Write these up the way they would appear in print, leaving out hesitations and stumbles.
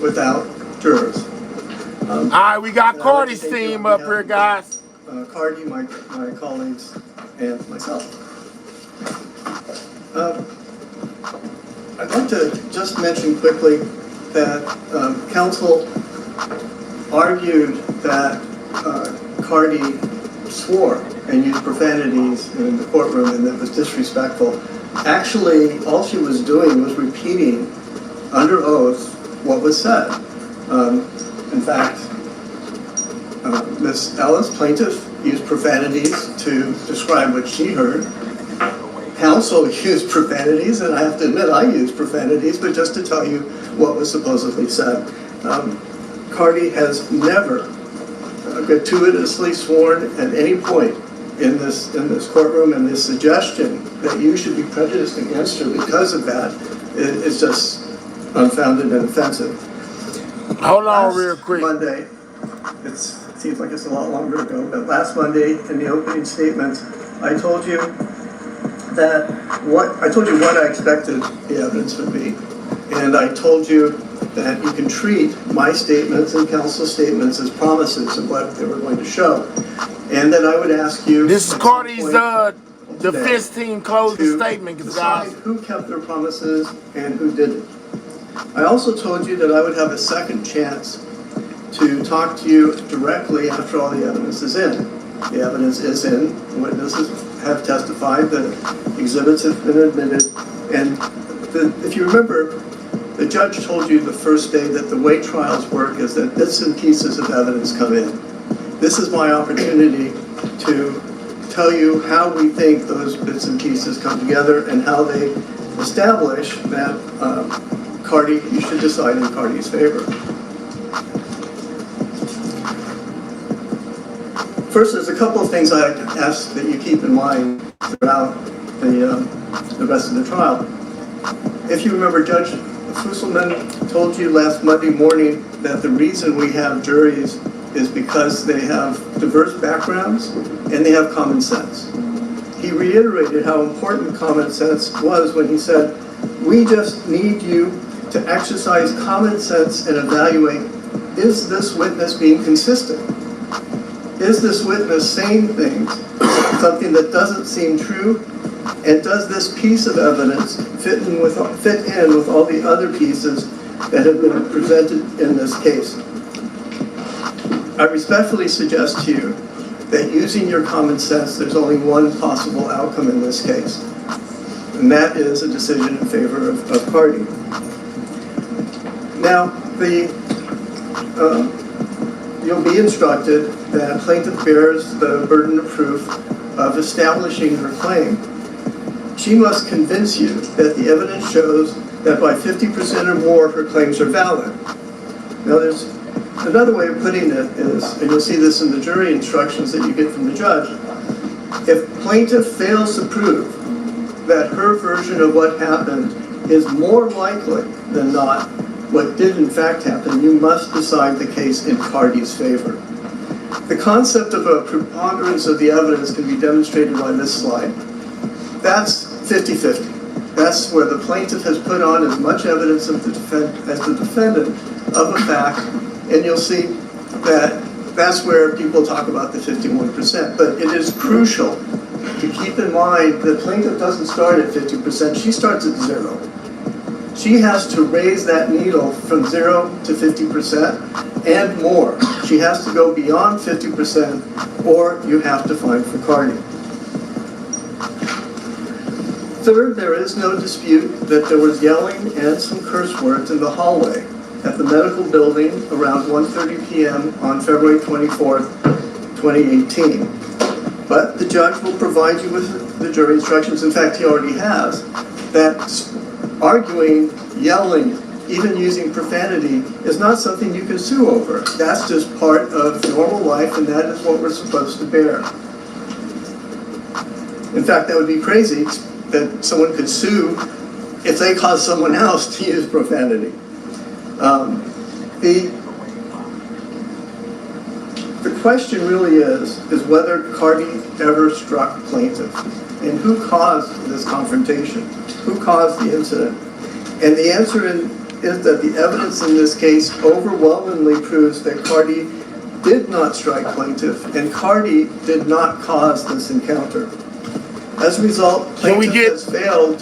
without jurors. All right, we got Cardi's team up here, guys. Cardi, my colleagues, and myself. I'd like to just mention quickly that counsel argued that Cardi swore and used profanities in the courtroom and that was disrespectful. Actually, all she was doing was repeating under oath what was said. In fact, Ms. Ellis, plaintiff, used profanities to describe what she heard. Counsel used profanities, and I have to admit I used profanities, but just to tell you what was supposedly said. Cardi has never gratuitously sworn at any point in this courtroom, and this suggestion that you should be prejudiced against her because of that is just unfounded and offensive. Hold on real quick. Monday, it seems like it's a lot longer ago, but last Monday in the opening statements, I told you what I expected the evidence would be, and I told you that you can treat my statements and counsel's statements as promises of what they were going to show, and then I would ask you. This is Cardi's defense team closing statement, decide guys. Who kept their promises and who didn't. I also told you that I would have a second chance to talk to you directly after all the evidence is in. The evidence is in. Witnesses have testified. The exhibits have been admitted. And if you remember, the judge told you the first day that the way trials work is that bits and pieces of evidence come in. This is my opportunity to tell you how we think those bits and pieces come together and how they establish that Cardi, you should decide in Cardi's favor. First, there's a couple of things I ask that you keep in mind throughout the rest of the trial. If you remember, Judge Fusselman told you last Monday morning that the reason we have juries is because they have diverse backgrounds and they have common sense. He reiterated how important common sense was when he said, we just need you to exercise common sense and evaluate, is this witness being consistent? Is this witness saying things, something that doesn't seem true? And does this piece of evidence fit in with all the other pieces that have been presented in this case? I respectfully suggest to you that using your common sense, there's only one possible outcome in this case, and that is a decision in favor of Cardi. Now, you'll be instructed that plaintiff bears the burden of proof of establishing her claim. She must convince you that the evidence shows that by 50% or more, her claims are valid. Now, there's another way of putting it is, and you'll see this in the jury instructions that you get from the judge, if plaintiff fails to prove that her version of what happened is more likely than not what did in fact happen, you must decide the case in Cardi's favor. The concept of a preponderance of the evidence can be demonstrated on this slide. That's 50-50. That's where the plaintiff has put on as much evidence as the defendant of a fact, and you'll see that that's where people talk about the 51%. But it is crucial to keep in mind that the plaintiff doesn't start at 50%, she starts at 0. She has to raise that needle from 0 to 50% and more. She has to go beyond 50%, or you have to find for Cardi. Third, there is no dispute that there was yelling and some curse words in the hallway at the medical building around 1:30 p.m. on February 24th, 2018. But the judge will provide you with the jury instructions, in fact he already has, that arguing, yelling, even using profanity is not something you can sue over. That's just part of normal life, and that is what we're supposed to bear. In fact, that would be crazy that someone could sue if they cause someone else to use profanity. The question really is whether Cardi ever struck plaintiff, and who caused this confrontation? Who caused the incident? And the answer is that the evidence in this case overwhelmingly proves that Cardi did not strike plaintiff, and Cardi did not cause this encounter. As a result, plaintiff has failed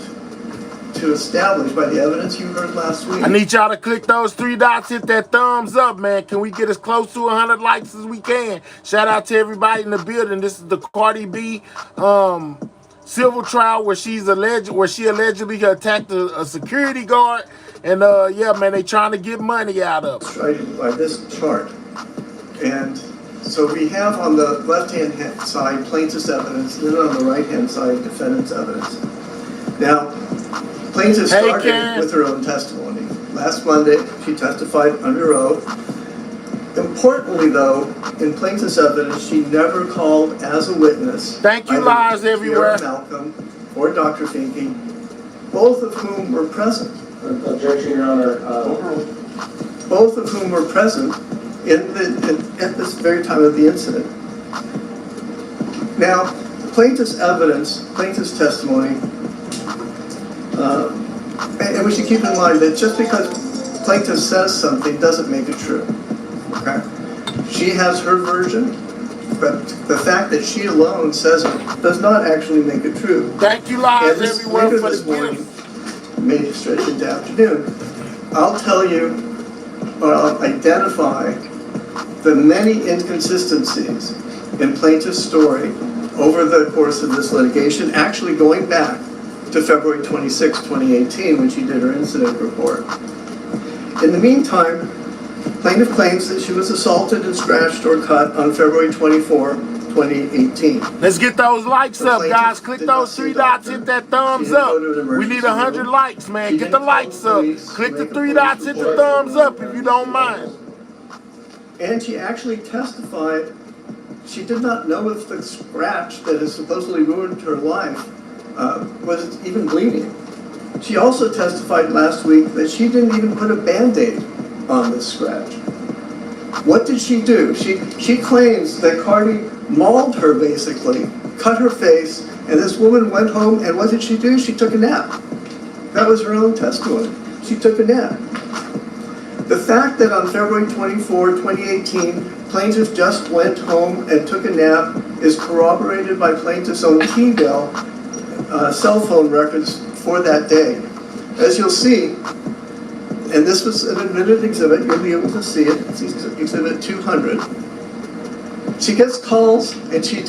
to establish by the evidence you heard last week. I need y'all to click those 3 dots, hit that thumbs up, man. Can we get as close to 100 likes as we can? Shout out to everybody in the building. This is the Cardi B civil trial where she allegedly attacked a security guard, and yeah, man, they trying to get money out of it. Right by this chart, and so we have on the left-hand side plaintiff's evidence, and then on the right-hand side defendant's evidence. Now, plaintiff started with her own testimony. Last Monday, she testified under oath. Importantly, though, in plaintiff's evidence, she never called as a witness. Thank you, lies everywhere. Malcolm or Dr. Finke, both of whom were present. Objection, Your Honor. Both of whom were present at this very time of the incident. Now, plaintiff's evidence, plaintiff's testimony, and we should keep in mind that just because plaintiff says something doesn't make it true. Okay? She has her version, but the fact that she alone says it does not actually make it true. Thank you, lies everywhere for this morning, maybe stretch into afternoon, I'll tell you, or I'll identify the many inconsistencies in plaintiff's story over the course of this litigation, actually going back to February 26, 2018, when she did her incident report. In the meantime, plaintiff claims that she was assaulted and scratched or cut on February 24, 2018. Let's get those likes up, guys. Click those 3 dots, hit that thumbs up. We need 100 likes, man. Get the likes up. Click the 3 dots, hit the thumbs up if you don't mind. And she actually testified she did not know if the scratch that has supposedly ruined her life was even bleeding. She also testified last week that she didn't even put a Band-Aid on this scratch. What did she do? She claims that Cardi mauled her, basically, cut her face, and this woman went home, and what did she do? She took a nap. That was her own testimony. She took a nap. The fact that on February 24, 2018, plaintiff just went home and took a nap is corroborated by plaintiff's own T-bill cell phone records for that day. As you'll see, and this was an admitted exhibit, you'll be able to see it, it's exhibit 200. She gets calls and she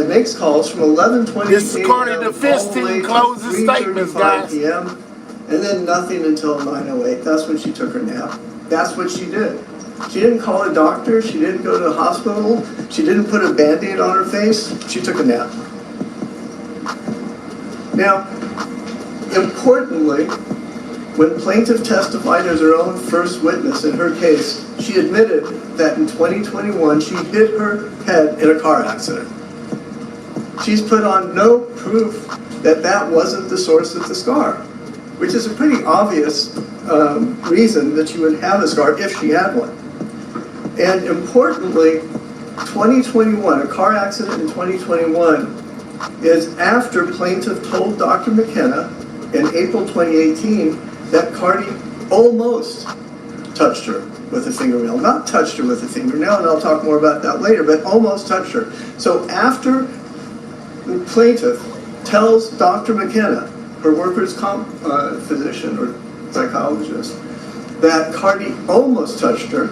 makes calls from 11:20 This is Cardi, the fifth team closes statements, guys. PM, and then nothing until 9:08. That's when she took her nap. That's what she did. She didn't call a doctor, she didn't go to the hospital, she didn't put a Band-Aid on her face, she took a nap. Now, importantly, when plaintiff testified as her own first witness in her case, she admitted that in 2021 she hit her head in a car accident. She's put on no proof that that wasn't the source of the scar, which is a pretty obvious reason that she would have a scar if she had one. And importantly, 2021, a car accident in 2021, is after plaintiff told Dr. McKenna in April 2018 that Cardi almost touched her with a fingernail. Not touched her with a fingernail, and I'll talk more about that later, but almost touched her. So after the plaintiff tells Dr. McKenna, her workers' comp physician or psychologist, that Cardi almost touched her,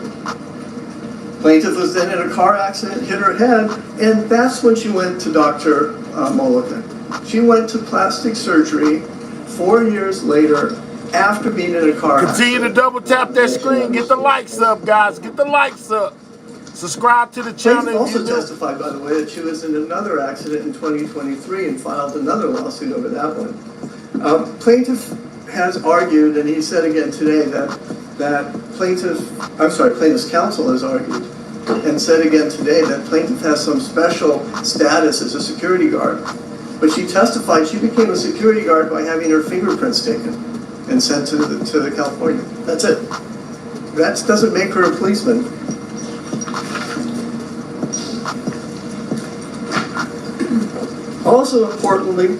plaintiff was then in a car accident, hit her head, and that's when she went to Dr. Mulligan. She went to plastic surgery 4 years later after being in a car accident. Continue to double tap that screen. Get the likes up, guys. Get the likes up. Subscribe to the channel. Plaintiff also testified, by the way, that she was in another accident in 2023 and filed another lawsuit over that one. Plaintiff has argued, and he said again today, that plaintiff's counsel has argued and said again today that plaintiff has some special status as a security guard. But she testified she became a security guard by having her fingerprints taken and sent to the California. That's it. That doesn't make her a policeman. Also importantly,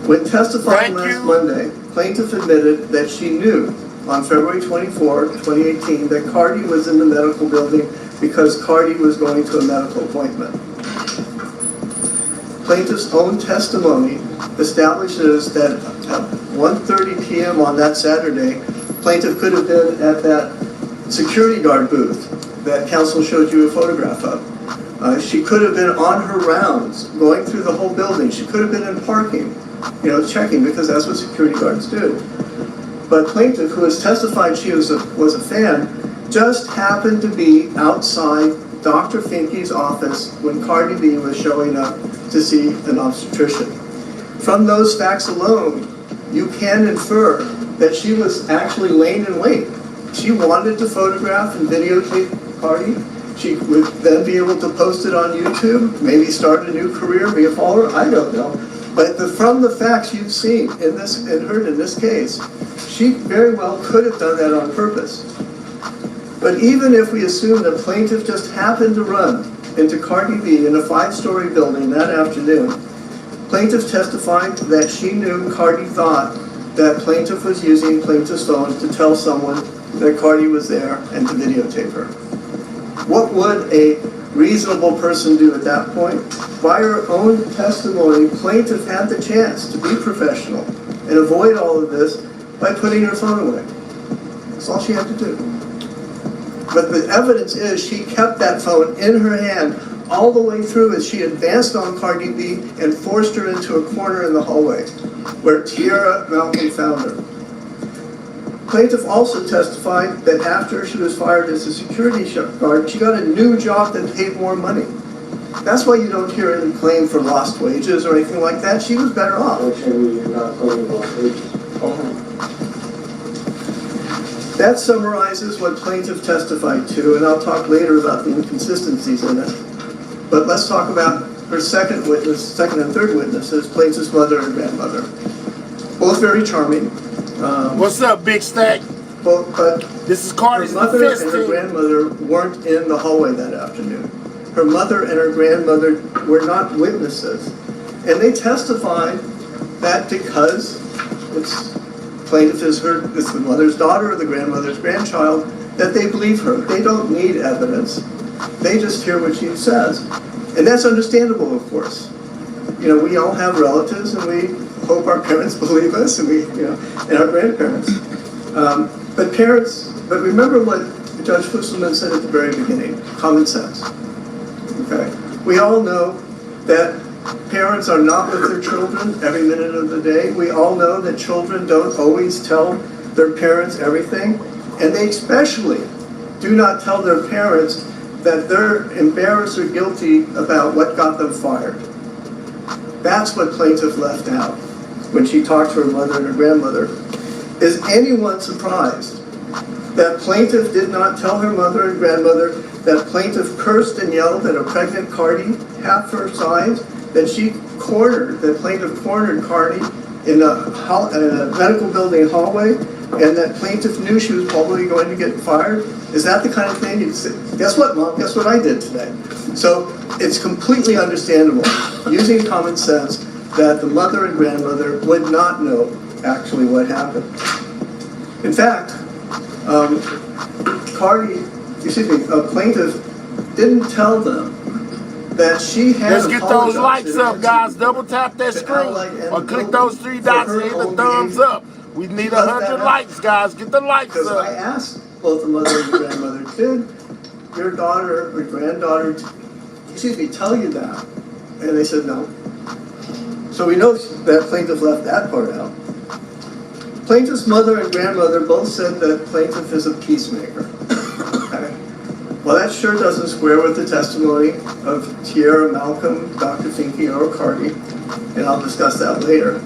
when testifying last Monday, plaintiff admitted that she knew on February 24, 2018, that Cardi was in the medical building because Cardi was going to a medical appointment. Plaintiff's own testimony establishes that at 1:30 p.m. on that Saturday, plaintiff could have been at that security guard booth that counsel showed you a photograph of. She could have been on her rounds, going through the whole building. She could have been in parking, checking, because that's what security guards do. But plaintiff, who has testified she was a fan, just happened to be outside Dr. Finke's office when Cardi B was showing up to see an obstetrician. From those facts alone, you can infer that she was actually laying in wait. She wanted to photograph and videotape Cardi. She would then be able to post it on YouTube, maybe start a new career, be a follower, I don't know. But from the facts you've seen in this and heard in this case, she very well could have done that on purpose. But even if we assume the plaintiff just happened to run into Cardi B in a 5-story building that afternoon, plaintiff testified that she knew Cardi thought that plaintiff was using plaintiff's phone to tell someone that Cardi was there and to videotape her. What would a reasonable person do at that point? By her own testimony, plaintiff had the chance to be professional and avoid all of this by putting her phone away. That's all she had to do. But the evidence is she kept that phone in her hand all the way through as she advanced on Cardi B and forced her into a corner in the hallway where Tiara Malcolm found her. Plaintiff also testified that after she was fired as a security guard, she got a new job that paid more money. That's why you don't hear any claim for lost wages or anything like that. She was better off. You're not claiming lost wages. That summarizes what plaintiff testified to, and I'll talk later about the inconsistencies in it. But let's talk about her second and third witnesses, plaintiff's mother and grandmother. Both very charming. What's up, Big Stack? But This is Cardi's her mother and her Fisting. grandmother weren't in the hallway that afternoon. Her mother and her grandmother were not witnesses. And they testified that because plaintiff is the mother's daughter or the grandmother's grandchild, that they believe her. They don't need evidence. They just hear what she says. And that's understandable, of course. We all have relatives, and we hope our parents believe us, and and our grandparents. But remember what Judge Fusselman said at the very beginning, common sense. Okay? We all know that parents are not with their children every minute of the day. We all know that children don't always tell their parents everything, and they especially do not tell their parents that they're embarrassed or guilty about what got them fired. That's what plaintiff left out when she talked to her mother and her grandmother. Is anyone surprised that plaintiff did not tell her mother and grandmother that plaintiff cursed and yelled at a pregnant Cardi half her size, that plaintiff cornered Cardi in a medical building hallway, and that plaintiff knew she was probably going to get fired? Is that the kind of thing you'd say? Guess what, Mom? Guess what I did today? So it's completely understandable, using common sense, that the mother and grandmother would not know actually what happened. In fact, plaintiff didn't tell them that she had Let's get those apologized likes in up, an guys. interview Double tap that to screen Alec and or click Bill those 3 dots and for hit her the own thumbs behavior. up. We need She left that 100 out. likes, guys. Get the likes Because I up. asked both the mother and the grandmother, did your daughter or granddaughter, tell you that? And they said no. So we know that plaintiff left that part out. Plaintiff's mother and grandmother both said that plaintiff is a peacemaker. Okay. Well, that sure doesn't square with the testimony of Tiara Malcolm, Dr. Finke, or Cardi, and I'll discuss that later.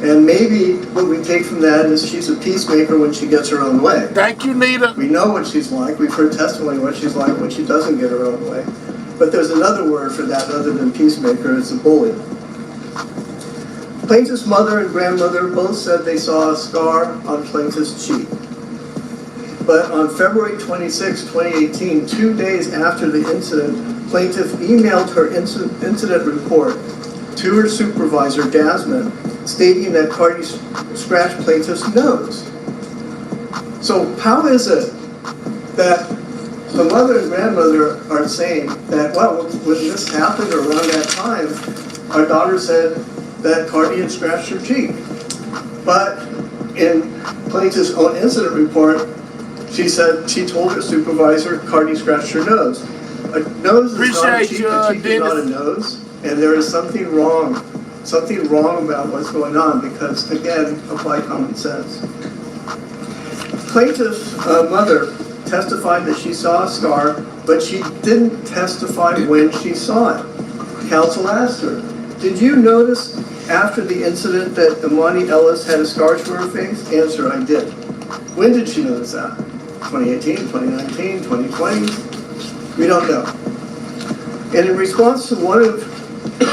And maybe what we take from that is she's a peacemaker when she gets her own way. Thank you, Nita. We know what she's like. We've heard testimony what she's like when she doesn't get her own way. But there's another word for that other than peacemaker. It's a bully. Plaintiff's mother and grandmother both said they saw a scar on plaintiff's cheek. But on February 26, 2018, 2 days after the incident, plaintiff emailed her incident report to her supervisor, Jasmine, stating that Cardi scratched plaintiff's nose. So how is it that the mother and grandmother are saying that, well, when this happened around that time, our daughter said that Cardi had scratched her cheek. But in plaintiff's own incident report, she said she told her supervisor Cardi scratched her nose. A nose is not a cheek, a cheek is not a nose, and there is something wrong about what's going on because, again, apply common sense. Plaintiff's mother testified that she saw a scar, but she didn't testify when she saw it. Counsel asked her, did you notice after the incident that Imani Ellis had a scar to her face? Answer, I did. When did she notice that? 2018, 2019, 2020? We don't know. And in response to one of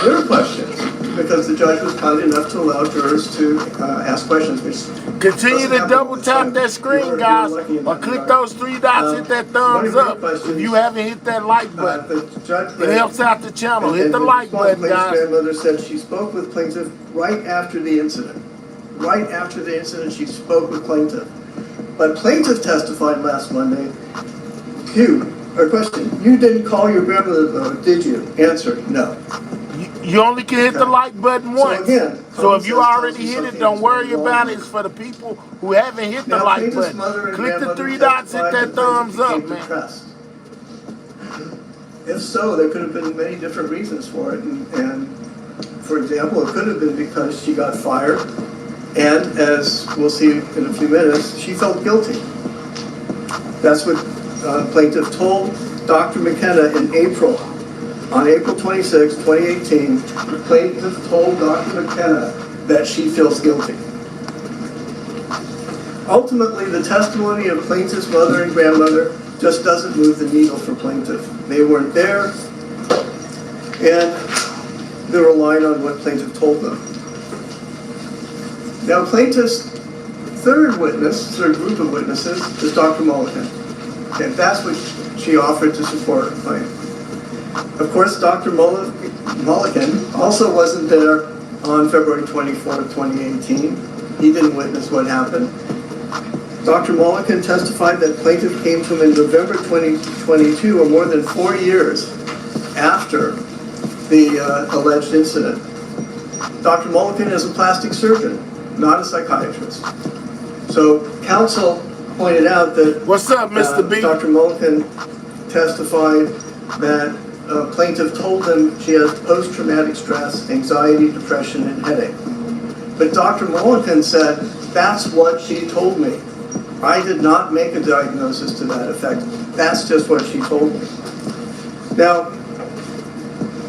your questions, because the judge was kind enough to allow jurors to ask questions, which continue to double tap that screen, guys, or click those three dots, hit that thumbs up. If you haven't hit that like button, it helps out the channel. Hit the like button, guys. Plaintiff's grandmother said she spoke with plaintiff right after the incident. Right after the incident, she spoke with plaintiff. But plaintiff testified last Monday. Question, you didn't call your grandmother though, did you? Answer, no. You only can hit the like button once. So if you already hit it, don't worry about it. It's for the people who haven't hit the like button. Click the three dots, hit that thumbs up, man. If so, there could have been many different reasons for it. And for example, it could have been because she got fired. And as we'll see in a few minutes, she felt guilty. That's what plaintiff told Dr. McKenna in April. On April 26, 2018, the plaintiff told Dr. McKenna that she feels guilty. Ultimately, the testimony of plaintiff's mother and grandmother just doesn't move the needle for plaintiff. They weren't there, and they're relying on what plaintiff told them. Now, plaintiff's third group of witnesses is Dr. Mulligan. And that's what she offered to support her claim. Of course, Dr. Mulligan also wasn't there on February 24, 2018. He didn't witness what happened. Dr. Mulligan testified that plaintiff came to him in November 2022, or more than 4 years after the alleged incident. Dr. Mulligan is a plastic surgeon, not a psychiatrist. So counsel pointed out that what's up, Mr. B? Dr. Mulligan testified that plaintiff told them she has post-traumatic stress, anxiety, depression, and headache. But Dr. Mulligan said, that's what she told me. I did not make a diagnosis to that effect. That's just what she told me. Now,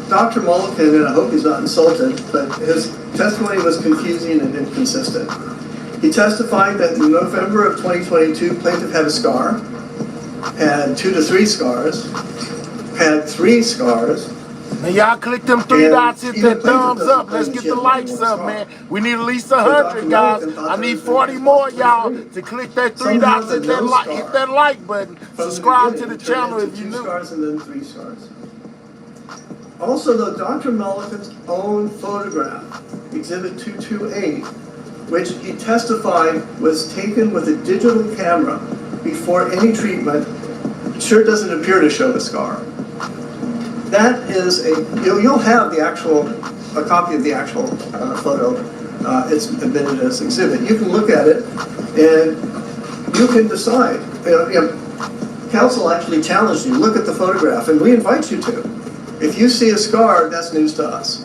Dr. Mulligan, and I hope he's not insulted, but his testimony was confusing and inconsistent. He testified that in November of 2022, plaintiff had a scar, had 2 to 3 scars, had 3 scars. Now y'all click them 3 dots, hit that thumbs up. Let's get the likes up, man. We need at least 100, guys. I need 40 more, y'all, to click that 3 dots, hit that like button. Subscribe to the channel if you new. 2 scars and then 3 scars. Also, though, Dr. Mulligan's own photograph, Exhibit 228, which he testified was taken with a digital camera before any treatment, sure doesn't appear to show the scar. That is you'll have a copy of the actual photo. It's admitted as exhibit. You can look at it and you can decide. Counsel actually challenged you, look at the photograph, and we invite you to. If you see a scar, that's news to us.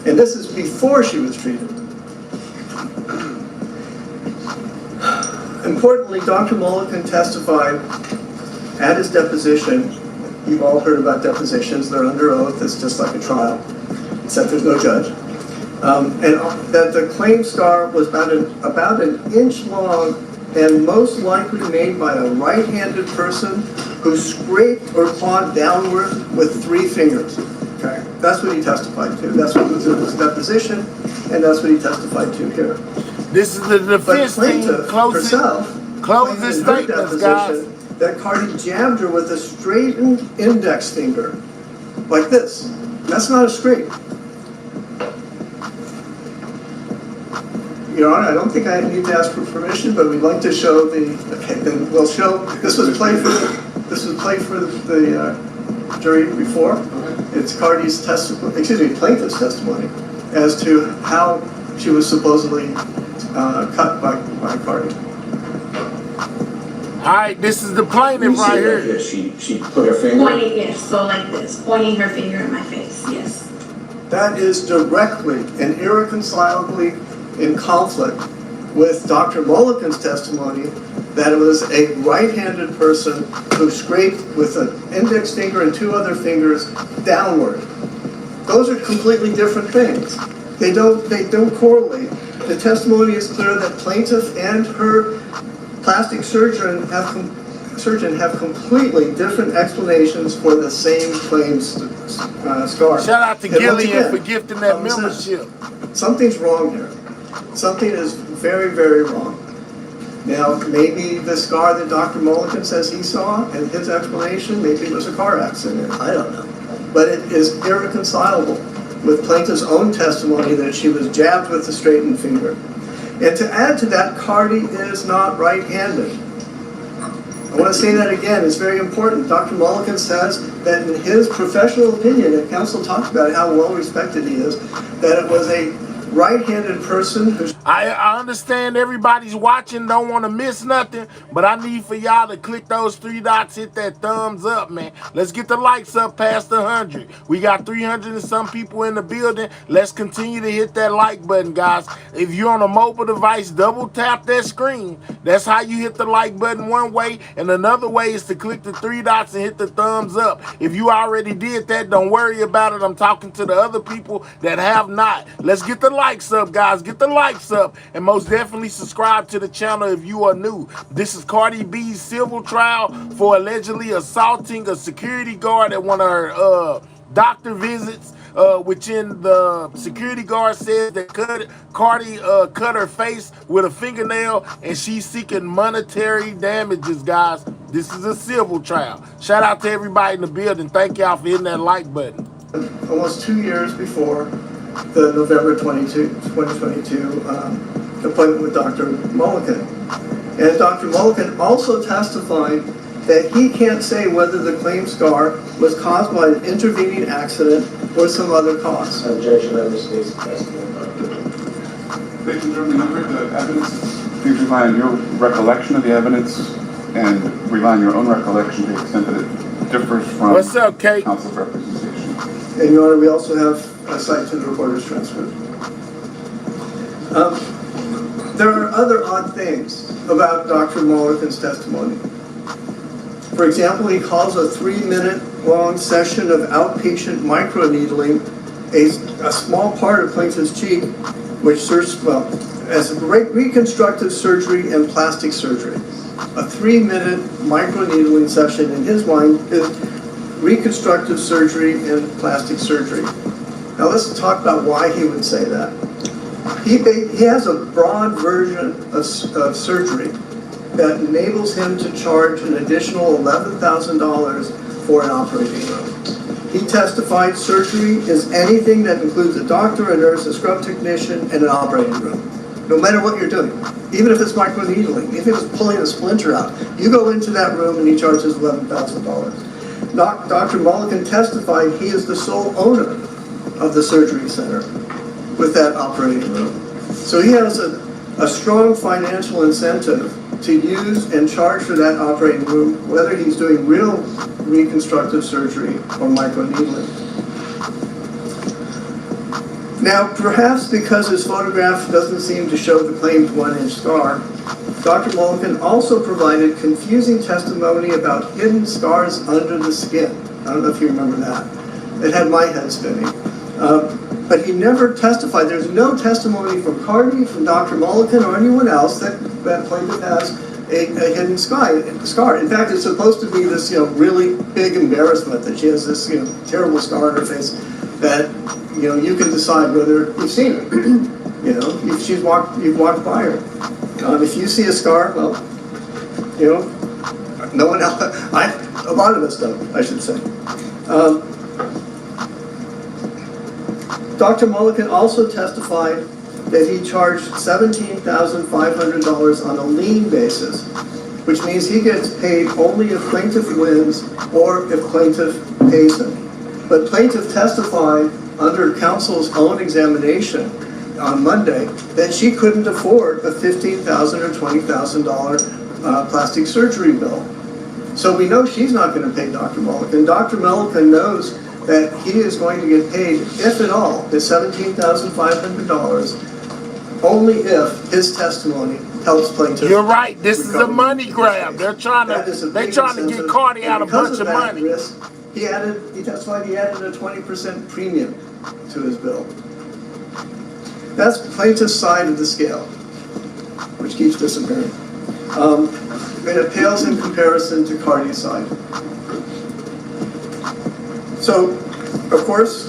And this is before she was treated. Importantly, Dr. Mulligan testified at his deposition. You've all heard about depositions. They're under oath. It's just like a trial, except there's no judge. And that the claim scar was about an inch long and most likely made by a right-handed person who scraped or clawed downward with 3 fingers. Okay, that's what he testified to. That's what was in his deposition, and that's what he testified to here. This is the defense team close this statement, guys. That Cardi jabbed her with a straightened index finger, like this. That's not a scrape. Your Honor, I don't think I need to ask for permission, but we'd like to show the, okay, then we'll show, this was played for the jury before. It's Cardi's testimony, excuse me, plaintiff's testimony as to how she was supposedly cut by Cardi. All right, this is the plaintiff right here. She put her finger. Pointing, yes, so like this, pointing her finger in my face, yes. That is directly and irreconcilably in conflict with Dr. Mulligan's testimony that it was a right-handed person who scraped with an index finger and two other fingers downward. Those are completely different things. They don't correlate. The testimony is clear that plaintiff and her plastic surgeon have completely different explanations for the same claims scar. Shout out to And once Gillian again, for gifting that common sense. membership. Something's wrong here. Something is very, very wrong. Now, maybe the scar that Dr. Mulligan says he saw and his explanation, maybe it was a car accident. I don't know. But it is irreconcilable with plaintiff's own testimony that she was jabbed with a straightened finger. And to add to that, Cardi is not right-handed. I want to say that again, it's very important. Dr. Mulligan says that in his professional opinion, and counsel talked about how well-respected he is, that it was a right-handed person who... I understand everybody's watching, don't want to miss nothing, but I need for y'all to click those three dots, hit that thumbs up, man. Let's get the likes up past 100. We got 300 and some people in the building. Let's continue to hit that like button, guys. If you're on a mobile device, double tap that screen. That's how you hit the like button one way, and another way is to click the three dots and hit the thumbs up. If you already did that, don't worry about it. I'm talking to the other people that have not. Let's get the likes up, guys. Get the likes up, and most definitely subscribe to the channel if you are new. This is Cardi B's civil trial for allegedly assaulting a security guard at one of her doctor visits, which in the security guard said that Cardi cut her face with a fingernail, and she's seeking monetary damages, guys. This is a civil trial. Shout out to everybody in the building. Thank y'all for hitting that like button. Almost 2 years before the November 2022 appointment with Dr. Mulligan. And Dr. Mulligan also testified that he can't say whether the claimed scar was caused by an intervening accident or some other cause. Objection on this case, testimony. Ladies and gentlemen, you heard the evidence. Please rely on your recollection of the evidence and rely on your own recollection to the extent that it differs from What's up, Kate? counsel's representation. And Your Honor, we also have a cite to the reporter's transcript. There are other odd things about Dr. Mulligan's testimony. For example, he calls a 3-minute-long session of outpatient microneedling a small part of plaintiff's cheek, which serves, well, as reconstructive surgery and plastic surgery. A 3-minute microneedling session, in his mind, is reconstructive surgery and plastic surgery. Now let's talk about why he would say that. He has a broad version of surgery that enables him to charge an additional $11,000 for an operating room. He testified surgery is anything that includes a doctor, a nurse, a scrub technician, and an operating room. No matter what you're doing, even if it's microneedling, if it's pulling a splinter out, you go into that room and he charges $11,000. Dr. Mulligan testified he is the sole owner of the surgery center with that operating room. So he has a strong financial incentive to use and charge for that operating room, whether he's doing real reconstructive surgery or microneedling. Now, perhaps because his photograph doesn't seem to show the claimed 1-inch scar, Dr. Mulligan also provided confusing testimony about hidden scars under the skin. I don't know if you remember that. It had my head spinning. But he never testified. There's no testimony from Cardi, from Dr. Mulligan, or anyone else that plaintiff has a hidden scar. In fact, it's supposed to be this, really big embarrassment that she has this, terrible scar on her face that, you can decide whether you've seen it. If you've walked by her. If you see a scar, well, no one else. A lot of us don't, I should say. Dr. Mulligan also testified that he charged $17,500 on a lien basis, which means he gets paid only if plaintiff wins or if plaintiff pays him. But plaintiff testified under counsel's own examination on Monday that she couldn't afford a $15,000 or $20,000 plastic surgery bill. So we know she's not going to pay Dr. Mullican. Dr. Mullican knows that he is going to get paid, if at all, the $17,500 only if his testimony helps plaintiff. You're right. This is a recover money his grab. case. They're trying to get Cardi out a bunch of money. Risk, he testified he added a 20% premium to his bill. That's plaintiff's side of the scale, which keeps disappearing. And it pales in comparison to Cardi's side. So, of course,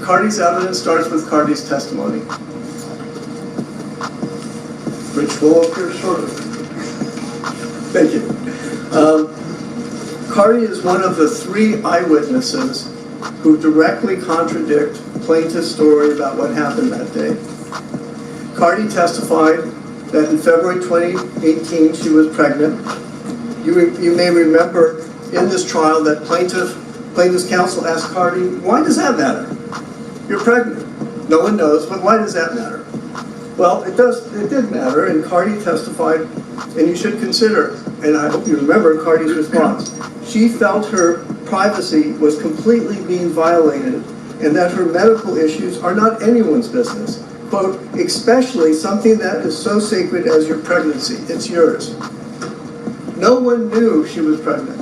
Cardi's evidence starts with Cardi's testimony, which will appear shortly. Thank you. Cardi is one of the 3 eyewitnesses who directly contradict plaintiff's story about what happened that day. Cardi testified that in February 2018 she was pregnant. You may remember in this trial that plaintiff's counsel asked Cardi, "Why does that matter? You're pregnant." No one knows, but why does that matter? Well, it did matter, and Cardi testified, and you should consider, and I hope you remember Cardi's response. She felt her privacy was completely being violated, and that her medical issues are not anyone's business. Quote, especially something that is so sacred as your pregnancy. It's yours. No one knew she was pregnant.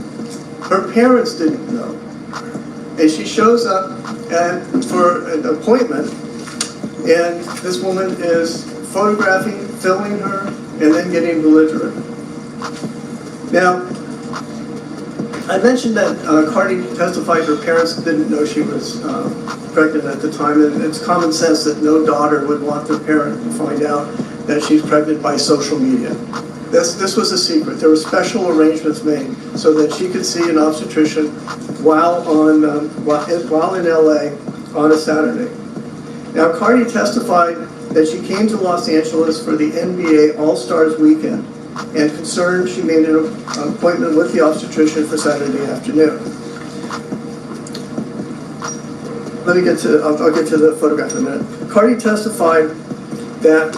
Her parents didn't know. And she shows up for an appointment, and this woman is photographing, filming her, and then getting belligerent. Now, I mentioned that Cardi testified her parents didn't know she was pregnant at the time, and it's common sense that no daughter would want their parent to find out that she's pregnant by social media. This was a secret. There were special arrangements made so that she could see an obstetrician while in LA on a Saturday. Now, Cardi testified that she came to Los Angeles for the NBA All-Stars weekend, and concerned, she made an appointment with the obstetrician for Saturday afternoon. I'll get to the photograph in a minute. Cardi testified that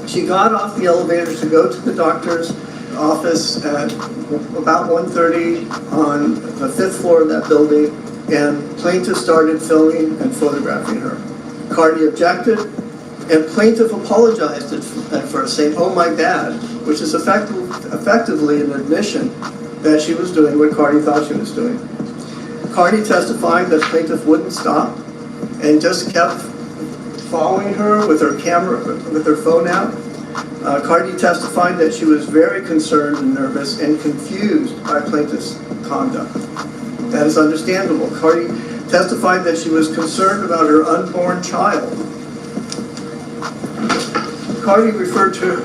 she got off the elevator to go to the doctor's office at about 1:30 on the 5th floor of that building, and plaintiff started filming and photographing her. Cardi objected, and plaintiff apologized at first, saying, "Oh, my bad," which is effectively an admission that she was doing what Cardi thought she was doing. Cardi testified that plaintiff wouldn't stop and just kept following her with her camera, with her phone out. Cardi testified that she was very concerned and nervous and confused by plaintiff's conduct. That is understandable. Cardi testified that she was concerned about her unborn child. Cardi referred to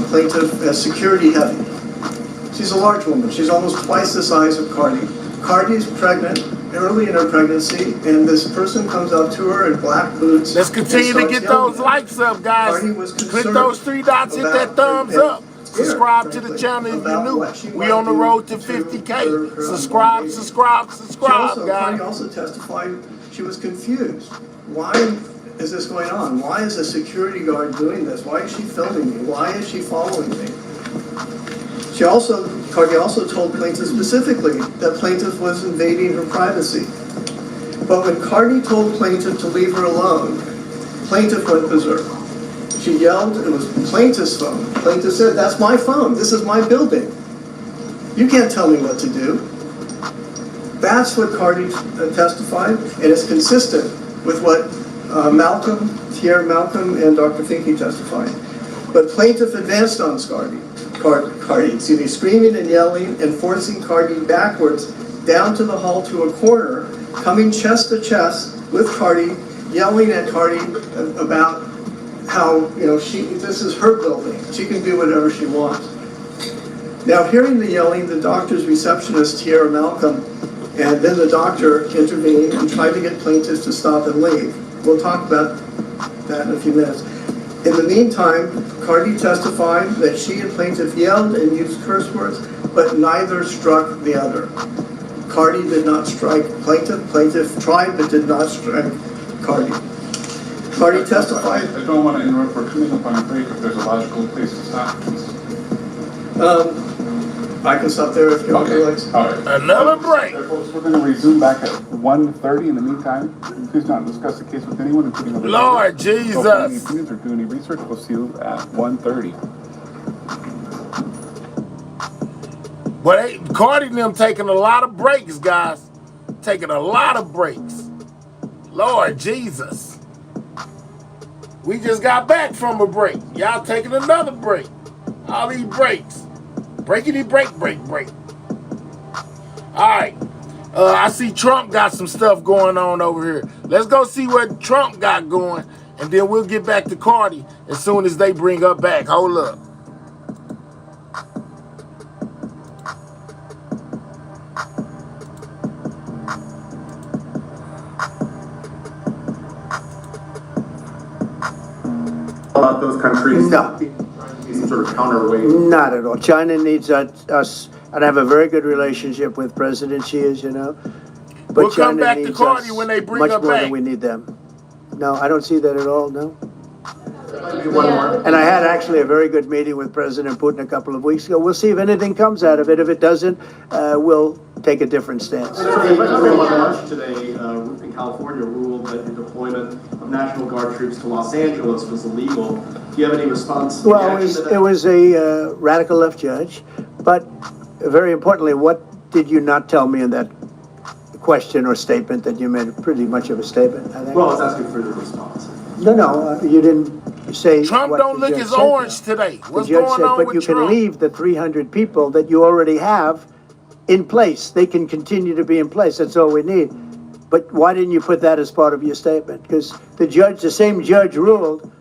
plaintiff as security heavy. She's a large woman. She's almost twice the size of Cardi. Cardi's pregnant, early in her pregnancy, and this person comes up to her in black boots. Let's continue to get those likes up, guys. Click those 3 dots, hit that thumbs up. Subscribe to the channel if you're new. We on the road to 50K. Subscribe, guys. Cardi also testified she was confused. Why is this going on? Why is a security guard doing this? Why is she filming me? Why is she following me? Cardi also told plaintiff specifically that plaintiff was invading her privacy. But when Cardi told plaintiff to leave her alone, plaintiff went berserk. She yelled, it was plaintiff's phone. Plaintiff said, "That's my phone. This is my building. You can't tell me what to do." That's what Cardi testified, and it's consistent with what Tierra Malcolm and Dr. Finke testified. But plaintiff advanced on Cardi, screaming and yelling and forcing Cardi backwards down to the hall to a corner, coming chest to chest with Cardi, yelling at Cardi about how, this is her building. She can do whatever she wants. Now, hearing the yelling, the doctor's receptionist, Tierra Malcolm, and then the doctor intervened and tried to get plaintiffs to stop and leave. We'll talk about that in a few minutes. In the meantime, Cardi testified that she and Plaintiff yelled and used curse words, but neither struck the other. Cardi did not strike Plaintiff. Plaintiff tried but did not strike Cardi. Cardi testified. I don't want to interrupt. We're coming up on a break. If there's a logical place to stop, please. I can stop there if you want to. Okay. All right. Another break. Folks, we're going to resume back at 1:30. In the meantime, please not discuss the case with anyone, including other Lord judges. Don't form any Jesus. opinions or do any research. We'll see you at 1:30. But hey, Cardi and them taking a lot of breaks, guys. Taking a lot of breaks. Lord Jesus. We just got back from a break. Y'all taking another break. All these breaks. Breakity break. All right. I see Trump got some stuff going on over here. Let's go see what Trump got going, and then we'll get back to Cardi as soon as they bring her back. Hold up. About those countries? No. Some sort of counterweight? Not at all. China needs us, and I have a very good relationship with President Xi, as you know. But We'll come China back to needs Cardi us when they bring much her more back. than we need them. No, I don't see that at all, no. Maybe one more. And I had actually a very good meeting with President Putin a couple of weeks ago. We'll see if anything comes out of it. If it doesn't, we'll take a different stance. The march today in California ruled that the deployment of National Guard troops to Los Angeles was illegal. Do you have any response? Well, it was a radical left judge, but very importantly, what did you not tell me in that question or statement that you made pretty much of a statement, I think? Well, I was asking for the response. No, you didn't say. Trump what don't the look judge as said, orange though. today. What's The judge going said, on but with you Trump? can leave the 300 people that you already have in place. They can continue to be in place. That's all we need. But why didn't you put that as part of your statement? Because the same judge ruled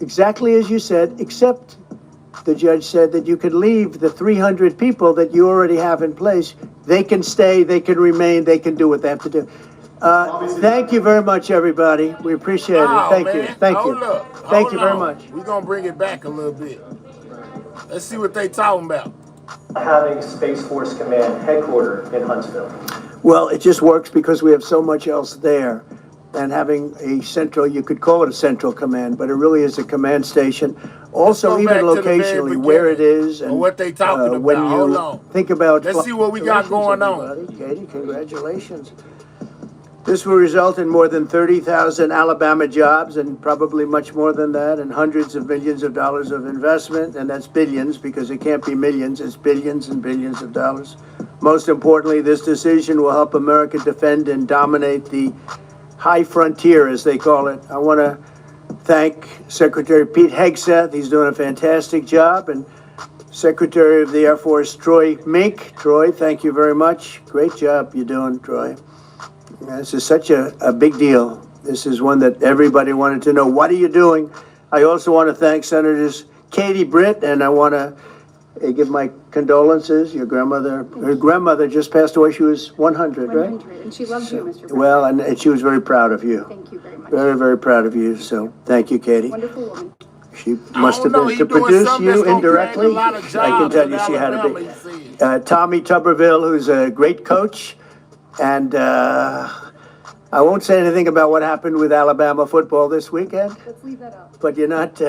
exactly as you said, except the judge said that you could leave the 300 people that you already have in place. They can stay, they can remain, they can do what they have to do. Thank you very much, everybody. We appreciate it. Oh, Thank man. you. Thank you. Hold up. Thank you Hold very on. much. We're going to bring it back a little bit. Let's see what they talking about. Having Space Force Command headquartered in Huntsville. Well, it just works because we have so much else there. And having a central, you could call it a central command, but it really is a command station. Also, Let's go even back to the very locationally, where it beginning, is and or what they talking about. when you Hold on. think about. Let's see what we got going on. Everybody. Katie, congratulations. This will result in more than 30,000 Alabama jobs and probably much more than that, and hundreds of millions of dollars of investment, and that's billions because it can't be millions, it's billions and billions of dollars. Most importantly, this decision will help America defend and dominate the high frontier, as they call it. I want to thank Secretary Pete Hegseth. He's doing a fantastic job, and Secretary of the Air Force Troy Mink. Troy, thank you very much. Great job you're doing, Troy. This is such a big deal. This is one that everybody wanted to know. What are you doing? I also want to thank Senators Katie Britt, and I want to give my condolences. Her grandmother just passed away. She was 100, right? 100, and she loves you, Mr. President. Well, and she was very proud of you. Thank you very much. Very, very proud of you. So thank you, Katie. Wonderful woman. She must have know, been he to doing produce something you that's gonna create indirectly. a lot of I can jobs tell in you she had to Alabama, be. he said. Tommy Tuberville, who's a great coach, and I won't say anything about what happened with Alabama football this weekend, Let's leave that out. but you're not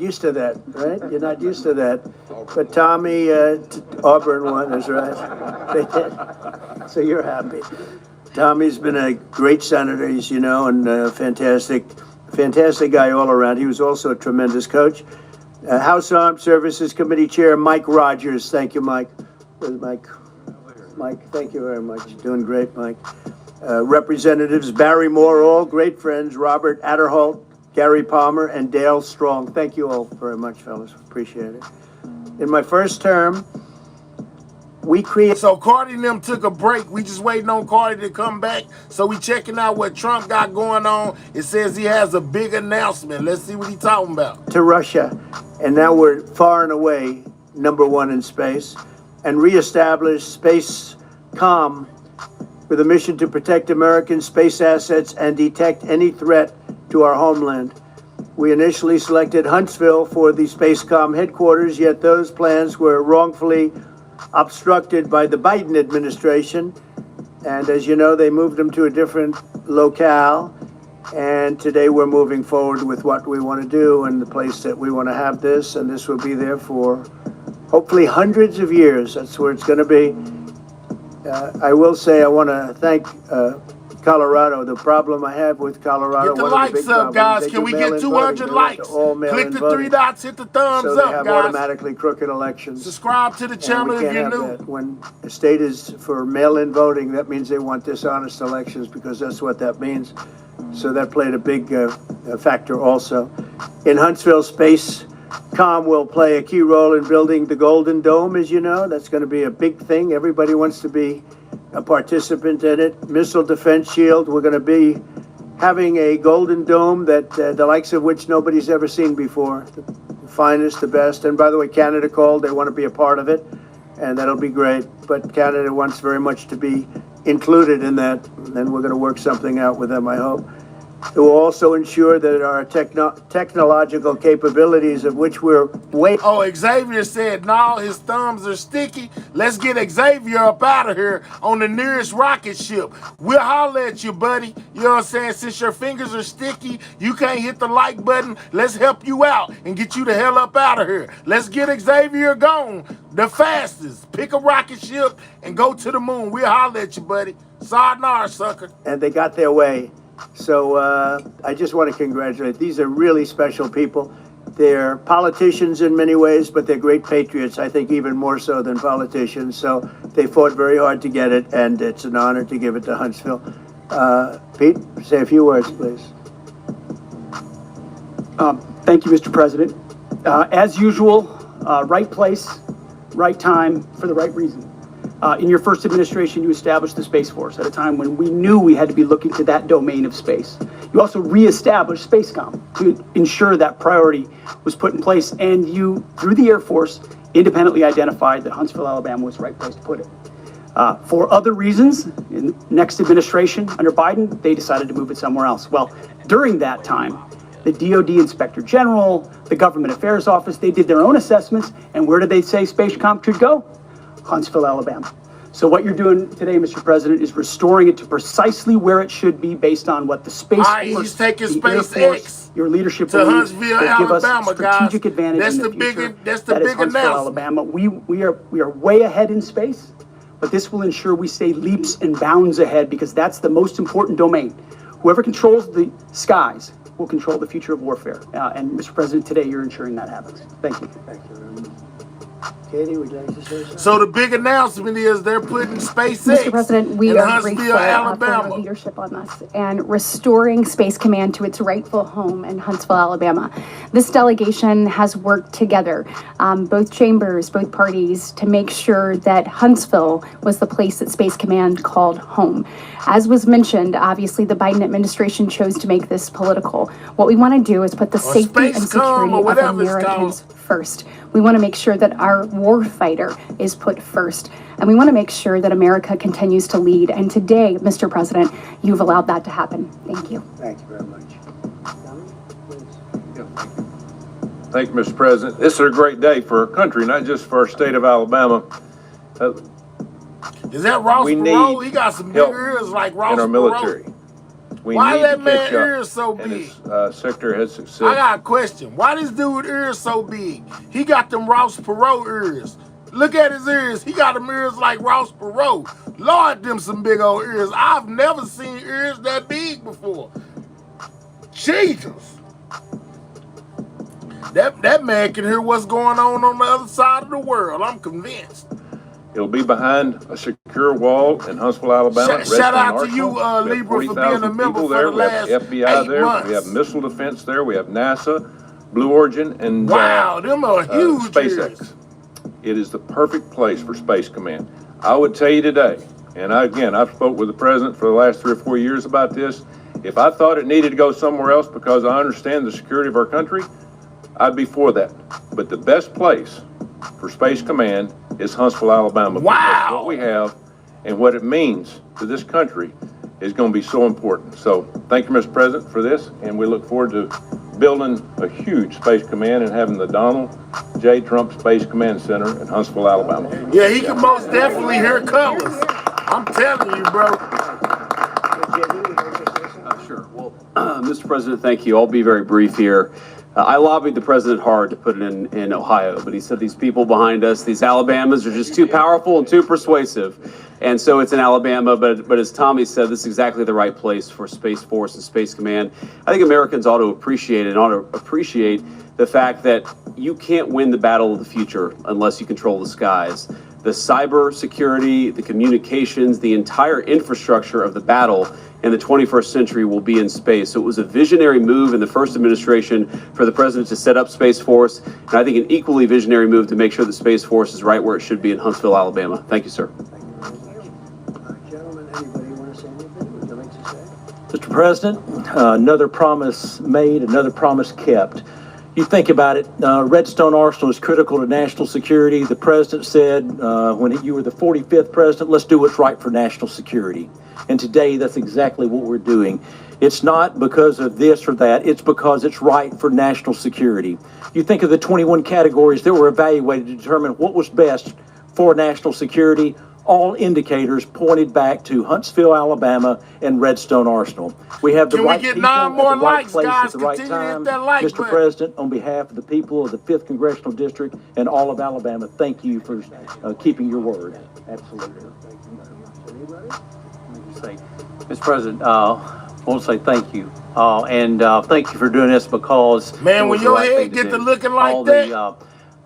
used to that, right? You're not used to that. But Tommy, Auburn won, that's right. They did. So you're happy. Tommy's been a great senator, as you know, and a fantastic guy all around. He was also a tremendous coach. House Armed Services Committee Chair Mike Rogers. Thank you, Mike. Where's Mike? Mike, thank you very much. Doing great, Mike. Representatives Barry Moore, all great friends, Robert Adderholt, Gary Palmer, and Dale Strong. Thank you all very much, fellas. Appreciate it. In my first term, we created... So Cardi and them took a break. We just waiting on Cardi to come back. So we checking out what Trump got going on. It says he has a big announcement. Let's see what he's talking about. ...to Russia, and now we're far and away #1 in space, and reestablished Spacecom with a mission to protect American space assets and detect any threat to our homeland. We initially selected Huntsville for the Spacecom headquarters, yet those plans were wrongfully obstructed by the Biden administration. And as you know, they moved them to a different locale. And today we're moving forward with what we want to do and the place that we want to have this. And this will be there for hopefully hundreds of years. That's where it's going to be. I will say I want to thank Colorado. The problem I have with Colorado, Get the one of the likes big up, problems, guys. they Can do we mail-in get voting. 200 They want likes? to all mail-in Click the voting. 3 dots, hit the thumbs So they up, have guys. automatically crooked elections. Subscribe to the And channel we if can't you're have new. that. When a state is for mail-in voting, that means they want dishonest elections, because that's what that means. So that played a big factor also. In Huntsville, Spacecom will play a key role in building the Golden Dome, as you know. That's going to be a big thing. Everybody wants to be a participant in it. Missile Defense Shield, we're going to be having a Golden Dome that the likes of which nobody's ever seen before. The finest, the best. And by the way, Canada called. They want to be a part of it, and that'll be great. But Canada wants very much to be included in that, and we're going to work something out with them, I hope. It will also ensure that our technological capabilities, of which we're way... Oh, Xavier said, no, his thumbs are sticky. Let's get Xavier up out of here on the nearest rocket ship. We'll holler at you, buddy. You know what I'm saying? Since your fingers are sticky, you can't hit the like button. Let's help you out and get you the hell up out of here. Let's get Xavier gone the fastest. Pick a rocket ship and go to the moon. We'll holler at you, buddy. Sayonara, sucker. And they got their way. So I just want to congratulate. These are really special people. They're politicians in many ways, but they're great patriots, I think even more so than politicians. So they fought very hard to get it, and it's an honor to give it to Huntsville. Pete, say a few words, please. Thank you, Mr. President. As usual, right place, right time, for the right reason. In your first administration, you established the Space Force at a time when we knew we had to be looking to that domain of space. You also reestablished Spacecom to ensure that priority was put in place, and you, through the Air Force, independently identified that Huntsville, Alabama was the right place to put it. For other reasons, in the next administration under Biden, they decided to move it somewhere else. Well, during that time, the DoD Inspector General, the Government Affairs Office, they did their own assessments, and where did they say Spacecom should go? Huntsville, Alabama. So what you're doing today, Mr. President, is restoring it to precisely where it should be based on what the Space Force, he's taking the Air SpaceX Force, your leadership to Huntsville, will give us Alabama, strategic guys. advantage That's in the the big- future. that's the That is big Huntsville, announcement. Alabama. We are way ahead in space, but this will ensure we stay leaps and bounds ahead, because that's the most important domain. Whoever controls the skies will control the future of warfare. And Mr. President, today you're ensuring that happens. Thank you. Thank you very much. Katie, would you like to say something? So the big announcement is they're putting SpaceX Mr. President, we in are Huntsville, grateful for Alabama. your leadership on this and restoring Space Command to its rightful home in Huntsville, Alabama. This delegation has worked together, both chambers, both parties, to make sure that Huntsville was the place that Space Command called home. As was mentioned, obviously the Biden administration chose to make this political. What we want to do is put the safety and Spacecom security or of whatever it's Americans first. We want to make sure that our war fighter is put first. And we want to make sure that America continues to lead. And today, Mr. President, you've allowed that to happen. Thank you. Thank you very much. Thank you, Mr. President. This is a great day for our country, not just for our state of Alabama. Is that Ross We Perot? need He got some big help ears like Ross in our Perot. military. We Why need that to man catch up, ears so and big? his sector has success. I got a question. Why this dude ears so big? He got them Ross Perot ears. Look at his ears. He got them ears like Ross Perot. Lord, them some big old ears. I've never seen ears that big before. Jesus. That man can hear what's going on the other side of the world. I'm convinced. It'll be behind a secure wall in Huntsville, Alabama. Shout out to you, Libra, for being a member for the last We have FBI 8 there. months. We have missile defense there. We have NASA, Blue Origin, and Wow, them are huge SpaceX. ears. It is the perfect place for Space Command. I would tell you today, and I've spoke with the president for the last 3 or 4 years about this. If I thought it needed to go somewhere else because I understand the security of our country, I'd be for that. But the best place for Space Command is Huntsville, Alabama. Wow. Because what we have and what it means to this country is going to be so important. So thank you, Mr. President, for this, and we look forward to building a huge Space Command and having the Donald J. Trump Space Command Center in Huntsville, Alabama. Yeah, he can most definitely hear colors. I'm telling you, bro. Sure. Well, Mr. President, thank you. I'll be very brief here. I lobbied the president hard to put it in Ohio, but he said these people behind us, these Alabamas, are just too powerful and too persuasive. And so it's in Alabama, but as Tommy said, this is exactly the right place for Space Force and Space Command. I think Americans ought to appreciate it and ought to appreciate the fact that you can't win the battle of the future unless you control the skies. The cyber security, the communications, the entire infrastructure of the battle in the 21st century will be in space. So it was a visionary move in the first administration for the president to set up Space Force, and I think an equally visionary move to make sure that Space Force is right where it should be in Huntsville, Alabama. Thank you, sir. Gentlemen, anybody want to say anything? Would you like to say? Mr. President, another promise made, another promise kept. You think about it, Redstone Arsenal is critical to national security. The president said when you were the 45th president, let's do what's right for national security. And today, that's exactly what we're doing. It's not because of this or that, it's because it's right for national security. You think of the 21 categories that were evaluated to determine what was best for national security. All indicators pointed back to Huntsville, Alabama, and Redstone Arsenal. We have the right people at the right place at the right time. Mr. President, on behalf of the people of the 5th Congressional District and all of Alabama, thank you for keeping your word. Absolutely. Mr. President, I want to say thank you. And thank you for doing this because man, when your head get to looking like that,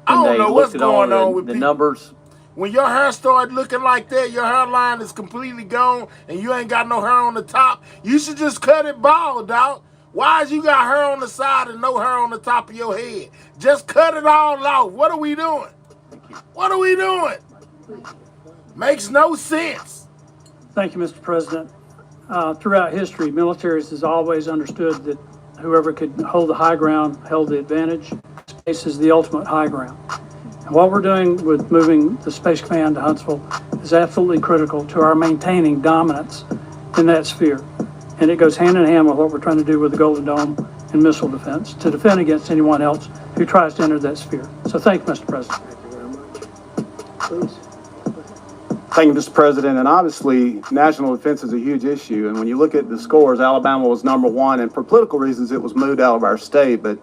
I don't know what's going on with the people. Numbers. When your hair started looking like that, your hairline is completely gone, and you ain't got no hair on the top, you should just cut it bald, dog. Why is you got hair on the side and no hair on the top of your head? Just cut it all off. What are we doing? What are we doing? Makes no sense. Thank you, Mr. President. Throughout history, militaries has always understood that whoever could hold the high ground held the advantage. Space is the ultimate high ground. And what we're doing with moving the Space Command to Huntsville is absolutely critical to our maintaining dominance in that sphere. And it goes hand in hand with what we're trying to do with the Golden Dome and missile defense to defend against anyone else who tries to enter that sphere. So thank you, Mr. President. Thank you very much. Please. Thank you, Mr. President. And obviously, national defense is a huge issue. And when you look at the scores, Alabama was #1. And for political reasons, it was moved out of our state. But,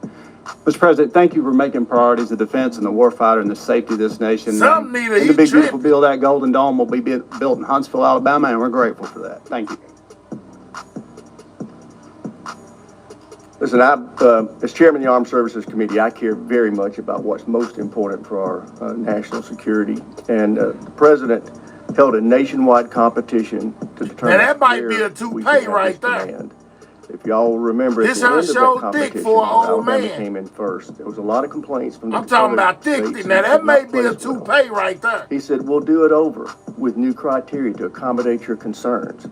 Mr. President, thank you for making priorities the defense and the warfighter and the safety of this nation. Some need a the big, beautiful bill, that Golden Dome will be built in Huntsville, Alabama, and we're grateful for that. Thank you. Listen, as chairman of the Armed Services Committee, I care very much about what's most important for our national security. And the president held a nationwide competition to determine. Now that might be a toupee right there. Command. If y'all remember, this at the end of show that competition, thick for an old Alabama man. came in first. There was a lot of complaints from the I'm talking about thick. Now that may be a toupee well. right there. He said, we'll do it over with new criteria to accommodate your concerns.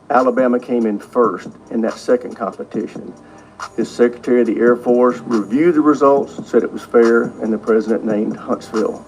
Alabama came in first in that second competition. His Secretary of the Air Force reviewed the results, said it was fair, and the president named Huntsville.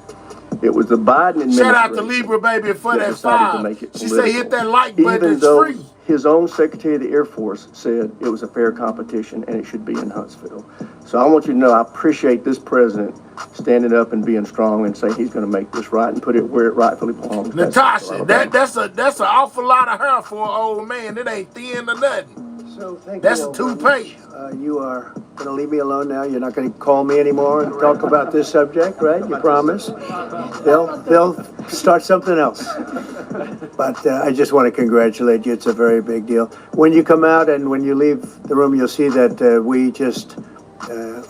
It was the Biden administration. Shout out to Libra, baby, for that five. She said hit that like button, even it's though free. His own Secretary of the Air Force said it was a fair competition and it should be in Huntsville. So I want you to know I appreciate this president standing up and being strong and saying he's going to make this right and put it where it rightfully belongs. Natasha, that's an awful lot of hair for an old man. It ain't thin or nothing. So thank that's you a toupee. You are going to leave me alone now. You're not going to call me anymore and talk about this subject, right? You promise? They'll start something else. But I just want to congratulate you. It's a very big deal. When you come out and when you leave the room, you'll see that we just,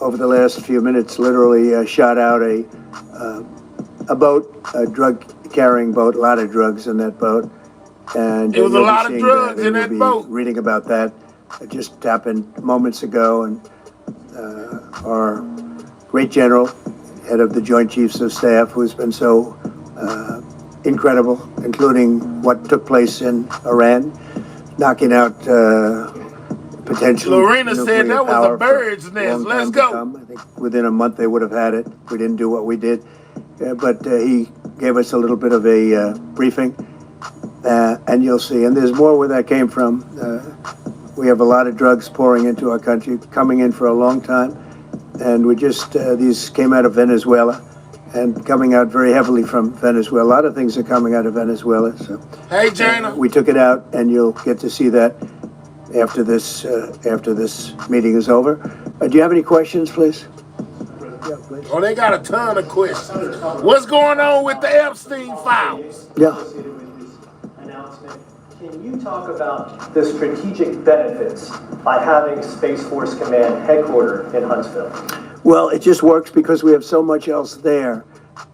over the last few minutes, literally shot out a boat, a drug-carrying boat, a lot of drugs in that boat. And there was a lot of drugs in that boat. Reading about that. It just happened moments ago, and our great general, head of the Joint Chiefs of Staff, who's been so incredible, including what took place in Iran, knocking out potential. Lorena said that was a bird's nest. Let's go. I think within a month they would have had it. We didn't do what we did, but he gave us a little bit of a briefing. and you'll see. And there's more where that came from. We have a lot of drugs pouring into our country, coming in for a long time. And we just, these came out of Venezuela and coming out very heavily from Venezuela. A lot of things are coming out of Venezuela. So Hey, Jana. we took it out, and you'll get to see that after this meeting is over. Do you have any questions, please? Yeah, please. Oh, they got a ton of questions. What's going on with the Epstein files? Yeah. Announcement. Can you talk about the strategic benefits by having Space Force Command headquartered in Huntsville? Well, it just works because we have so much else there.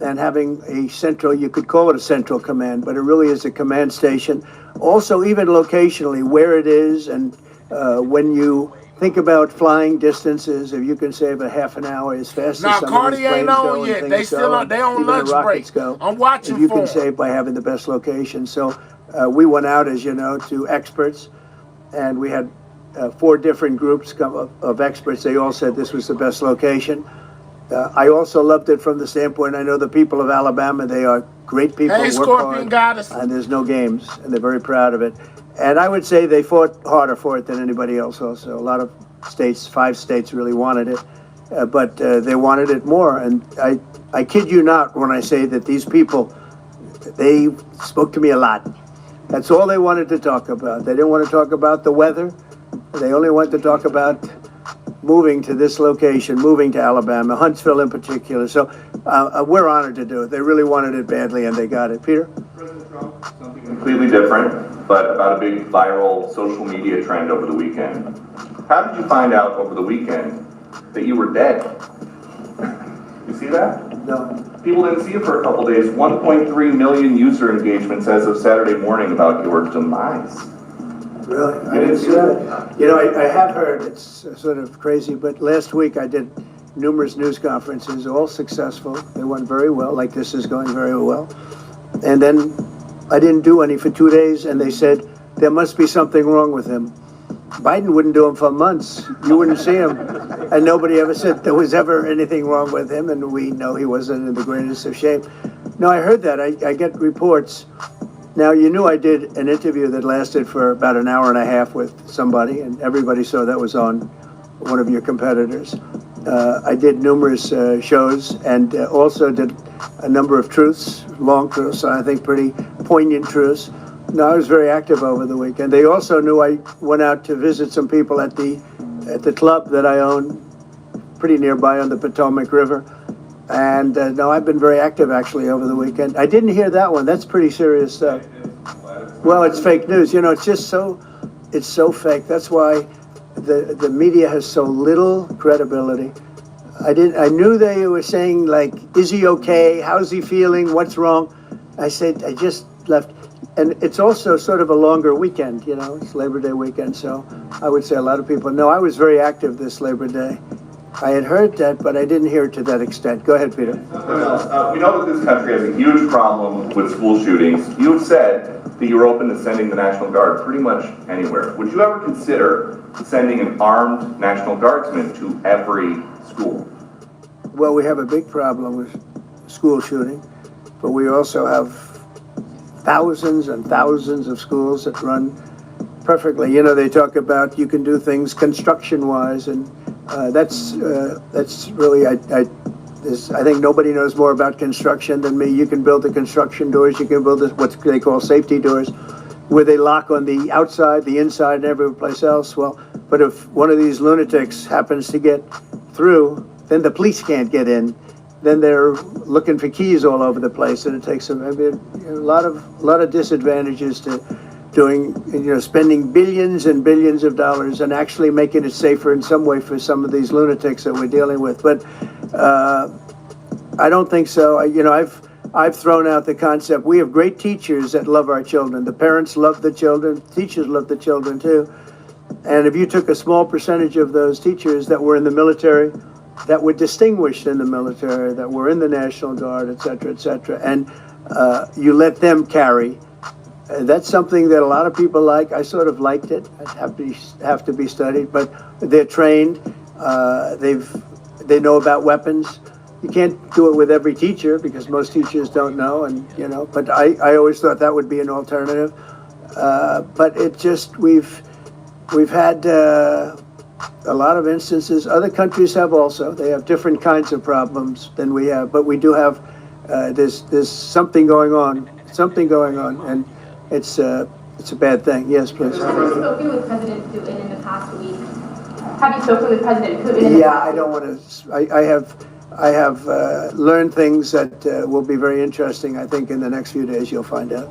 And having a central, you could call it a central command, but it really is a command station. Also, even locationally, where it is, and when you think about flying distances, if you can save a half an hour as fast Now, as some Cardi of these planes ain't on go and yet. things They still go, on, they on even lunch the rockets break. go, I'm watching you for can 'em. save by having the best location. So we went out, as you know, to experts, and we had 4 different groups of experts. They all said this was the best location. I also loved it from the standpoint, I know the people of Alabama, they are great people, Hey, work Scorpion hard, Goddess. and there's no games, and they're very proud of it. And I would say they fought harder for it than anybody else also. A lot of states, 5 states really wanted it, but they wanted it more. And I kid you not when I say that these people, they spoke to me a lot. That's all they wanted to talk about. They didn't want to talk about the weather. They only wanted to talk about moving to this location, moving to Alabama, Huntsville in particular. So we're honored to do it. They really wanted it badly, and they got it. Peter? President Trump, something completely different, but about a big viral social media trend over the weekend. How did you find out over the weekend that you were dead? You see that? No. People didn't see you for a couple days. 1.3 million user engagements as of Saturday morning about your demise. Really? I didn't see that. You know, I have heard, it's sort of crazy, but last week I did numerous news conferences, all successful. They went very well, like this is going very well. And then I didn't do any for 2 days, and they said, there must be something wrong with him. Biden wouldn't do them for months. You wouldn't see him. And nobody ever said there was ever anything wrong with him, and we know he wasn't in the greatest of shape. No, I heard that. I get reports. Now, you knew I did an interview that lasted for about an hour and a half with somebody, and everybody saw that was on one of your competitors. I did numerous shows, and also did a number of truths, long truths, and I think pretty poignant truths. No, I was very active over the weekend. They also knew I went out to visit some people at the club that I own, pretty nearby on the Potomac River. And no, I've been very active actually over the weekend. I didn't hear that one. That's pretty serious stuff. Well, it's fake news. You know, it's just it's so fake. That's why the media has so little credibility. I knew they were saying, like, is he okay? How's he feeling? What's wrong? I said, I just left. And it's also sort of a longer weekend, you know, it's Labor Day weekend. So I would say a lot of people know I was very active this Labor Day. I had heard that, but I didn't hear it to that extent. Go ahead, Peter. We know that this country has a huge problem with school shootings. You have said that you're open to sending the National Guard pretty much anywhere. Would you ever consider sending an armed National Guardsman to every school? Well, we have a big problem with school shooting, but we also have thousands and thousands of schools that run perfectly. You know, they talk about you can do things construction-wise, and that's really, I think nobody knows more about construction than me. You can build the construction doors, you can build what they call safety doors, where they lock on the outside, the inside, and every place else. Well, but if one of these lunatics happens to get through, then the police can't get in. Then they're looking for keys all over the place, and it takes them a lot of disadvantages to doing, spending billions and billions of dollars and actually making it safer in some way for some of these lunatics that we're dealing with. But I don't think so. I've thrown out the concept. We have great teachers that love our children. The parents love the children. Teachers love the children too. And if you took a small percentage of those teachers that were in the military, that were distinguished in the military, that were in the National Guard, et cetera, and you let them carry. That's something that a lot of people like. I sort of liked it. It have to be studied, but they're trained. They know about weapons. You can't do it with every teacher because most teachers don't know, and but I always thought that would be an alternative. But it just, we've had a lot of instances. Other countries have also. They have different kinds of problems than we have, but we do have, there's something going on, and it's a bad thing. Yes, please. Have you spoken with President Putin in the past week? Have you spoken with President Putin in the Yeah, past I don't want to, I have learned things that will be very interesting. I think in the next few days you'll find out.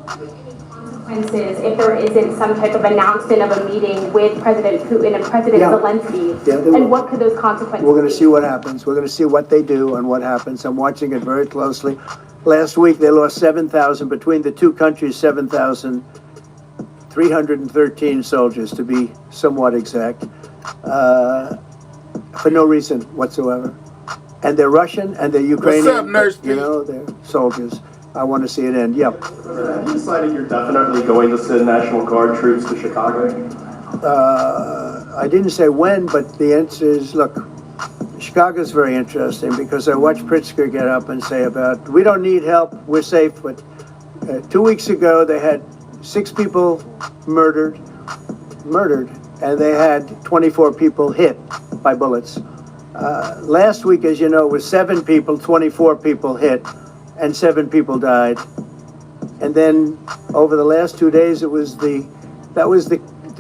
consequences if there isn't some type of announcement of a meeting with President Putin and President Zelensky? Yeah, and what could those consequences We're going to be? see what happens. We're going to see what they do and what happens. I'm watching it very closely. Last week they lost 7,000, between the two countries, 7,313 soldiers, to be somewhat exact, for no reason whatsoever. And they're Russian and they're Ukrainian. What's up, Nurse You know, they're soldiers. I want to see it end. Yep. Have you decided you're definitely going to send National Guard troops to Chicago? I didn't say when, but the answer is, look, Chicago's very interesting because I watched Pritzker get up and say about, we don't need help, we're safe. But 2 weeks ago, they had 6 people murdered, and they had 24 people hit by bullets. Last week, as you know, it was 7 people, 24 people hit, and 7 people died. And then over the last 2 days, that was the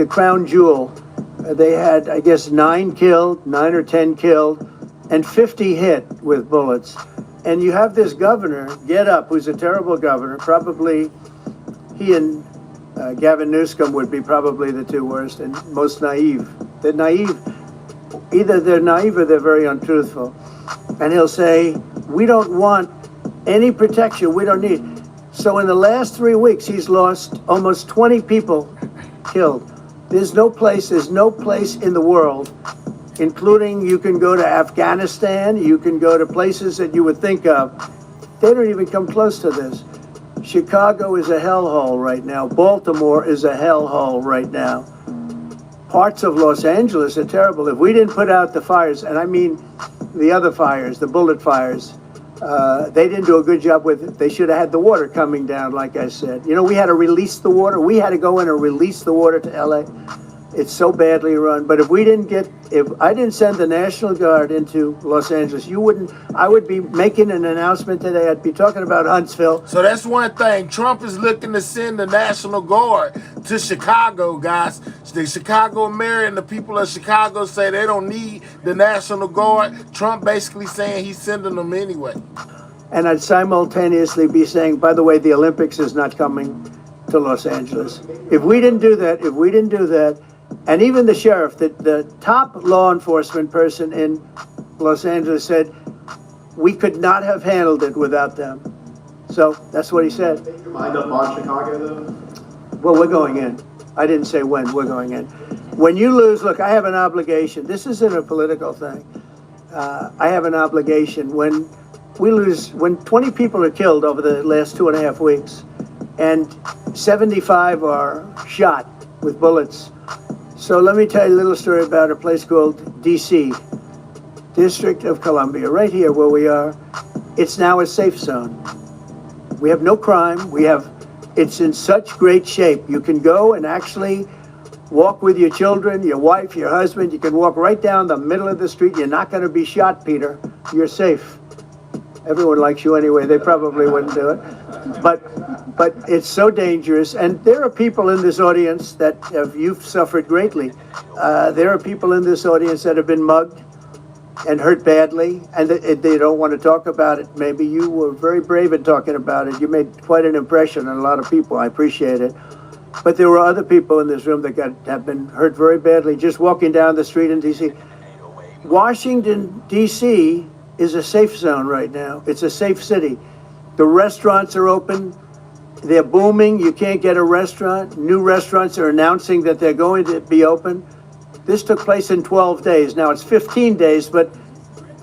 crown jewel. They had, I guess, 9 or 10 killed, and 50 hit with bullets. And you have this governor get up, who's a terrible governor. Probably he and Gavin Newsom would be probably the 2 worst and most naive. They're naive. Either they're naive or they're very untruthful. And he'll say, we don't want any protection, we don't need. So in the last 3 weeks, he's lost almost 20 people killed. There's no place in the world, including you can go to Afghanistan, you can go to places that you would think of. They don't even come close to this. Chicago is a hellhole right now. Baltimore is a hellhole right now. Parts of Los Angeles are terrible. If we didn't put out the fires, and I mean the other fires, the bullet fires, they didn't do a good job with it. They should have had the water coming down, like I said. You know, we had to release the water. We had to go in and release the water to LA. It's so badly run. But if I didn't send the National Guard into Los Angeles, I would be making an announcement today. I'd be talking about Huntsville. So that's one thing. Trump is looking to send the National Guard to Chicago, guys. The Chicago mayor and the people of Chicago say they don't need the National Guard. Trump basically saying he's sending them anyway. And I'd simultaneously be saying, by the way, the Olympics is not coming to Los Angeles. If we didn't do that, and even the sheriff, the top law enforcement person in Los Angeles said, we could not have handled it without them. So that's what he said. Make your mind up on Chicago, though? Well, we're going in. I didn't say when, we're going in. When you lose, look, I have an obligation. This isn't a political thing. I have an obligation. When 20 people are killed over the last 2.5 weeks, and 75 are shot with bullets. So let me tell you a little story about a place called DC, District of Columbia, right here where we are. It's now a safe zone. We have no crime. It's in such great shape. You can go and actually walk with your children, your wife, your husband. You can walk right down the middle of the street. You're not going to be shot, Peter. You're safe. Everyone likes you anyway. They probably wouldn't do it. But it's so dangerous. And there are people in this audience that you've suffered greatly. There are people in this audience that have been mugged and hurt badly, and they don't want to talk about it. Maybe you were very brave in talking about it. You made quite an impression on a lot of people. I appreciate it. But there were other people in this room that have been hurt very badly just walking down the street in D.C. Washington, D.C. is a safe zone right now. It's a safe city. The restaurants are open. They're booming. You can't get a restaurant. New restaurants are announcing that they're going to be open. This took place in 12 days. Now it's 15 days, but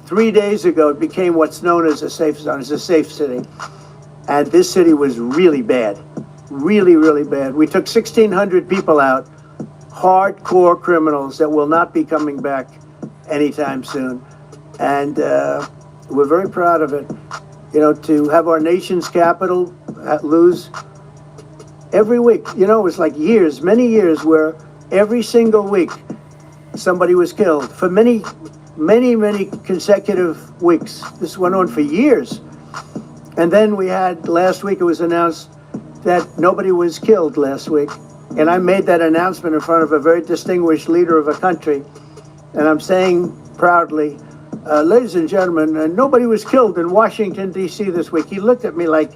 3 days ago it became what's known as a safe zone. It's a safe city. And this city was really bad. Really, really bad. We took 1,600 people out, hardcore criminals that will not be coming back anytime soon. And We're very proud of it. You know, to have our nation's capital lose every week. You know, it was like years, many years, where every single week somebody was killed for many consecutive weeks. This went on for years. And then we had, last week it was announced that nobody was killed last week. And I made that announcement in front of a very distinguished leader of a country. And I'm saying proudly, ladies and gentlemen, nobody was killed in Washington, D.C. this week. He looked at me like,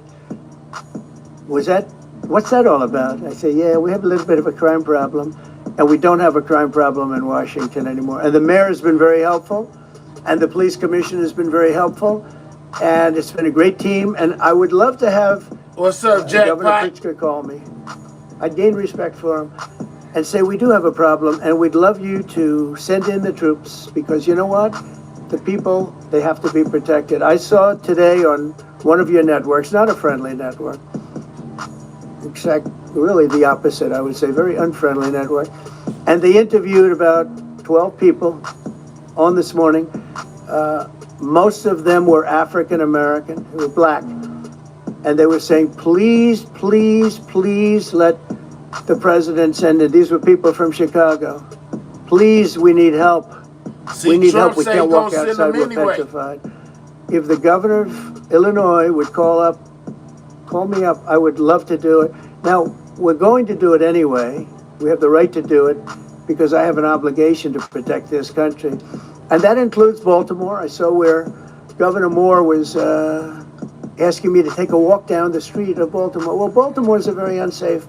what's that all about? I say, yeah, we have a little bit of a crime problem, and we don't have a crime problem in Washington anymore. And the mayor has been very helpful, and the police commissioner has been very helpful, and it's been a great team. And I would love to have What's up, Jackpot? Governor Pritzker call me. I gain respect for him and say, we do have a problem, and we'd love you to send in the troops, because you know what? The people, they have to be protected. I saw today on one of your networks, not a friendly network, really the opposite, I would say, very unfriendly network. And they interviewed about 12 people on this morning. Most of them were African American, they were black. And they were saying, please, please, please let the president send it. These were people from Chicago. Please, we need help. See, we need Trump help. We say can't he gonna walk send outside. them We're anyway. petrified. If the governor of Illinois would call me up, I would love to do it. Now, we're going to do it anyway. We have the right to do it because I have an obligation to protect this country. And that includes Baltimore. I saw where Governor Moore was asking me to take a walk down the street of Baltimore. Well, Baltimore is a very unsafe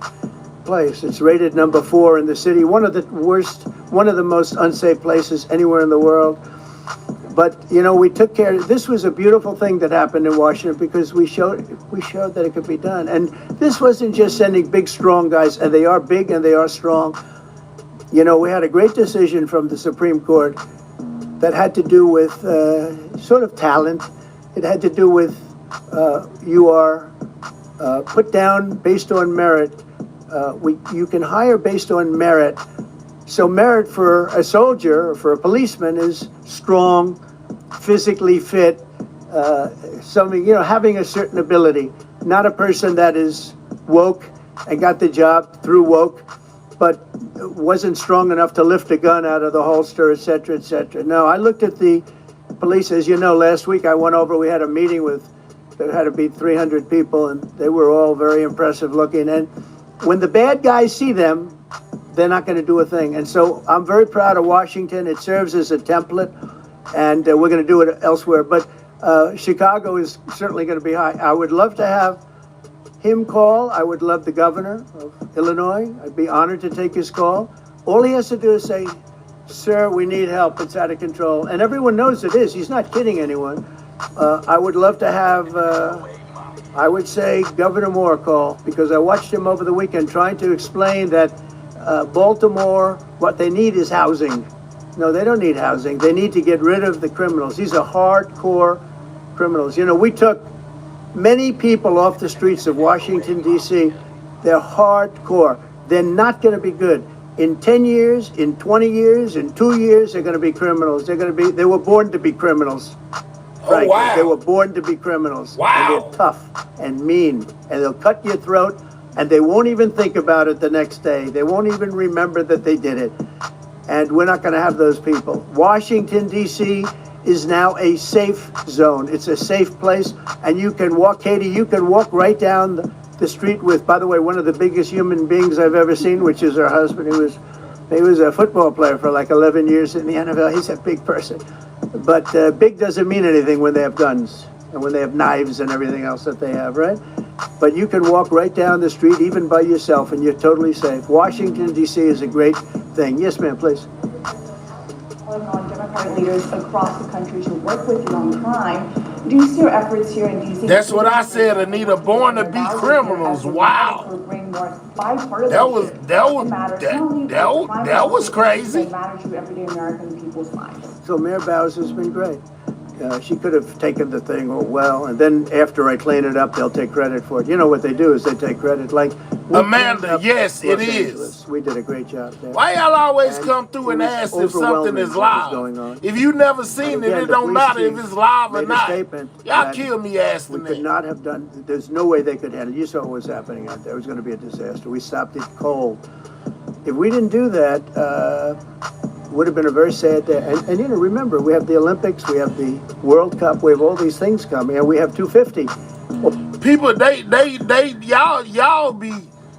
place. It's rated number 4 in the city, one of the most unsafe places anywhere in the world. But, you know, we took care. This was a beautiful thing that happened in Washington because we showed that it could be done. And this wasn't just sending big, strong guys, and they are big and they are strong. You know, we had a great decision from the Supreme Court that had to do with sort of talent. It had to do with you are put down based on merit. You can hire based on merit. So merit for a soldier or for a policeman is strong, physically fit, having a certain ability. Not a person that is woke and got the job through woke, but wasn't strong enough to lift a gun out of the holster, et cetera, et cetera. No, I looked at the police. As you know, last week I went over, we had a meeting there had to be 300 people, and they were all very impressive looking. And when the bad guys see them, they're not going to do a thing. And so I'm very proud of Washington. It serves as a template, and we're going to do it elsewhere. But Chicago is certainly going to be high. I would love to have him call. I would love the governor of Illinois. I'd be honored to take his call. All he has to do is say, sir, we need help. It's out of control. And everyone knows it is. He's not kidding anyone. I would love to have, I would say, Governor Moore call, because I watched him over the weekend trying to explain that Baltimore, what they need is housing. No, they don't need housing. They need to get rid of the criminals. These are hardcore criminals. You know, we took many people off the streets of Washington, D.C. They're hardcore. They're not going to be good. In 10 years, in 20 years, in 2 years, they're going to be criminals. They were born to be criminals. Frankly. Oh, wow. They were born to be criminals. Wow. And they're tough and mean, and they'll cut your throat, and they won't even think about it the next day. They won't even remember that they did it. And we're not going to have those people. Washington, D.C. is now a safe zone. It's a safe place, and you can walk, Katie, you can walk right down the street with, by the way, one of the biggest human beings I've ever seen, which is her husband. He was a football player for like 11 years in the NFL. He's a big person. But big doesn't mean anything when they have guns and when they have knives and everything else that they have, right? But you can walk right down the street, even by yourself, and you're totally safe. Washington, D.C. is a great thing. Yes, ma'am, please. Calling on Democratic leaders across the country to work with you on crime. Do you see your efforts here in D.C.? That's what I said, Anita. Born to be criminals. Wow. That was crazy. That matter to everyday American people's lives. So Mayor Bowser's been great. She could have taken the thing, oh, well, and then after I clean it up, they'll take credit for it. You know what they do is they take credit. Like, we Amanda, cleaned up yes, it Los is. Angeles. We did a great job there. Why y'all always And come through it and was ask if something overwhelming is what was live? going on. If you never And seen it, again, it the don't police matter if chief it's live or made a not. statement Y'all that kill me asking we could that. not have done, there's no way they could handle it. You saw what was happening out there. It was going to be a disaster. We stopped it cold. If we didn't do that, would have been a very sad day. And you know, remember, we have the Olympics, we have the World Cup, we have all these things coming, and we have 250. People, y'all be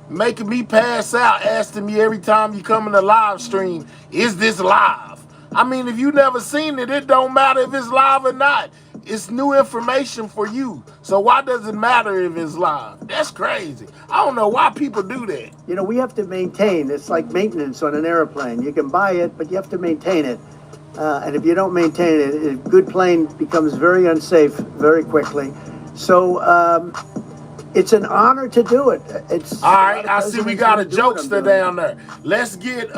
making me pass out, asking me every time you come in the live stream, is this live? I mean, if you never seen it, it don't matter if it's live or not. It's new information for you. So why does it matter if it's live? That's crazy. I don't know why people do that. You know, we have to maintain. It's like maintenance on an airplane. You can buy it, but you have to maintain it. And if you don't maintain it, a good plane becomes very unsafe very quickly. So it's an honor to do it. It's all right. I see we got a jokester down there. Let's get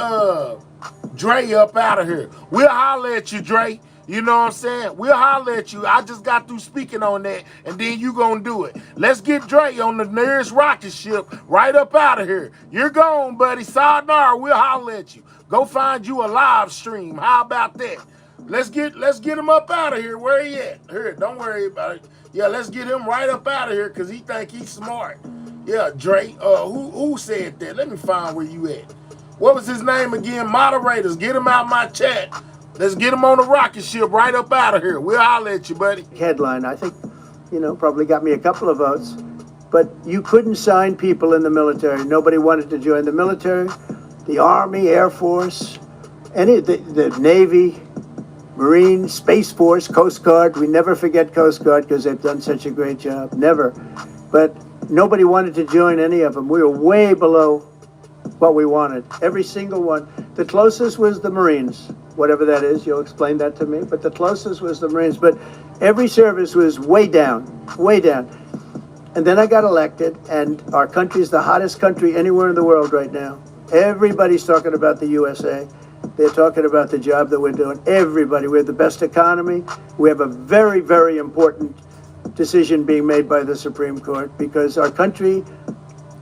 Dre up out of here. We'll holler at you, Dre. You know what I'm saying? We'll holler at you. I just got through speaking on that, and then you gonna do it. Let's get Dre on the nearest rocket ship right up out of here. You're gone, buddy. Sayonara, we'll holler at you. Go find you a live stream. How about that? Let's get him up out of here. Where he at? Here, don't worry about it. Yeah, let's get him right up out of here because he think he's smart. Yeah, Dre. Who said that? Let me find where you at. What was his name again? Moderators, get him out my chat. Let's get him on the rocket ship right up out of here. We'll holler at you, buddy. Headline, I think, you know, probably got me a couple of votes. But you couldn't sign people in the military. Nobody wanted to join the military, the Army, Air Force, any the Navy, Marine, Space Force, Coast Guard. We never forget Coast Guard because they've done such a great job. Never. But nobody wanted to join any of them. We were way below what we wanted. Every single one. The closest was the Marines. Whatever that is, you'll explain that to me. But the closest was the Marines. But every service was way down, way down. And then I got elected, and our country is the hottest country anywhere in the world right now. Everybody's talking about the USA. They're talking about the job that we're doing. Everybody. We have the best economy. We have a very, very important decision being made by the Supreme Court because our country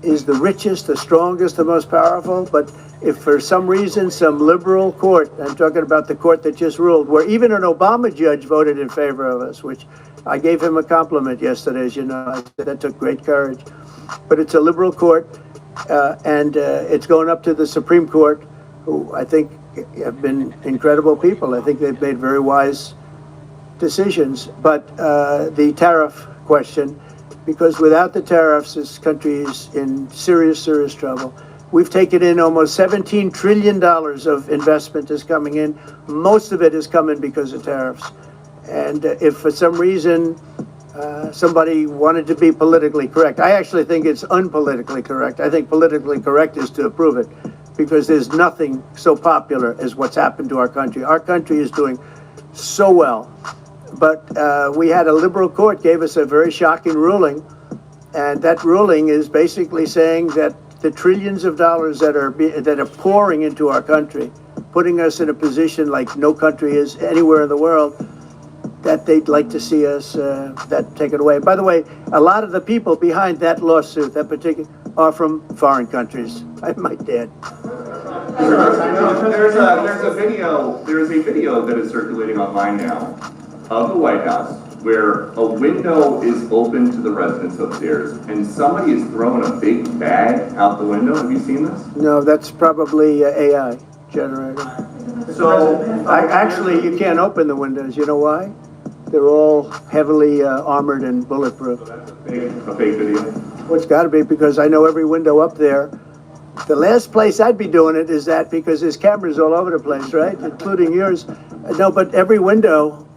is the richest, the strongest, the most powerful. But if for some reason some liberal court, I'm talking about the court that just ruled, where even an Obama judge voted in favor of us, which I gave him a compliment yesterday, as you know. I said that took great courage. But it's a liberal court, and it's going up to the Supreme Court, who I think have been incredible people. I think they've made very wise decisions. But the tariff question, because without the tariffs, this country is in serious, serious trouble. We've taken in almost $17 trillion of investment is coming in. Most of it is coming because of tariffs. And if for some reason somebody wanted to be politically correct, I actually think it's unpolitically correct. I think politically correct is to approve it because there's nothing so popular as what's happened to our country. Our country is doing so well. But we had a liberal court gave us a very shocking ruling. And that ruling is basically saying that the trillions of dollars that are pouring into our country, putting us in a position like no country is anywhere in the world, that they'd like to see us that taken away. By the way, a lot of the people behind that lawsuit, that particular, are from foreign countries. I might add. There's a video that is circulating online now of the White House where a window is open to the residents upstairs and somebody is throwing a big bag out the window. Have you seen this? No, that's probably AI generated. So actually, you can't open the windows. You know why? They're all heavily armored and bulletproof. So that's a fake video? Well, it's got to be because I know every window up there. The last place I'd be doing it is that because there's cameras all over the place, right? Including yours. No, but every window,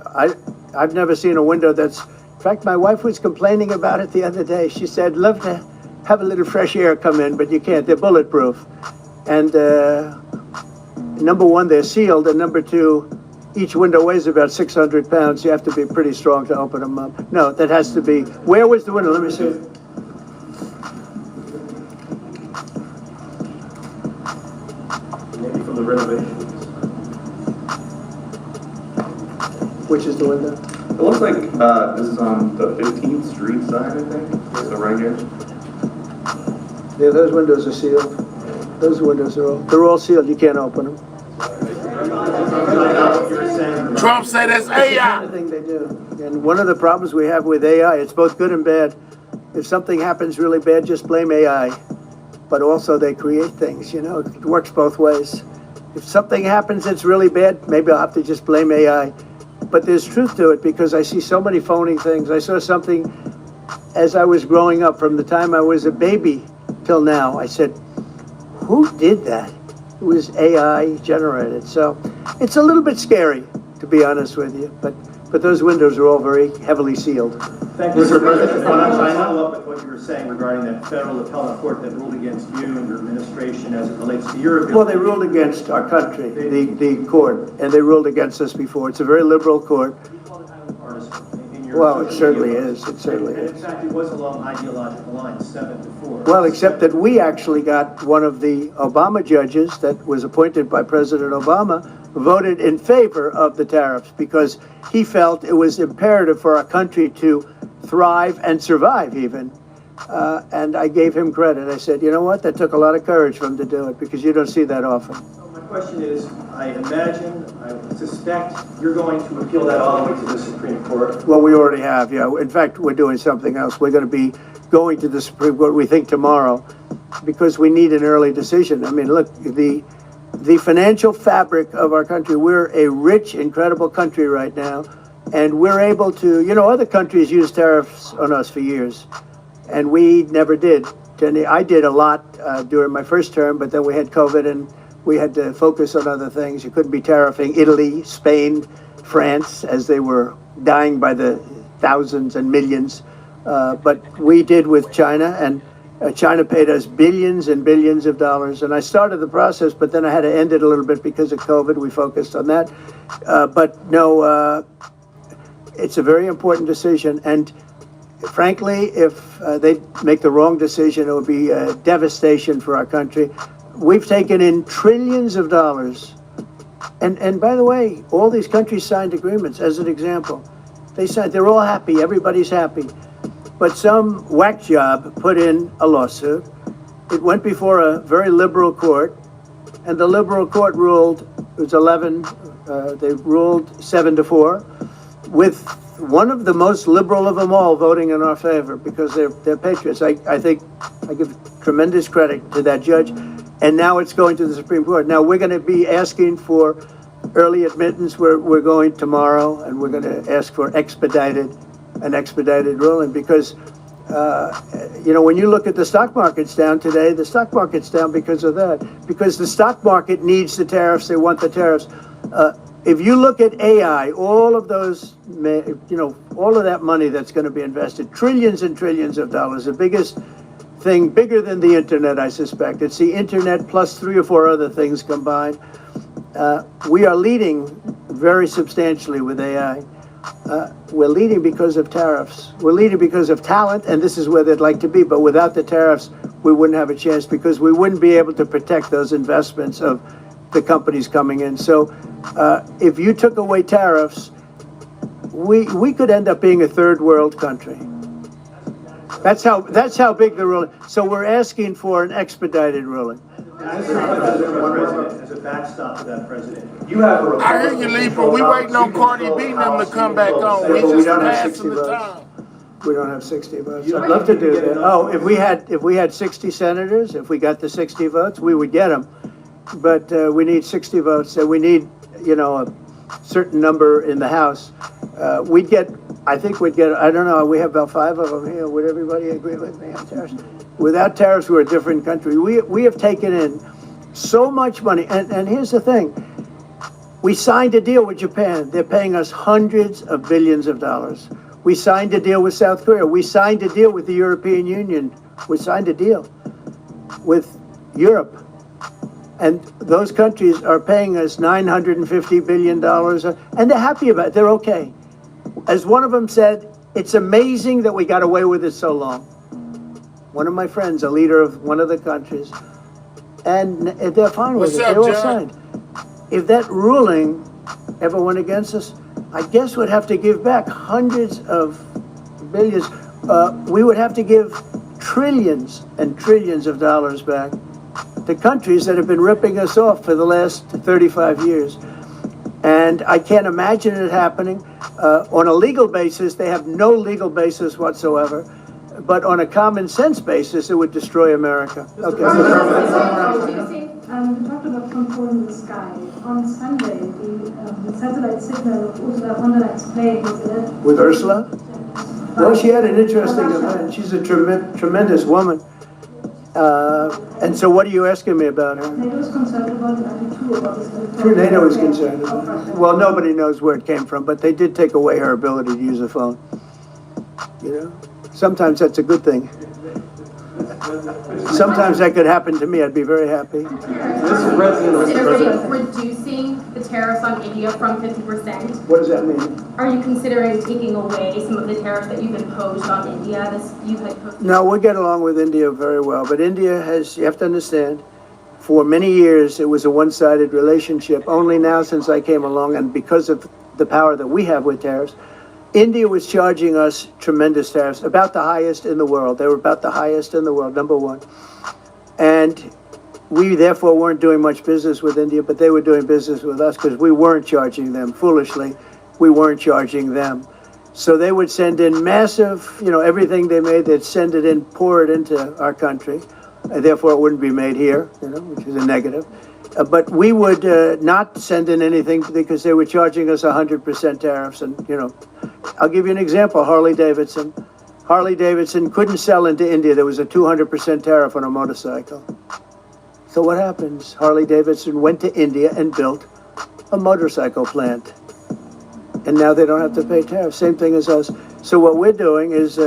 I've never seen a window that's, in fact, my wife was complaining about it the other day. She said, love to have a little fresh air come in, but you can't. They're bulletproof. And number one, they're sealed. And number two, each window weighs about 600 pounds. You have to be pretty strong to open them up. No, that has to be, where was the window? Let me see. Maybe from the renovations. Which is the window? It looks like this is on the 15th Street side, I think. So right here. Yeah, those windows are sealed. Those windows are they're all sealed. You can't open them. Trump said that's That's the kind AI. of thing they do. And one of the problems we have with AI, it's both good and bad. If something happens really bad, just blame AI. But also they create things, you know, it works both ways. If something happens that's really bad, maybe I'll have to just blame AI. But there's truth to it because I see so many phony things. I saw something as I was growing up from the time I was a baby till now. I said, who did that? It was AI generated. So it's a little bit scary, to be honest with you. But those windows are all very heavily sealed. Thank you, Mr. President. I want to follow up with what you were saying regarding that federal appellate court that ruled against you and your administration as it relates to your ability. Well, they ruled against our country, the court, and they ruled against us before. It's a very liberal court. Well, it certainly is. It certainly is. And in fact, it was along ideological lines, 7-4. Well, except that we actually got one of the Obama judges that was appointed by President Obama voted in favor of the tariffs because he felt it was imperative for our country to thrive and survive even. And I gave him credit. I said, you know what? That took a lot of courage for him to do it because you don't see that often. So my question is, I suspect you're going to appeal that all the way to the Supreme Court. Well, we already have, yeah. In fact, we're doing something else. We're going to be going to the Supreme Court, we think, tomorrow because we need an early decision. I mean, look, the financial fabric of our country, we're a rich, incredible country right now, and we're able to, you know, other countries use tariffs on us for years, and we never did. I did a lot during my first term, but then we had COVID and we had to focus on other things. You couldn't be tariffing Italy, Spain, France, as they were dying by the thousands and millions. But we did with China, and China paid us billions and billions of dollars. And I started the process, but then I had to end it a little bit because of COVID. We focused on that. But no, it's a very important decision. And frankly, if they make the wrong decision, it would be a devastation for our country. We've taken in trillions of dollars. And by the way, all these countries signed agreements, as an example. They're all happy, everybody's happy. But some whack job put in a lawsuit. It went before a very liberal court, and the liberal court ruled, it was 11, they ruled 7-4, with one of the most liberal of them all voting in our favor because they're patriots. I think I give tremendous credit to that judge. And now it's going to the Supreme Court. Now we're going to be asking for early admittance. We're going tomorrow, and we're going to ask for an expedited ruling because, you know, when you look at the stock market's down today, the stock market's down because of that. Because the stock market needs the tariffs. They want the tariffs. If you look at AI, all of those, you know, all of that money that's going to be invested, trillions and trillions of dollars, the biggest thing, bigger than the internet, I suspect. It's the internet plus 3 or 4 other things combined. We are leading very substantially with AI. We're leading because of tariffs. We're leading because of talent, and this is where they'd like to be. But without the tariffs, we wouldn't have a chance because we wouldn't be able to protect those investments of the companies coming in. So if you took away tariffs, we could end up being a third world country. That's how big the ruling. So we're asking for an expedited ruling. As a backstop to that, President, you have a I hear you, Lee, but we waiting on Cardi B and them to come back on. We We just don't have 60 passing the votes. time. We don't have 60 votes. I'd love to do that. Oh, if we had 60 senators, if we got the 60 votes, we would get them. But we need 60 votes, and we need, you know, a certain number in the House. I think we'd get, I don't know, we have about 5 of them here. Would everybody agree with me on tariffs? Without tariffs, we're a different country. We have taken in so much money. And here's the thing. We signed a deal with Japan. They're paying us hundreds of billions of dollars. We signed a deal with South Korea. We signed a deal with the European Union. We signed a deal with Europe. And those countries are paying us $950 billion. And they're happy about it. They're okay. As one of them said, it's amazing that we got away with it so long. One of my friends, a leader of one of the countries, and they're fine with it. They all signed. If that ruling ever went against us, I guess would have to give back hundreds of billions. We would have to give trillions and trillions of dollars back to countries that have been ripping us off for the last 35 years. And I can't imagine it happening. On a legal basis, they have no legal basis whatsoever. But on a common sense basis, it would destroy America. Okay. You talked about control in the sky. On Sunday, the satellite signal of Ursula von der Leyen's plane was alleged. With Ursula? Well, she had an interesting event. She's a tremendous woman. And so what are you asking me about her? NATO is concerned about the attitude about this. Sure, NATO is concerned about it. Well, nobody knows where it came from, but they did take away her ability to use a phone. You know? Sometimes that's a good thing. Sometimes that could happen to me. I'd be very happy. Considering reducing the tariffs on India from 50%. What does that mean? Are you considering taking away some of the tariffs that you've imposed on India? No, we get along with India very well. But India has, you have to understand, for many years it was a one-sided relationship. Only now since I came along, and because of the power that we have with tariffs, India was charging us tremendous tariffs, about the highest in the world. They were about the highest in the world, number one. And we therefore weren't doing much business with India, but they were doing business with us because we weren't charging them. Foolishly, we weren't charging them. So they would send in massive, everything they made, they'd send it in, pour it into our country. And therefore it wouldn't be made here, which is a negative. But we would not send in anything because they were charging us 100% tariffs. And, I'll give you an example, Harley Davidson. Harley Davidson couldn't sell into India. There was a 200% tariff on a motorcycle. So what happens? Harley Davidson went to India and built a motorcycle plant. And now they don't have to pay tariffs. Same thing as us. So what we're doing is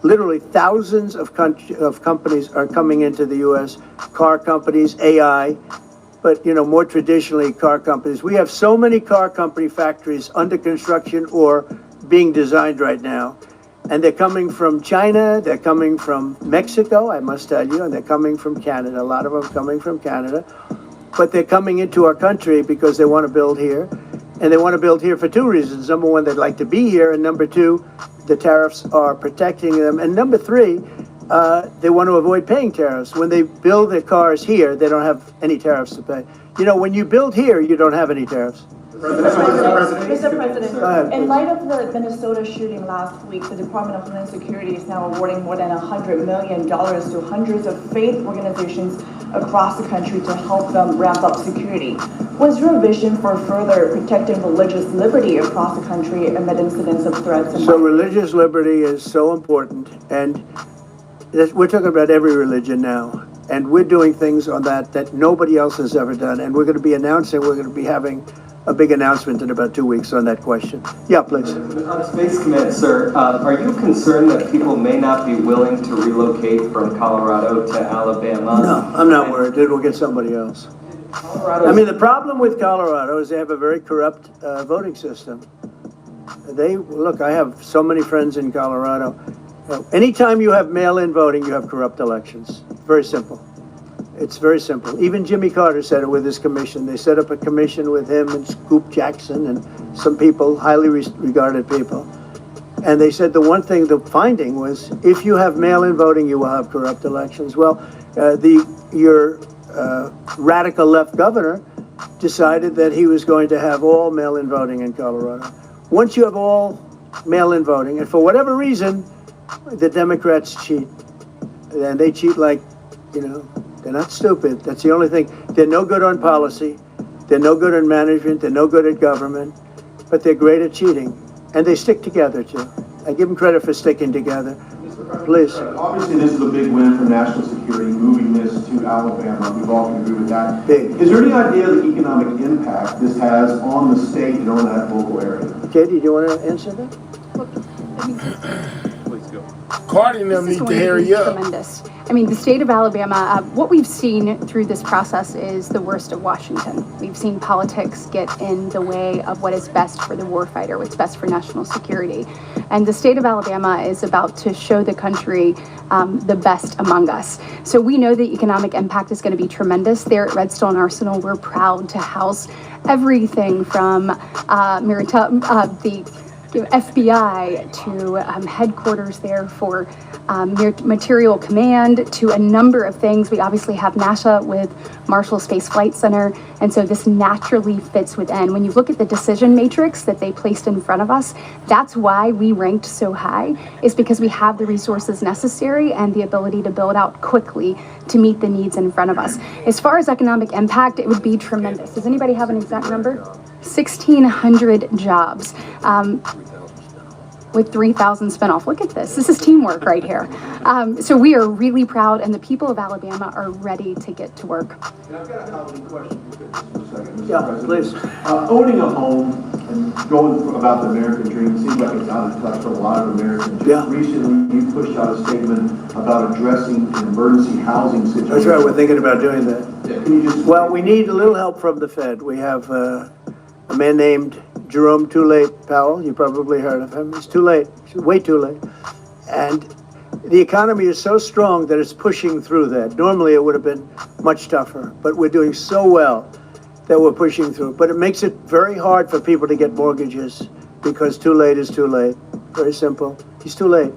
literally thousands of companies are coming into the U.S., car companies, AI, but, more traditionally car companies. We have so many car company factories under construction or being designed right now. And they're coming from China, they're coming from Mexico, I must tell you, and they're coming from Canada. A lot of them coming from Canada. But they're coming into our country because they want to build here. And they want to build here for two reasons. Number one, they'd like to be here. And number two, the tariffs are protecting them. And number three, they want to avoid paying tariffs. When they build their cars here, they don't have any tariffs to pay. When you build here, you don't have any tariffs. Mr. President, in light of the Minnesota shooting last week, the Department of Homeland Security is now awarding more than $100 million to hundreds of faith organizations across the country to help them ramp up security. What's your vision for further protecting religious liberty across the country amid incidents of threats? So religious liberty is so important, and we're talking about every religion now. And we're doing things on that nobody else has ever done. And we're going to be having a big announcement in about 2 weeks on that question. Yeah, please. On Space Command, sir, are you concerned that people may not be willing to relocate from Colorado to Alabama? No, I'm not worried. It will get somebody else. The problem with Colorado is they have a very corrupt voting system. Look, I have so many friends in Colorado. Anytime you have mail-in voting, you have corrupt elections. Very simple. It's very simple. Even Jimmy Carter said it with his commission. They set up a commission with him and Scoop Jackson and some people, highly regarded people. And they said the finding was, if you have mail-in voting, you will have corrupt elections. Well, your radical left governor decided that he was going to have all mail-in voting in Colorado. Once you have all mail-in voting, and for whatever reason, the Democrats cheat. And they cheat like, they're not stupid. That's the only thing. They're no good on policy. They're no good on management. They're no good at government. But they're great at cheating. And they stick together, too. I give them credit for sticking together. Please. Obviously, this is a big win for national security, moving this to Alabama. We've all can agree with that. Big. Is there any idea of the economic impact this has on the state and on that local area? Katie, do you want to answer that? Please go. Cardi and them This is need to going to hurry be up. tremendous. I mean, the state of Alabama, what we've seen through this process is the worst of Washington. We've seen politics get in the way of what is best for the warfighter, what's best for national security. And the state of Alabama is about to show the country the best among us. So we know the economic impact is going to be tremendous. There at Redstone Arsenal, we're proud to house everything from the FBI to headquarters there for material command to a number of things. We obviously have NASA with Marshall Space Flight Center, and so this naturally fits within. When you look at the decision matrix that they placed in front of us, that's why we ranked so high, is because we have the resources necessary and the ability to build out quickly to meet the needs in front of us. As far as economic impact, it would be tremendous. Does anybody have an exact number? 1,600 jobs. With 3,000 spinoff. Look at this. This is teamwork right here. So we are really proud, and the people of Alabama are ready to get to work. I've got a housing question for a second, Mr. Yeah, President. please. Owning a home and going about the American dream seems like it's out of touch for a lot of Americans. Yeah. Recently, you pushed out a statement about addressing an emergency housing situation. That's right, we're thinking about doing that. Yeah, can you just... Well, we need a little help from the Fed. We have a man named Jerome Too Late Powell. You probably heard of him. It's too late. It's way too late. And the economy is so strong that it's pushing through that. Normally it would have been much tougher, but we're doing so well that we're pushing through. But it makes it very hard for people to get mortgages because too late is too late. Very simple. He's too late.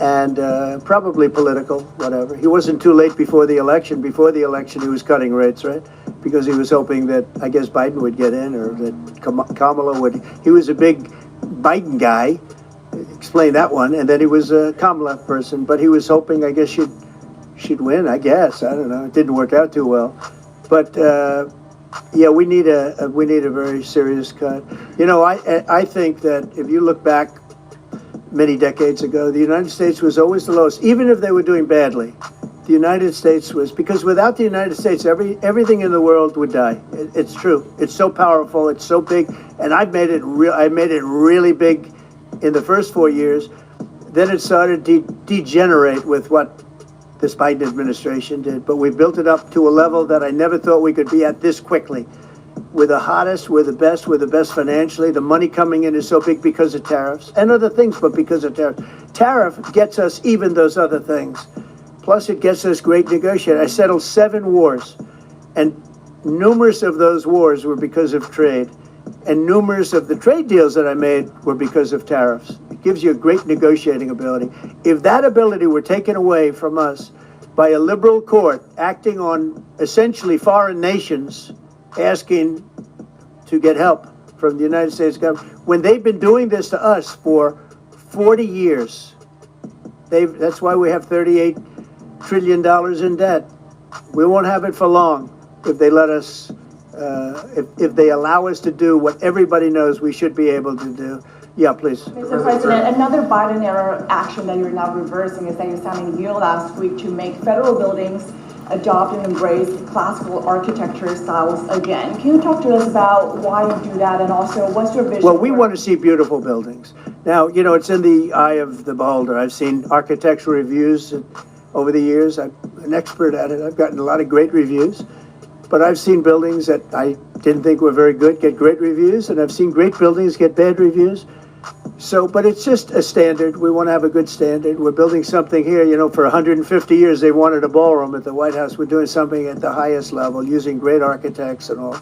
And probably political, whatever. He wasn't too late before the election. Before the election, he was cutting rates, right? Because he was hoping that, I guess, Biden would get in, or that Kamala would. He was a big Biden guy, explain that one, and then he was a Kamala person, but he was hoping, I guess, she'd win, I guess. I don't know. It didn't work out too well. But, yeah, we need a very serious cut. You know, I think that if you look back many decades ago, the United States was always the lowest, even if they were doing badly. The United States was, because without the United States, everything in the world would die. It's true. It's so powerful. It's so big, and I made it really big in the first 4 years. Then it started to degenerate with what this Biden administration did. But we built it up to a level that I never thought we could be at this quickly. We're the hottest. We're the best financially. The money coming in is so big because of tariffs and other things, but because of tariffs. Tariff gets us even those other things. Plus, it gets us great negotiating. I settled 7 wars, and numerous of those wars were because of trade, and numerous of the trade deals that I made were because of tariffs. It gives you a great negotiating ability. If that ability were taken away from us by a liberal court acting on essentially foreign nations asking to get help from the United States government, when they've been doing this to us for 40 years, that's why we have $38 trillion in debt. We won't have it for long if they let us, if they allow us to do what everybody knows we should be able to do. Yeah, please. Mr. President, another Biden-era action that you're now reversing is that you're signing a deal last week to make federal buildings adopt and embrace classical architecture styles again. Can you talk to us about why you do that, and also what's your vision? Well, we want to see beautiful buildings. Now, you know, it's in the eye of the beholder. I've seen architectural reviews over the years. I'm an expert at it. I've gotten a lot of great reviews, but I've seen buildings that I didn't think were very good get great reviews, and I've seen great buildings get bad reviews. So, but it's just a standard. We want to have a good standard. We're building something here, you know, for 150 years they wanted a ballroom at the White House. We're doing something at the highest level using great architects and all.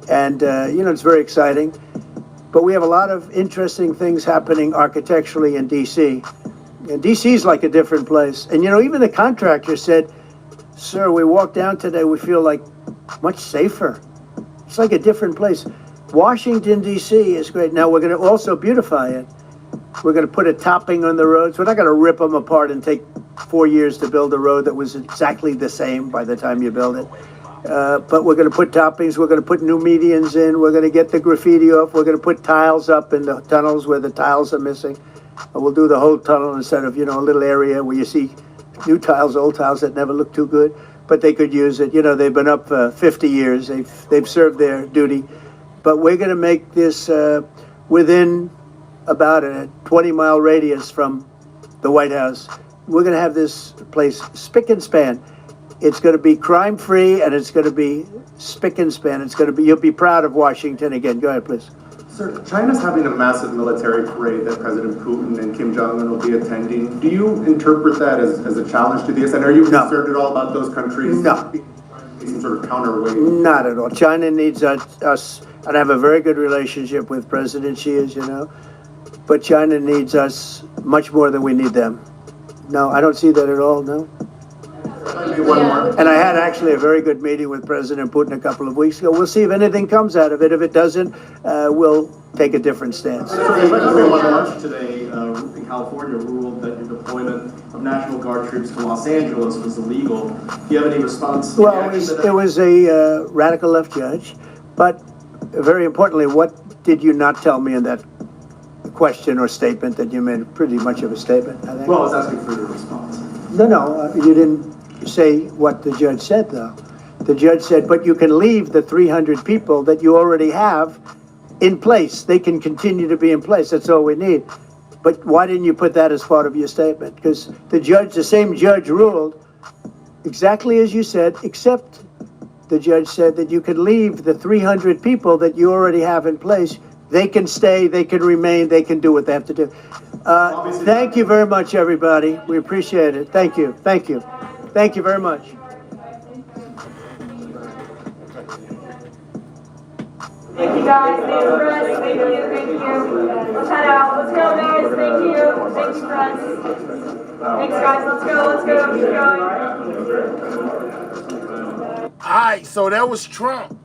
And, you know, it's very exciting. But we have a lot of interesting things happening architecturally in D.C. And D.C. is like a different place. And, you know, even the contractor said, sir, we walked down today, we feel like much safer. It's like a different place. Washington, D.C. is great. Now, we're going to also beautify it. We're going to put a topping on the roads. We're not going to rip them apart and take 4 years to build a road that was exactly the same by the time you build it. But we're going to put toppings. We're going to put new medians in. We're going to get the graffiti off. We're going to put tiles up in the tunnels where the tiles are missing. And we'll do the whole tunnel instead of, you know, a little area where you see new tiles, old tiles that never look too good. But they could use it. You know, they've been up for 50 years. They've served their duty. But we're going to make this within about a 20-mile radius from the White House. We're going to have this place spick and span. It's going to be crime-free, and it's going to be spick and span. It's going to be, you'll be proud of Washington again. Go ahead, please. Sir, China's having a massive military parade that President Putin and Kim Jong-un will be attending. Do you interpret that as a challenge to this? And are you concerned at all about those countries? No. Some sort of counterweight? Not at all. China needs us, and I have a very good relationship with President Xi, as you know, but China needs us much more than we need them. No, I don't see that at all, no. And I had actually a very good meeting with President Putin a couple of weeks ago. We'll see if anything comes out of it. If it doesn't, we'll take a different stance. March today in California ruled that your deployment of National Guard troops to Los Angeles was illegal. Do you have any response? Well, it was a radical left judge, but very importantly, what did you not tell me in that question or statement that you made pretty much of a statement, I think? Well, I was asking for your response. No, you didn't say what the judge said, though. The judge said, but you can leave the 300 people that you already have in place. They can continue to be in place. That's all we need. But why didn't you put that as part of your statement? Because the same judge ruled exactly as you said, except the judge said that you can leave the 300 people that you already have in place. They can stay, they can remain, they can do what they have to do. Thank you very much, everybody. We appreciate it. Thank you. Thank you. Thank you very much. Thank you, guys. Thank you, friends. Thank you. Thank you. Let's head out. Let's go, guys. Thank you. Thank you, friends. Thanks, guys. Let's go. Let's go. Keep going. All right, so that was Trump,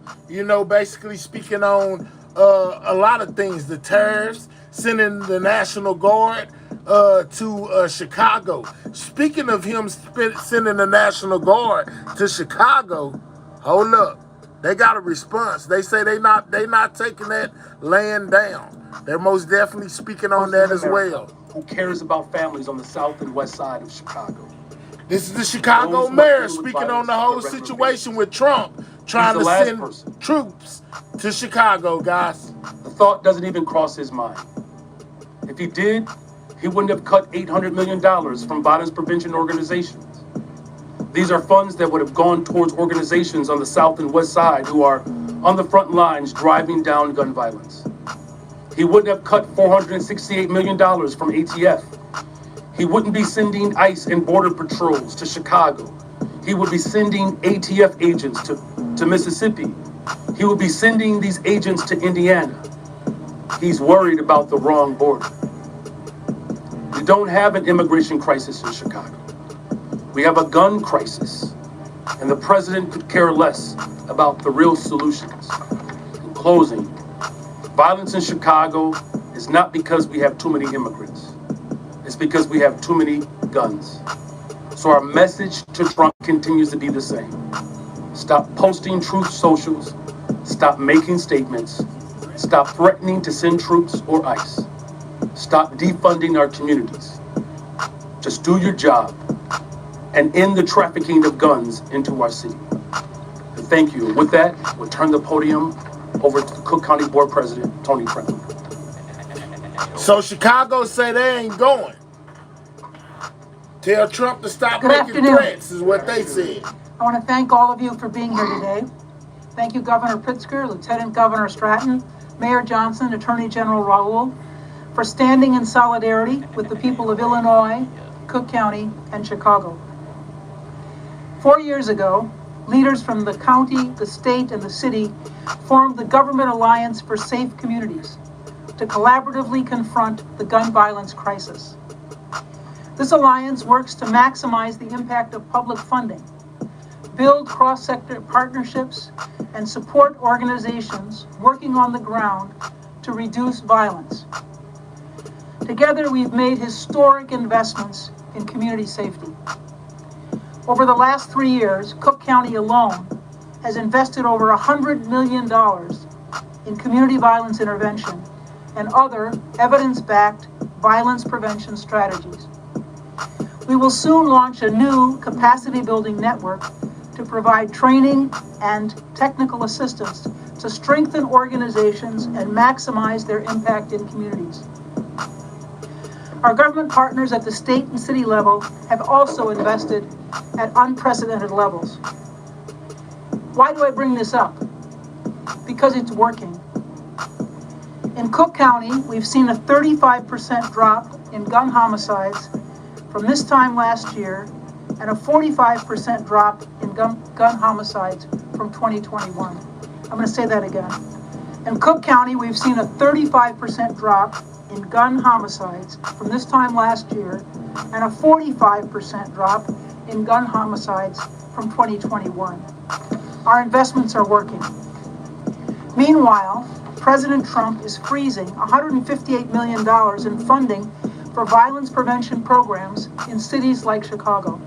basically speaking on a lot of things. The tariffs, sending the National Guard to Chicago. Speaking of him sending the National Guard to Chicago, hold up. They got a response. They say they not taking that land down. They're most definitely speaking on that as well. Who cares about families on the south and west side of Chicago? This is the Chicago mayor speaking on the whole situation with Trump trying to send troops to Chicago, guys. The thought doesn't even cross his mind. If he did, he wouldn't have cut $800 million from violence prevention organizations. These are funds that would have gone towards organizations on the south and west side who are on the front lines driving down gun violence. He wouldn't have cut $468 million from ATF. He wouldn't be sending ICE and border patrols to Chicago. He would be sending ATF agents to Mississippi. He would be sending these agents to Indiana. He's worried about the wrong border. We don't have an immigration crisis in Chicago. We have a gun crisis, and the president could care less about the real solutions. In closing, violence in Chicago is not because we have too many immigrants. It's because we have too many guns. So our message to Trump continues to be the same. Stop posting truth socials. Stop making statements. Stop threatening to send troops or ICE. Stop defunding our communities. Just do your job and end the trafficking of guns into our city. And thank you. With that, we'll turn the podium over to the Cook County Board President, Tony Franklin. So Chicago say they ain't going. Tell Trump to stop making threats is what they said. I want to thank all of you for being here today. Thank you, Governor Pritzker, Lieutenant Governor Stratton, Mayor Johnson, Attorney General Raoul, for standing in solidarity with the people of Illinois, Cook County, and Chicago. 4 years ago, leaders from the county, the state, and the city formed the Government Alliance for Safe Communities to collaboratively confront the gun violence crisis. This alliance works to maximize the impact of public funding, build cross-sector partnerships, and support organizations working on the ground to reduce violence. Together, we've made historic investments in community safety. Over the last 3 years, Cook County alone has invested over $100 million in community violence intervention and other evidence-backed violence prevention strategies. We will soon launch a new capacity-building network to provide training and technical assistance to strengthen organizations and maximize their impact in communities. Our government partners at the state and city level have also invested at unprecedented levels. Why do I bring this up? Because it's working. In Cook County, we've seen a 35% drop in gun homicides from this time last year and a 45% drop in gun homicides from 2021. I'm going to say that again. In Cook County, we've seen a 35% drop in gun homicides from this time last year and a 45% drop in gun homicides from 2021. Our investments are working. Meanwhile, President Trump is freezing $158 million in funding for violence prevention programs in cities like Chicago.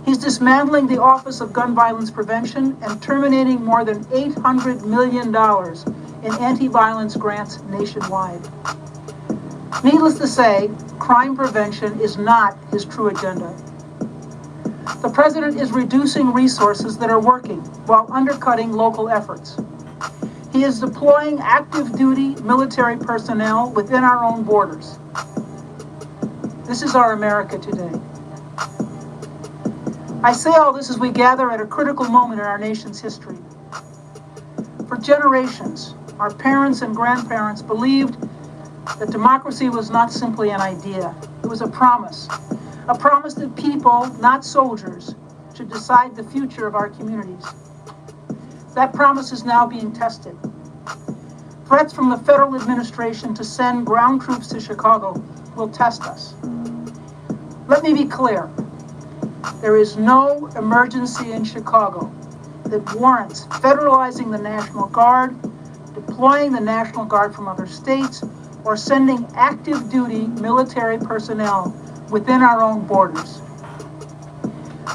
He's dismantling the Office of Gun Violence Prevention and terminating more than $800 million in anti-violence grants nationwide. Needless to say, crime prevention is not his true agenda. The president is reducing resources that are working while undercutting local efforts. He is deploying active duty military personnel within our own borders. This is our America today. I say all this as we gather at a critical moment in our nation's history. For generations, our parents and grandparents believed that democracy was not simply an idea. It was a promise that people, not soldiers, should decide the future of our communities. That promise is now being tested. Threats from the federal administration to send ground troops to Chicago will test us. Let me be clear. There is no emergency in Chicago that warrants federalizing the National Guard, deploying the National Guard from other states, or sending active duty military personnel within our own borders.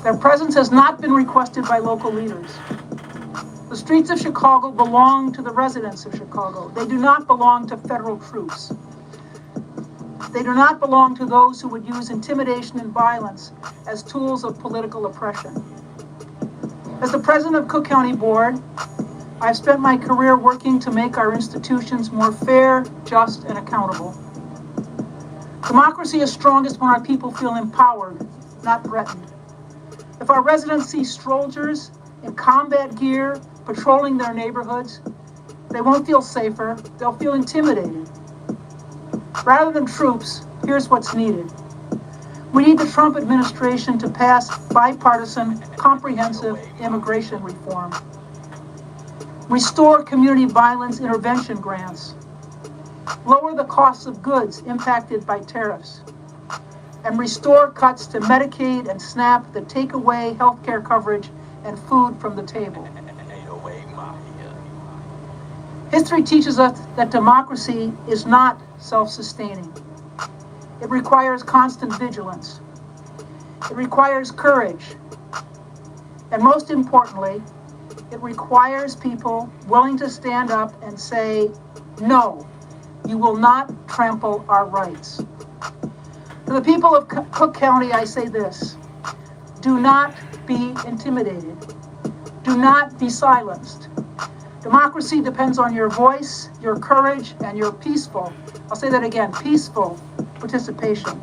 Their presence has not been requested by local leaders. The streets of Chicago belong to the residents of Chicago. They do not belong to federal troops. They do not belong to those who would use intimidation and violence as tools of political oppression. As the president of Cook County Board, I've spent my career working to make our institutions more fair, just, and accountable. Democracy is strongest when our people feel empowered, not threatened. If our residents see soldiers in combat gear patrolling their neighborhoods, they won't feel safer, they'll feel intimidated. Rather than troops, here's what's needed. We need the Trump administration to pass bipartisan, comprehensive immigration reform. Restore community violence intervention grants. Lower the costs of goods impacted by tariffs. And restore cuts to Medicaid and SNAP that take away healthcare coverage and food from the table. History teaches us that democracy is not self-sustaining. It requires constant vigilance. It requires courage. And most importantly, it requires people willing to stand up and say, no, you will not trample our rights. To the people of Cook County, I say this: do not be intimidated. Do not be silenced. Democracy depends on your voice, your courage, and your peaceful, I'll say that again, peaceful participation.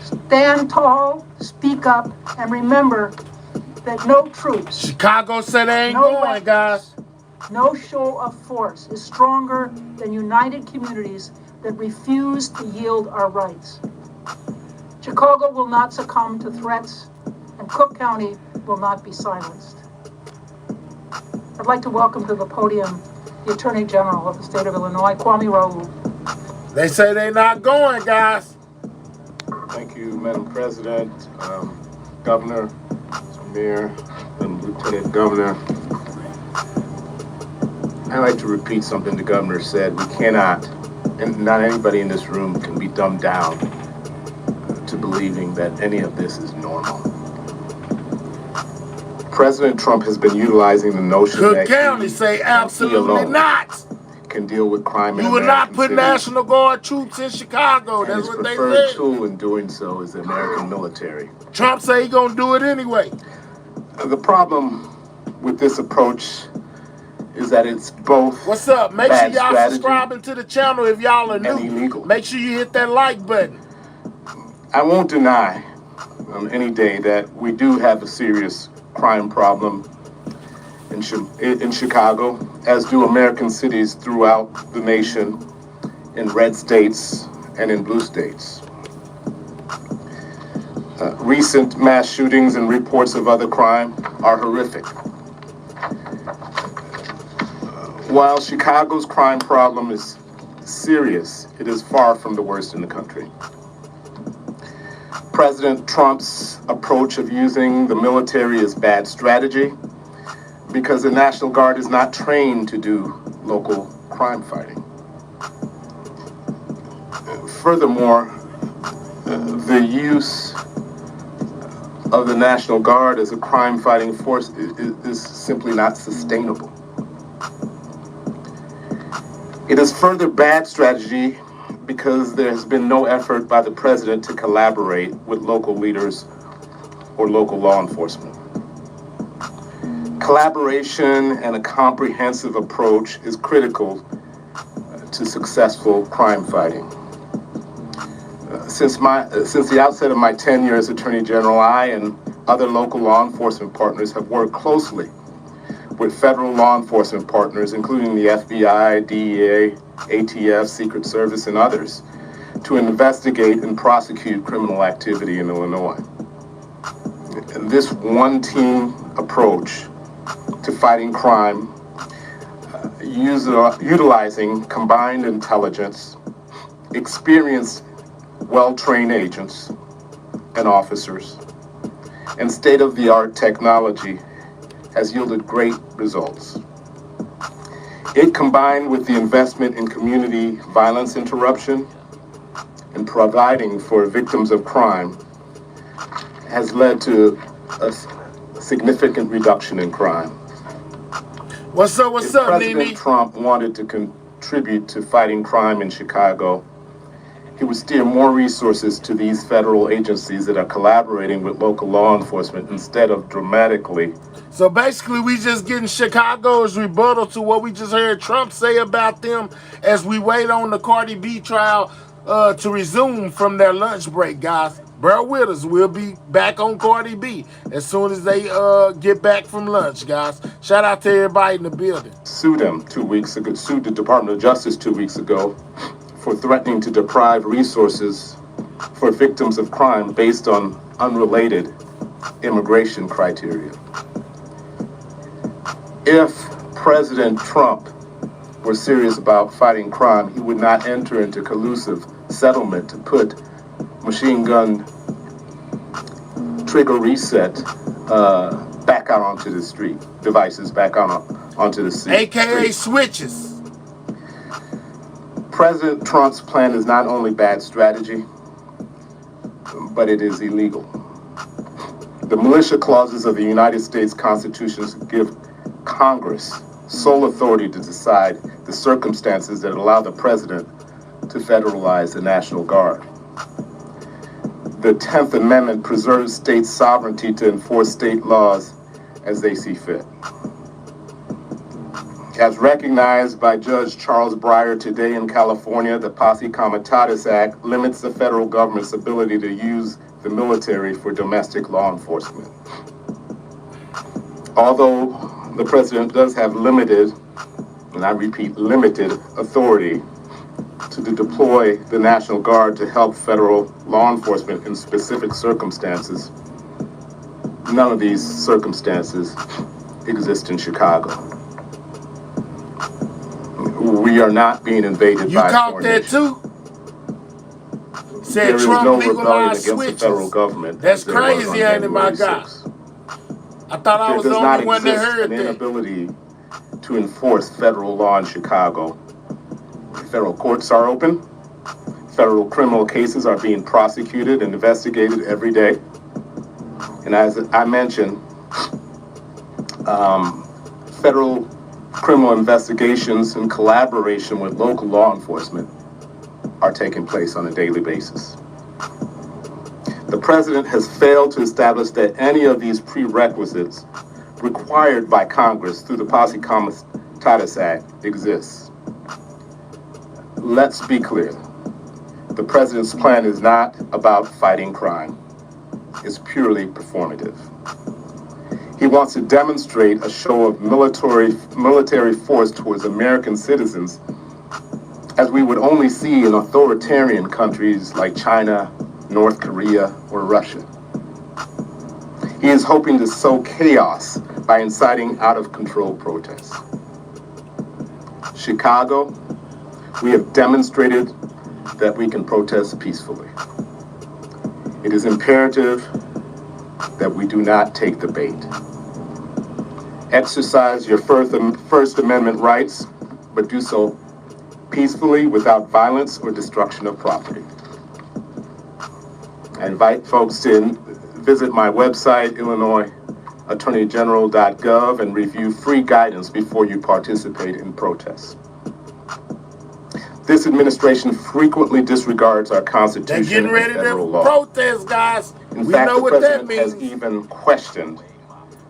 Stand tall, speak up, and remember that no troops. Chicago said they ain't going, guys. No show of force is stronger than united communities that refuse to yield our rights. Chicago will not succumb to threats, and Cook County will not be silenced. I'd like to welcome to the podium the Attorney General of the state of Illinois, Kwame Raoul. They say they're not going, guys. Thank you, Madam President, Governor, Mayor, and Lieutenant Governor. I'd like to repeat something the governor said. We cannot, and not anybody in this room can be dumbed down to believing that any of this is normal. President Trump has been utilizing the notion that Cook County say absolutely not. Can deal with crime in You would not put cities. National Guard troops in Chicago. And That's his what they preferred said. tool in doing so is the American military. Trump say he gonna do it anyway. The problem with this approach is that it's both. What's up? Make sure bad y'all strategy subscribing to the channel if y'all are new. illegal. Make sure you hit that like button. I won't deny any day that we do have a serious crime problem in Chicago, as do American cities throughout the nation, in red states and in blue states. Recent mass shootings and reports of other crime are horrific. While Chicago's crime problem is serious, it is far from the worst in the country. President Trump's approach of using the military is bad strategy because the National Guard is not trained to do local crime fighting. Furthermore, the use of the National Guard as a crime-fighting force is simply not sustainable. It is further bad strategy because there has been no effort by the president to collaborate with local leaders or local law enforcement. Collaboration and a comprehensive approach is critical to successful crime fighting. Since the outset of my tenure as Attorney General, I and other local law enforcement partners have worked closely with federal law enforcement partners, including the FBI, DEA, ATF, Secret Service, and others, to investigate and prosecute criminal activity in Illinois. And this one-team approach to fighting crime, utilizing combined intelligence, experienced, well-trained agents and officers, and state-of-the-art technology has yielded great results. It, combined with the investment in community violence interruption and providing for victims of crime, has led to a significant reduction in crime. What's up, President Nene? Trump wanted to contribute to fighting crime in Chicago, he would steer more resources to these federal agencies that are collaborating with local law enforcement instead of dramatically. So basically, we just getting Chicago's rebuttal to what we just heard Trump say about them as we wait on the Cardi B trial to resume from their lunch break, guys. Bear with us. We'll be back on Cardi B as soon as they get back from lunch, guys. Shout out to everybody in the building. Sued him 2 weeks ago, sued the Department of Justice 2 weeks ago for threatening to deprive resources for victims of crime based on unrelated immigration criteria. If President Trump were serious about fighting crime, he would not enter into collusive settlement to put machine gun trigger reset back out onto the street, devices back onto the street. AKA switches. President Trump's plan is not only bad strategy, but it is illegal. The militia clauses of the United States Constitution give Congress sole authority to decide the circumstances that allow the president to federalize the National Guard. The 10th Amendment preserves state sovereignty to enforce state laws as they see fit. As recognized by Judge Charles Breyer today in California, the Posse Comitatus Act limits the federal government's ability to use the military for domestic law enforcement. Although the president does have limited, and I repeat, limited authority to deploy the National Guard to help federal law enforcement in specific circumstances, none of these circumstances exist in Chicago. We are not being invaded by You caught foreign that nations. too? Said There is Trump no rebellion legalized against switches. the federal government. That's as there was on crazy, ain't it, my January guy? 6th. I thought I was the only one that heard an that. inability to enforce federal law in Chicago. Federal courts are open. Federal criminal cases are being prosecuted and investigated every day. And as I mentioned, federal criminal investigations in collaboration with local law enforcement are taking place on a daily basis. The president has failed to establish that any of these prerequisites required by Congress through the Posse Comitatus Act exists. Let's be clear. The president's plan is not about fighting crime. It's purely performative. He wants to demonstrate a show of military force towards American citizens as we would only see in authoritarian countries like China, North Korea, or Russia. He is hoping to sow chaos by inciting out-of-control protests. Chicago, we have demonstrated that we can protest peacefully. It is imperative that we do not take the bait. Exercise your First Amendment rights, but do so peacefully without violence or destruction of property. I invite folks to visit my website, IllinoisAttorneyGeneral.gov, and review free guidance before you participate in protests. This administration frequently disregards our Constitution They're getting ready and federal to law. protest, guys. In We fact, know the what that president has means. even questioned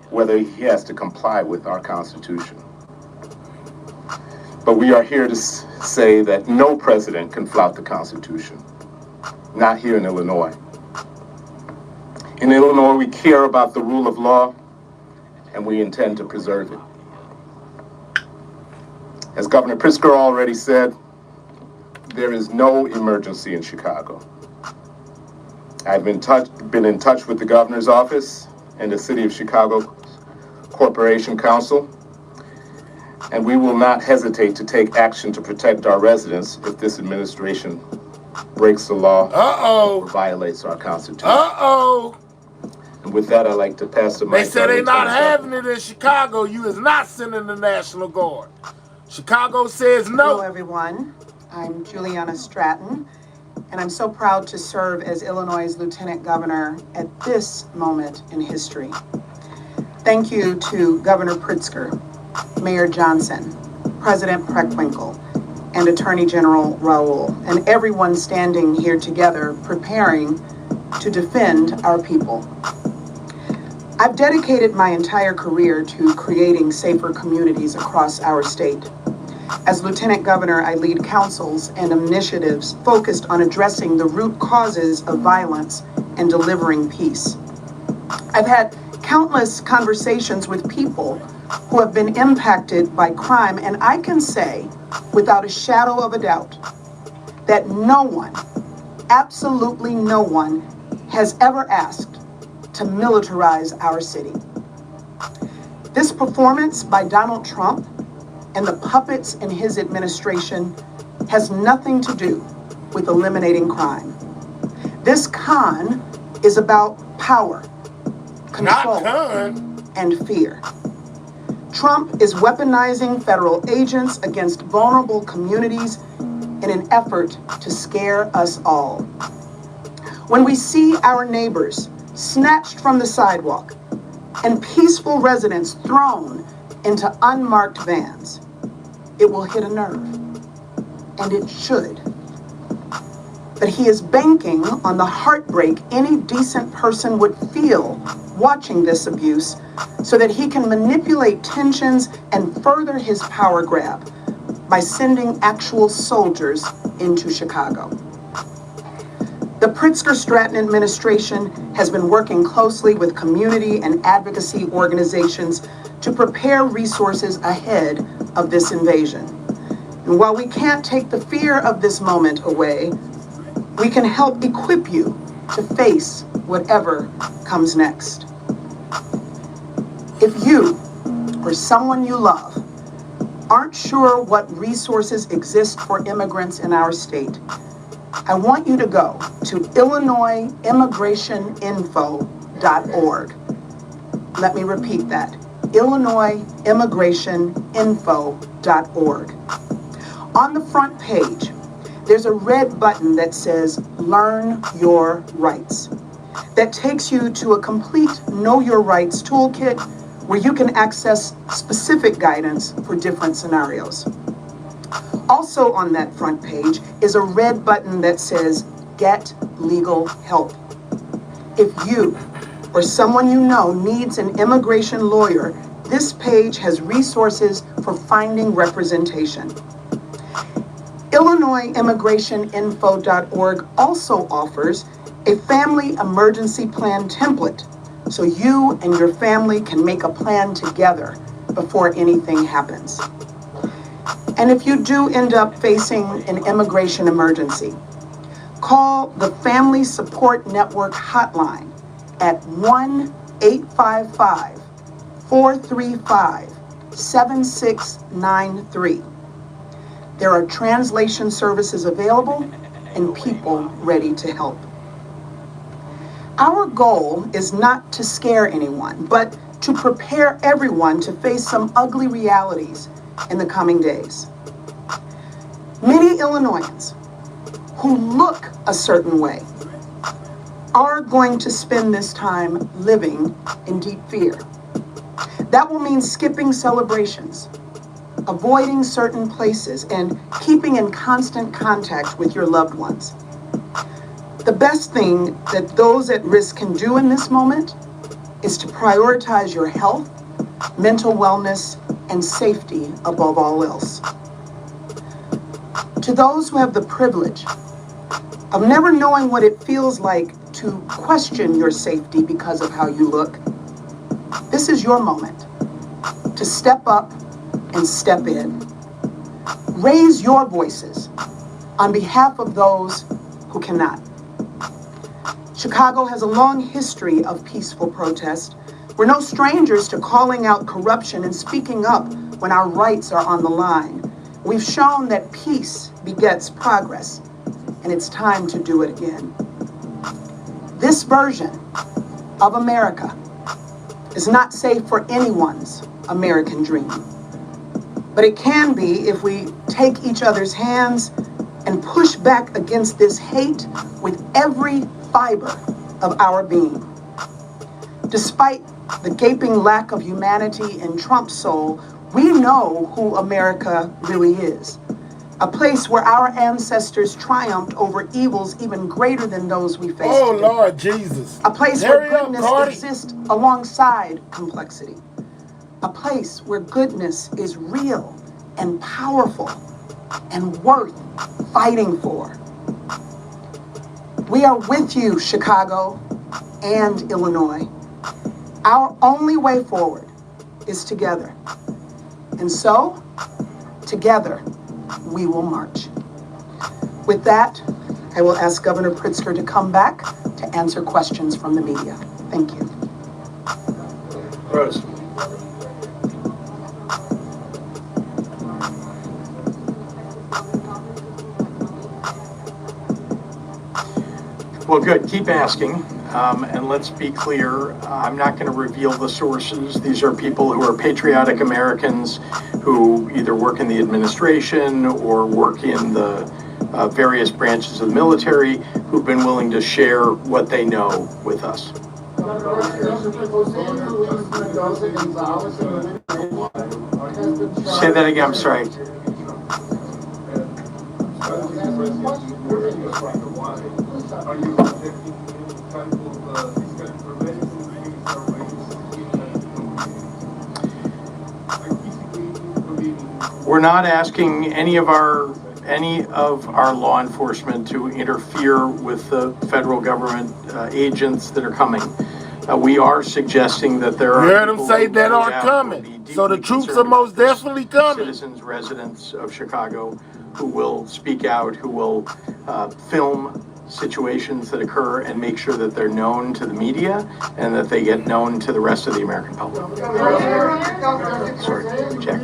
whether he has to comply with our Constitution. But we are here to say that no president can flout the Constitution, not here in Illinois. In Illinois, we care about the rule of law, and we intend to preserve it. As Governor Pritzker already said, there is no emergency in Chicago. I've been in touch with the governor's office and the City of Chicago Corporation Council, and we will not hesitate to take action to protect our residents if this administration breaks the law or violates our Constitution. And with that, I'd like to pass the mic. They said they not having it in Chicago. You is not sending the National Guard. Chicago says no. Hello, everyone. I'm Juliana Stratton, and I'm so proud to serve as Illinois' Lieutenant Governor at this moment in history. Thank you to Governor Pritzker, Mayor Johnson, President Preckwinkle, and Attorney General Raoul, and everyone standing here together preparing to defend our people. I've dedicated my entire career to creating safer communities across our state. As Lieutenant Governor, I lead councils and initiatives focused on addressing the root causes of violence and delivering peace. I've had countless conversations with people who have been impacted by crime, and I can say, without a shadow of a doubt, that no one, absolutely no one, has ever asked to militarize our city. This performance by Donald Trump and the puppets in his administration has nothing to do with eliminating crime. This con is about power, control, and fear. Trump is weaponizing federal agents against vulnerable communities in an effort to scare us all. When we see our neighbors snatched from the sidewalk and peaceful residents thrown into unmarked vans, it will hit a nerve, and it should. But he is banking on the heartbreak any decent person would feel watching this abuse so that he can manipulate tensions and further his power grab by sending actual soldiers into Chicago. The Pritzker-Stratton administration has been working closely with community and advocacy organizations to prepare resources ahead of this invasion. And while we can't take the fear of this moment away, we can help equip you to face whatever comes next. If you or someone you love aren't sure what resources exist for immigrants in our state, I want you to go to IllinoisImmigrationInfo.org. Let me repeat that, IllinoisImmigrationInfo.org. On the front page, there's a red button that says Learn Your Rights. That takes you to a complete Know Your Rights toolkit where you can access specific guidance for different scenarios. Also on that front page is a red button that says Get Legal Help. If you or someone you know needs an immigration lawyer, this page has resources for finding representation. IllinoisImmigrationInfo.org also offers a family emergency plan template so you and your family can make a plan together before anything happens. And if you do end up facing an immigration emergency, call the Family Support Network hotline at 1-855-435-7693. There are translation services available and people ready to help. Our goal is not to scare anyone, but to prepare everyone to face some ugly realities in the coming days. Many Illinoisans who look a certain way are going to spend this time living in deep fear. That will mean skipping celebrations, avoiding certain places, and keeping in constant contact with your loved ones. The best thing that those at risk can do in this moment is to prioritize your health, mental wellness, and safety above all else. To those who have the privilege of never knowing what it feels like to question your safety because of how you look, this is your moment to step up and step in. Raise your voices on behalf of those who cannot. Chicago has a long history of peaceful protest. We're no strangers to calling out corruption and speaking up when our rights are on the line. We've shown that peace begets progress, and it's time to do it again. This version of America is not safe for anyone's American dream. But it can be if we take each other's hands and push back against this hate with every fiber of our being. Despite the gaping lack of humanity in Trump's soul, we know who America really is. A place where our ancestors triumphed over evils even greater than those we face Oh, today. Lord Jesus. A place Hurry where up, goodness Cardi. exists alongside complexity. A place where goodness is real and powerful and worth fighting for. We are with you, Chicago and Illinois. Our only way forward is together. And so, together, we will march. With that, I will ask Governor Pritzker to come back to answer questions from the media. Thank you. Rose. Well, good. Keep asking. And let's be clear, I'm not going to reveal the sources. These are people who are patriotic Americans who either work in the administration or work in the various branches of the military who've been willing to share what they know with us. Say that again, I'm sorry. We're not asking any of our law enforcement to interfere with the federal government agents that are coming. We are suggesting that there are. You heard him say that are coming. So the troops are most definitely coming. Citizens, residents of Chicago who will speak out, who will film situations that occur and make sure that they're known to the media and that they get known to the rest of the American public. Sorry, check.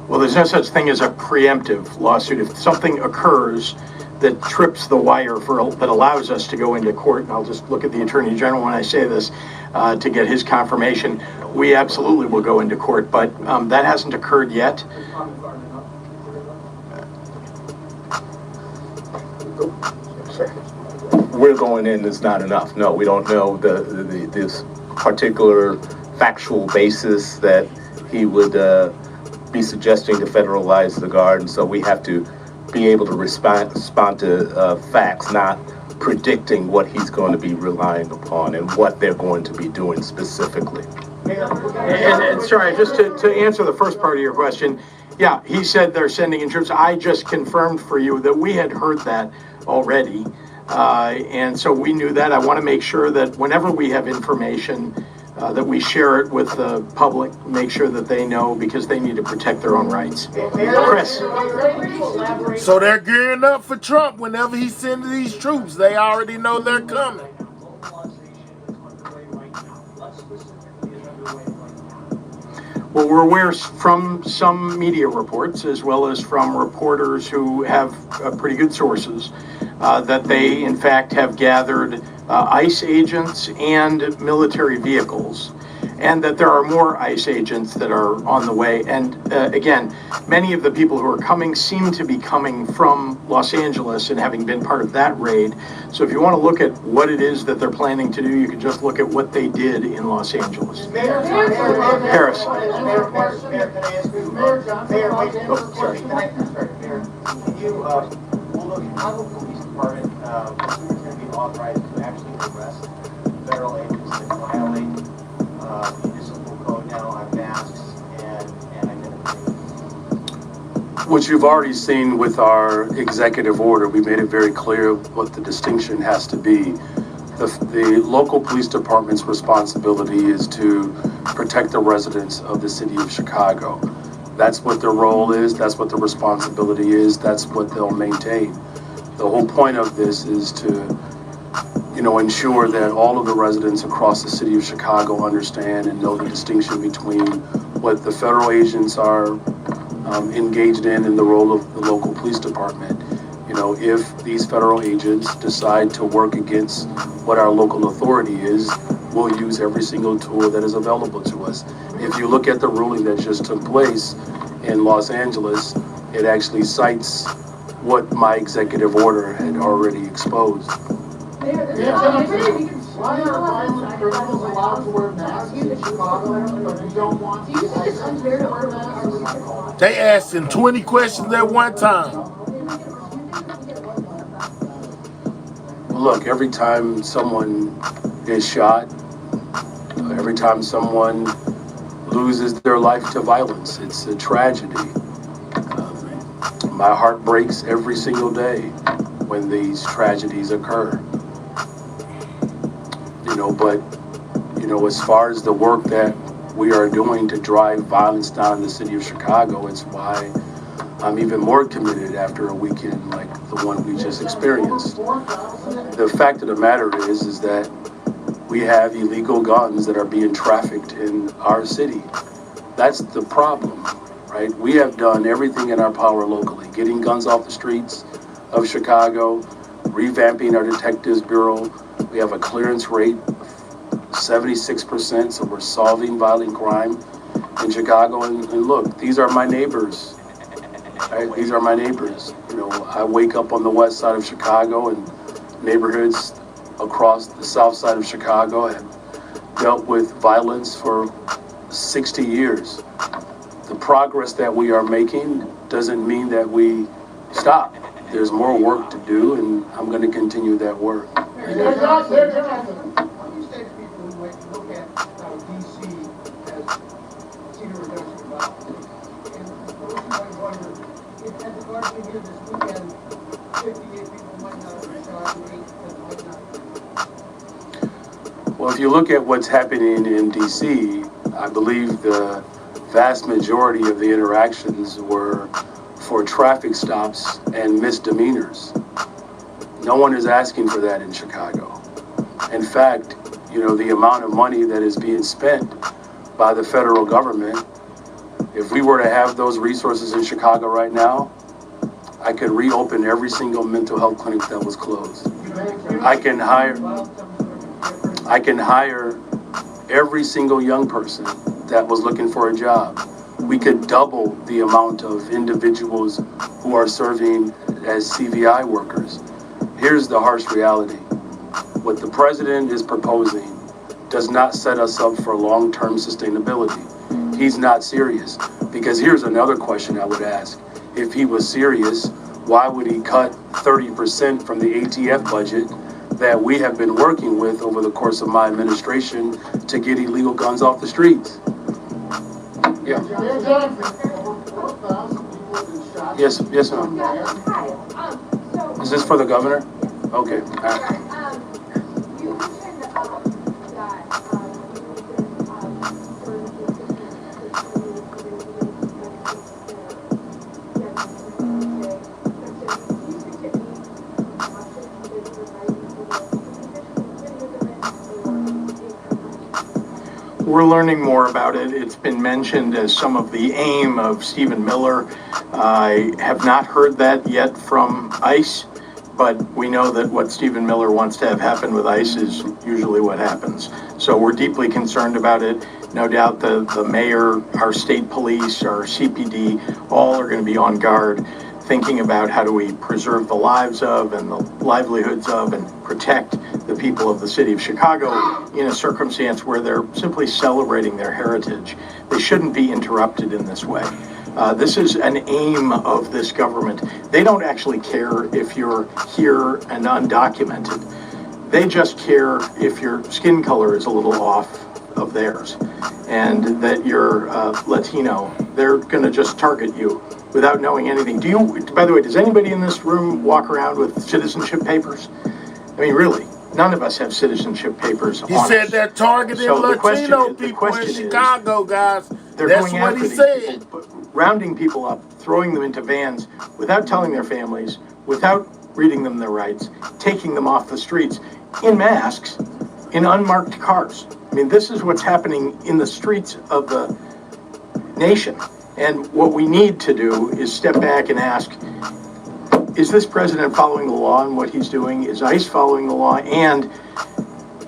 Well, there's no such thing as a preemptive lawsuit. If something occurs that trips the wire that allows us to go into court, and I'll just look at the Attorney General when I say this to get his confirmation, we absolutely will go into court, but that hasn't occurred yet. We're going in is not enough. No, we don't know this particular factual basis that he would be suggesting to federalize the Guard, and so we have to be able to respond to facts, not predicting what he's going to be relying upon and what they're going to be doing specifically. And sorry, just to answer the first part of your question, yeah, he said they're sending in troops. I just confirmed for you that we had heard that already. And so we knew that. I want to make sure that whenever we have information, that we share it with the public, make sure that they know, because they need to protect their own rights. Chris. So they're gearing up for Trump whenever he sends these troops. They already know they're coming. Well, we're aware from some media reports, as well as from reporters who have pretty good sources, that they, in fact, have gathered ICE agents and military vehicles, and that there are more ICE agents that are on the way. And again, many of the people who are coming seem to be coming from Los Angeles and having been part of that raid. So if you want to look at what it is that they're planning to do, you can just look at what they did in Los Angeles. Paris. Authorized to actually arrest federal agents that violate municipal code now on masks and identification. Which you've already seen with our executive order. We made it very clear what the distinction has to be. The local police department's responsibility is to protect the residents of the city of Chicago. That's what their role is, that's what the responsibility is, that's what they'll maintain. The whole point of this is to ensure that all of the residents across the city of Chicago understand and know the distinction between what the federal agents are engaged in the role of the local police department. If these federal agents decide to work against what our local authority is, we'll use every single tool that is available to us. If you look at the ruling that just took place in Los Angeles, it actually cites what my executive order had already exposed. They asking 20 questions at one time. Look, every time someone is shot, every time someone loses their life to violence, it's a tragedy. My heart breaks every single day when these tragedies occur. But as far as the work that we are doing to drive violence down in the city of Chicago, it's why I'm even more committed after a weekend like the one we just experienced. The fact of the matter is that we have illegal guns that are being trafficked in our city. That's the problem, right? We have done everything in our power locally, getting guns off the streets of Chicago, revamping our detectives bureau. We have a clearance rate of 76%, so we're solving violent crime in Chicago. And look, these are my neighbors, right? These are my neighbors. I wake up on the west side of Chicago, and neighborhoods across the south side of Chicago have dealt with violence for 60 years. The progress that we are making doesn't mean that we stop. There's more work to do, and I'm going to continue that work. Well, if you look at what's happening in D.C., I believe the vast majority of the interactions were for traffic stops and misdemeanors. No one is asking for that in Chicago. In fact, the amount of money that is being spent by the federal government, if we were to have those resources in Chicago right now, I could reopen every single mental health clinic that was closed. I can hire every single young person that was looking for a job. We could double the amount of individuals who are serving as CVI workers. Here's the harsh reality. What the president is proposing does not set us up for long-term sustainability. He's not serious. Because here's another question I would ask. If he was serious, Why would he cut 30% from the ATF budget that we have been working with over the course of my administration to get illegal guns off the streets? Yeah. Yes, ma'am. Is this for the governor? Okay. All right. We're learning more about it. It's been mentioned as some of the aim of Stephen Miller. I have not heard that yet from ICE, but we know that what Stephen Miller wants to have happen with ICE is usually what happens. So we're deeply concerned about it. No doubt the mayor, our state police, our CPD, all are going to be on guard, thinking about how do we preserve the lives of and the livelihoods of and protect the people of the city of Chicago in a circumstance where they're simply celebrating their heritage. They shouldn't be interrupted in this way. This is an aim of this government. They don't actually care if you're here and undocumented. They just care if your skin color is a little off of theirs and that you're Latino. They're going to just target you without knowing anything. By the way, does anybody in this room walk around with citizenship papers? I mean, really, none of us have citizenship papers on us. He said they're targeting Latino people in Chicago, guys. That's what he said. Rounding people up, throwing them into vans without telling their families, without reading them their rights, taking them off the streets in masks, in unmarked cars. I mean, this is what's happening in the streets of the nation. And what we need to do is step back and ask, is this president following the law and what he's doing? Is ICE following the law? And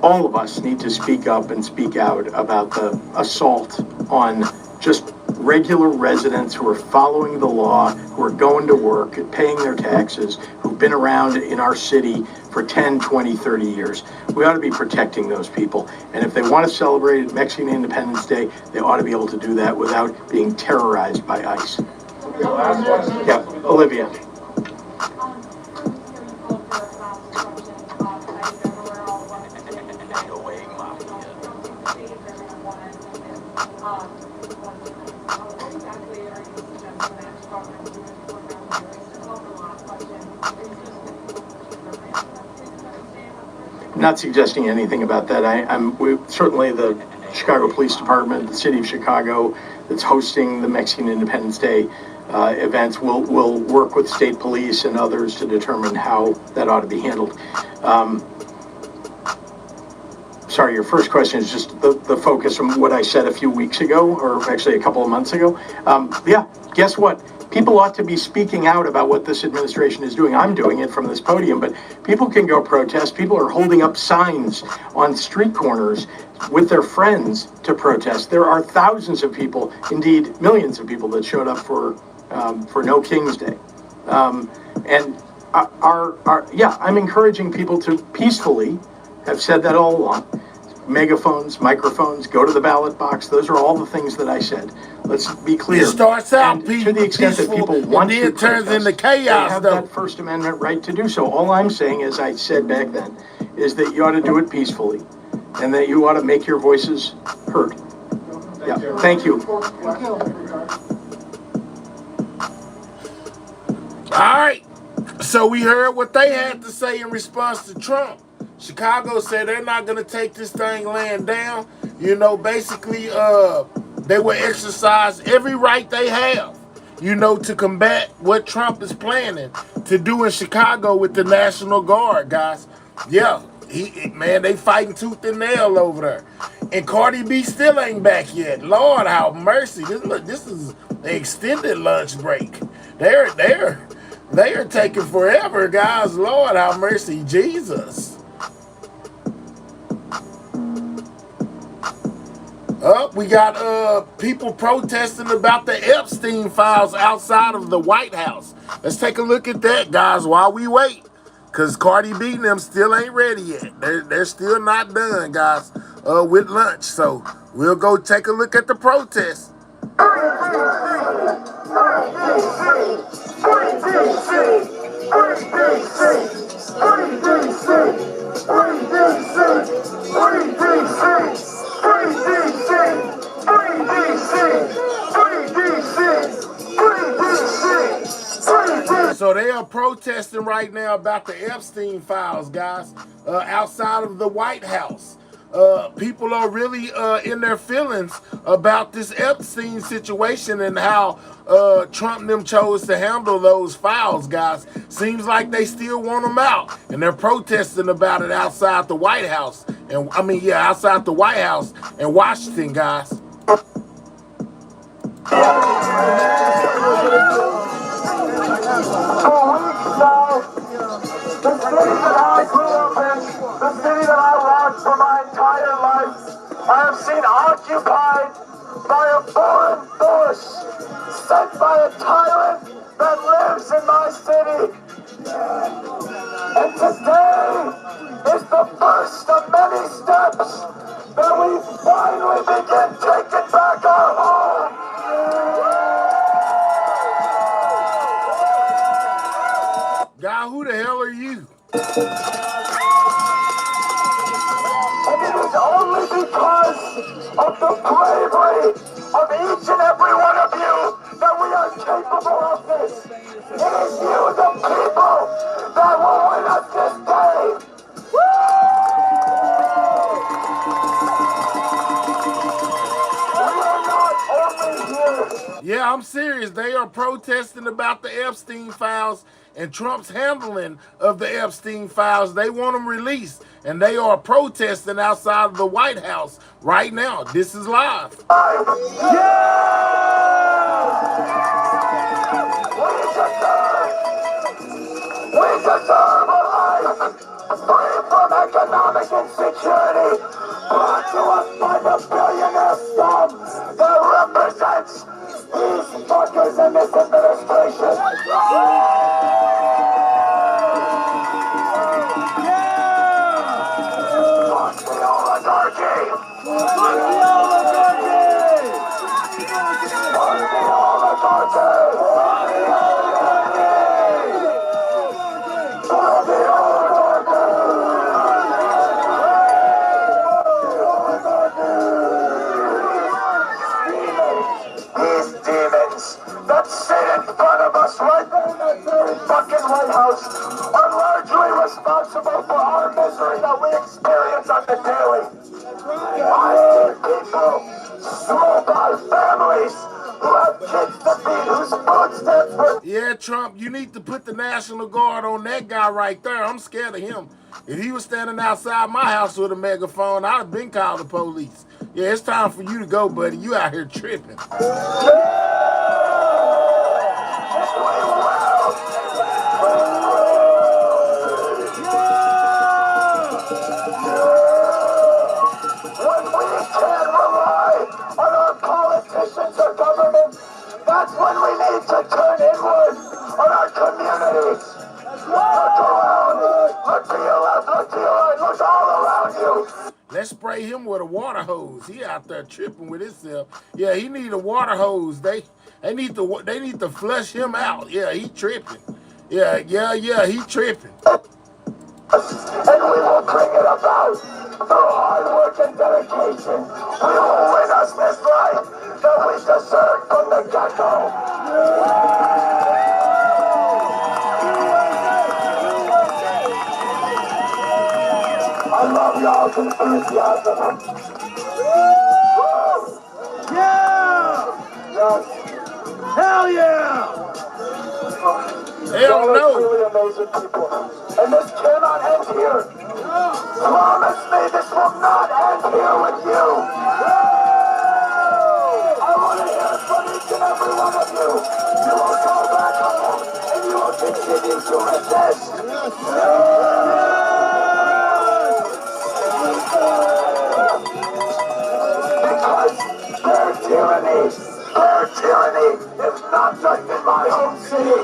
all of us need to speak up and speak out about the assault on just regular residents who are following the law, who are going to work, paying their taxes, who've been around in our city for 10, 20, 30 years. We ought to be protecting those people. And if they want to celebrate Mexican Independence Day, they ought to be able to do that without being terrorized by ICE. Yeah, Olivia. I'm not suggesting anything about that. Certainly the Chicago Police Department, the City of Chicago, that's hosting the Mexican Independence Day events, will work with state police and others to determine how that ought to be handled. Sorry, your first question is just the focus from what I said a few weeks ago, or actually a couple of months ago. Yeah, guess what? People ought to be speaking out about what this administration is doing. I'm doing it from this podium, but people can go protest. People are holding up signs on street corners with their friends to protest. There are thousands of people, indeed millions of people, that showed up for No King's Day. I'm encouraging people to peacefully, have said that all along, megaphones, microphones, go to the ballot box. Those are all the things that I said. Let's be clear. It starts out to the extent that people want to protest, turns into chaos. They have that First Amendment right to do so. All I'm saying, as I said back then, is that you ought to do it peacefully, and that you ought to make your voices heard. Yeah. Thank you. All right. So we heard what they had to say in response to Trump. Chicago said they're not going to take this thing laying down. You know, basically, they will exercise every right they have, you know, to combat what Trump is planning to do in Chicago with the National Guard, guys. Yeah, man, they fighting tooth and nail over there. And Cardi B still ain't back yet. Lord, have mercy. This is an extended lunch break. They are taking forever, guys. Lord, have mercy. Jesus. We got people protesting about the Epstein files outside of the White House. Let's take a look at that, guys, while we wait. Because Cardi B and them still ain't ready yet. They're still not done, guys, with lunch. So we'll go take a look at the protest. So they are protesting right now about the Epstein files, guys, outside of the White House. People are really in their feelings about this Epstein situation and how Trump and them chose to handle those files, guys. Seems like they still want them out, and they're protesting about it outside the White House. And I mean, yeah, outside the White House in Washington, guys. The city that I grew up in, the city that I walked for my entire life, I have seen occupied by a foreign force sent by a tyrant that lives in my city. And today is the first of many steps that we finally begin taking back our home. Guy, who the hell are you? And it is only because of the bravery of each and every one of you that we are capable of this. It is you, the people, that will win us this day. We are not only here. Yeah, I'm serious. They are protesting about the Epstein files and Trump's handling of the Epstein files. They want them released, and they are protesting outside of the White House right now. This is live. We deserve a life free from economic insecurity, brought to us by the billionaire scum that represents these fuckers in this administration. Fuck the oligarchy! Fuck the oligarchy! Fuck the oligarchy! These demons that sit in front of us right there in that very fucking White House are largely responsible for our misery that we experience on the daily. I see people, small-by families, who have kids to feed, whose food stamps for... Yeah, Trump, you need to put the National Guard on that guy right there. I'm scared of him. If he was standing outside my house with a megaphone, I'd have been called the police. Yeah, it's time for you to go, buddy. You out here tripping. That's when we need to turn inward on our communities. Look around, look to your left, look to your right, look all around you. Let's spray him with a water hose. He out there tripping with himself. Yeah, he need a water hose. They need to flush him out. Yeah, he tripping. Yeah, he tripping. And we will bring it about through hard work and dedication. We will win us this life that we deserve from the get-go. I love y'all's enthusiasm. Yeah! Yes. Hell yeah! Hell no! Really amazing people. And this cannot end here. Promise me this will not end here with you. I want to hear from each and every one of you. You will go back home and you will continue to resist. Because their tyranny is not just in my home city.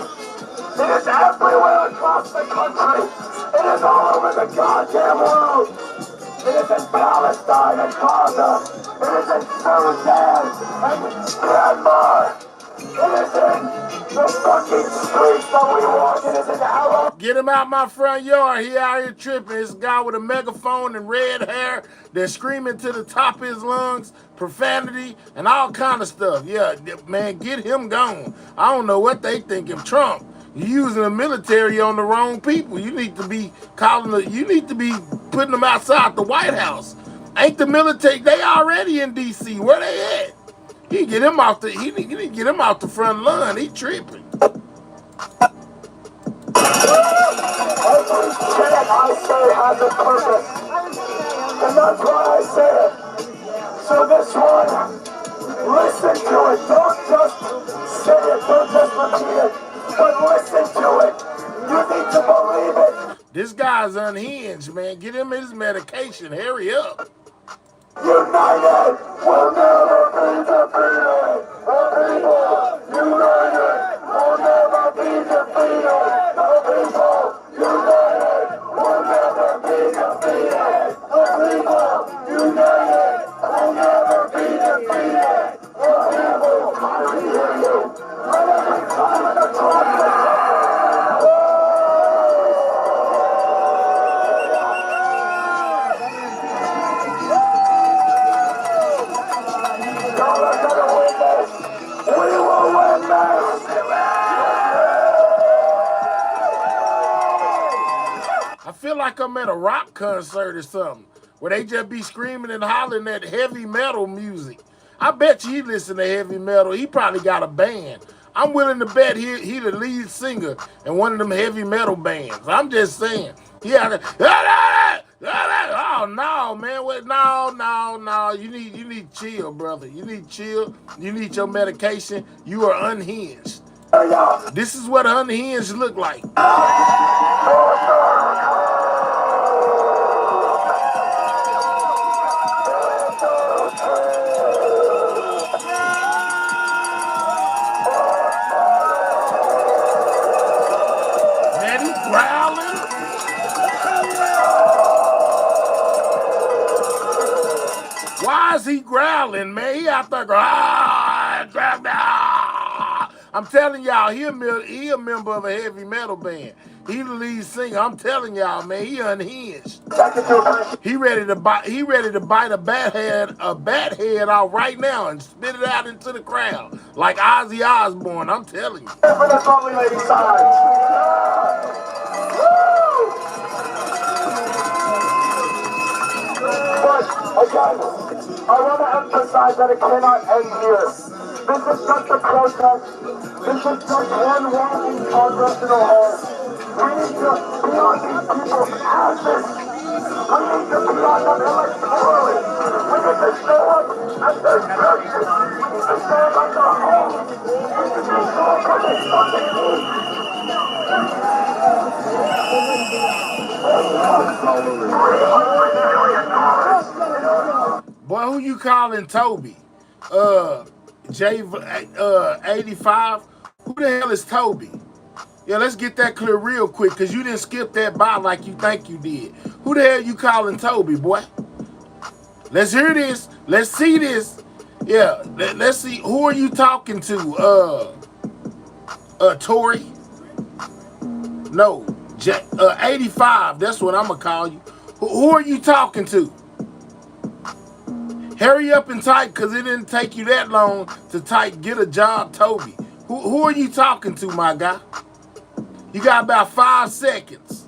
It is everywhere across the country. It is all over the goddamn world. It is in Palestine and Gaza. It is in Sudan and Myanmar. It is in the fucking streets that we walk. It is in Alabama. Get him out my front yard. He out here tripping. This guy with a megaphone and red hair. They're screaming to the top of his lungs, profanity, and all kind of stuff. Yeah, man, get him gone. I don't know what they think of Trump. You're using the military on the wrong people. You need to be you need to be putting them outside the White House. Ain't the military, they already in DC. Where they at? He need to get him out the front lawn. He tripping. Every shit I say has a purpose, and that's why I say it. So this one, listen to it. Don't just say it, don't just repeat it, but listen to it. You need to believe it. This guy's unhinged, man. Get him his medication. Hurry up. United will never be defeated. The people, united, will never be defeated. The people, united, will never be defeated. The people, united, will never be defeated. The people, I hear you. Let every time in the trumpet. I feel like I'm at a rock concert or something, where they just be screaming and hollering at heavy metal music. I bet you he listen to heavy metal. He probably got a band. I'm willing to bet he the lead singer in one of them heavy metal bands. I'm just saying. Yeah. Oh no, man. Wait, no. You need chill, brother. You need chill. You need your medication. You are unhinged. This is what unhinged look like. Why is he growling, man? He out there going, I'm telling y'all, he a member of a heavy metal band. He the lead singer. I'm telling y'all, man, he unhinged. He ready to bite a bat head out right now and spit it out into the crowd like Ozzy Osbourne. I'm telling you. For the lovely lady side. But again, I want to emphasize that it cannot end here. This is just a protest. This is just one walk in congressional hall. We need to be on these people's asses. We need to be on them electorally. We need to show up at their churches. We need to show up at their homes. We need to show up when they fucking eat. Boy, who you calling Toby? J85? Who the hell is Toby? Yeah, let's get that clear real quick, because you didn't skip that by like you think you did. Who the hell you calling Toby, boy? Let's hear this. Let's see this. Yeah, let's see. Who are you talking to? Tory? No, 85. That's what I'm going to call you. Who are you talking to? Hurry up and type, because it didn't take you that long to type get a job, Toby. Who are you talking to, my guy? You got about 5 seconds.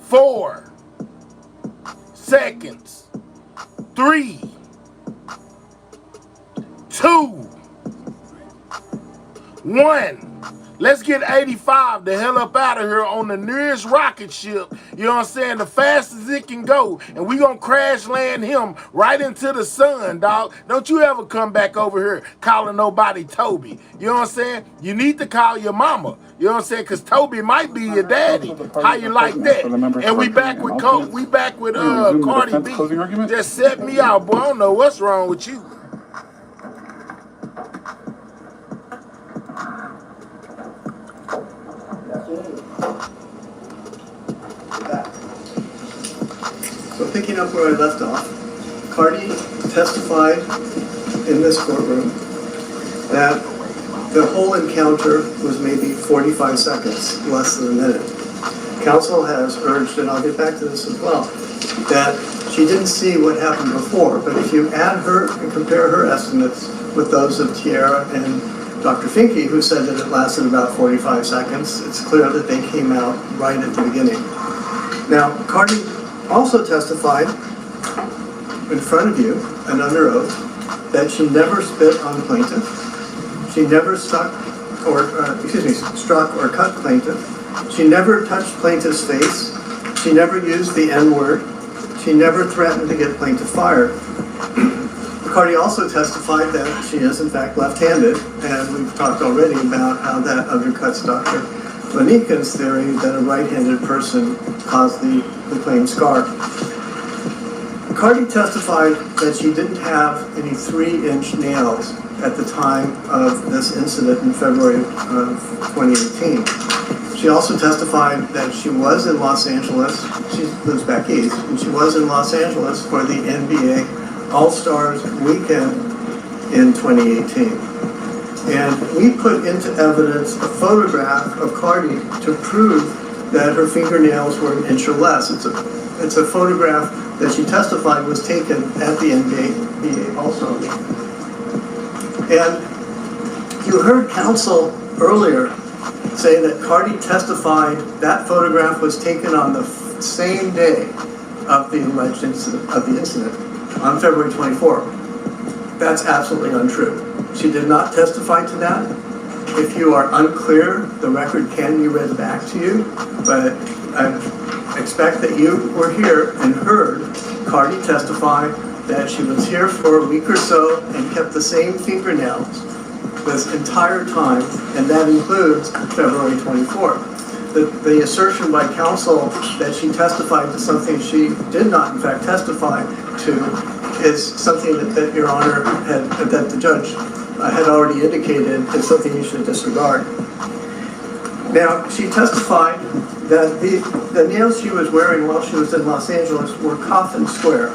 4 seconds. 3, 2, 1. Let's get 85 the hell up out of here on the nearest rocket ship, you know what I'm saying, the fastest it can go, and we gonna crash land him right into the sun, dog. Don't you ever come back over here calling nobody Toby, you know what I'm saying? You need to call your mama, you know what I'm saying, because Toby might be your daddy. How you like that? And we back with Cardi B. Just set me out, boy. I don't know what's wrong with you. So picking up where I left off, Cardi testified in this courtroom that The whole encounter was maybe 45 seconds, less than a minute. Counsel has urged, and I'll get back to this as well, that she didn't see what happened before, but if you add her and compare her estimates with those of Tiara and Dr. Finke, who said that it lasted about 45 seconds, it's clear that they came out right at the beginning. Now, Cardi also testified in front of you and under oath that she never spit on plaintiff. She never struck or cut plaintiff. She never touched plaintiff's face. She never used the N-word. She never threatened to get plaintiff fired. Cardi also testified that she is in fact left-handed, and we've talked already about how that undercuts Dr. Lanikin's theory that a right-handed person caused the claimed scar. Cardi testified that she didn't have any 3-inch nails at the time of this incident in February of 2018. She also testified that she was in Los Angeles, she lives back east, and she was in Los Angeles for the NBA All-Stars weekend in 2018. And we put into evidence a photograph of Cardi to prove that her fingernails were an inch or less. It's a photograph that she testified was taken at the NBA All-Star weekend. And you heard counsel earlier say that Cardi testified that photograph was taken on the same day of the alleged incident, on February 24. That's absolutely untrue. She did not testify to that. If you are unclear, the record can be read back to you, but I expect that you were here and heard Cardi testify that she was here for a week or so and kept the same fingernails this entire time, and that includes February 24th. The assertion by counsel that she testified to something she did not in fact testify to is something that Your Honor that the judge had already indicated is something you should disregard. Now, she testified that the nails she was wearing while she was in Los Angeles were coffin square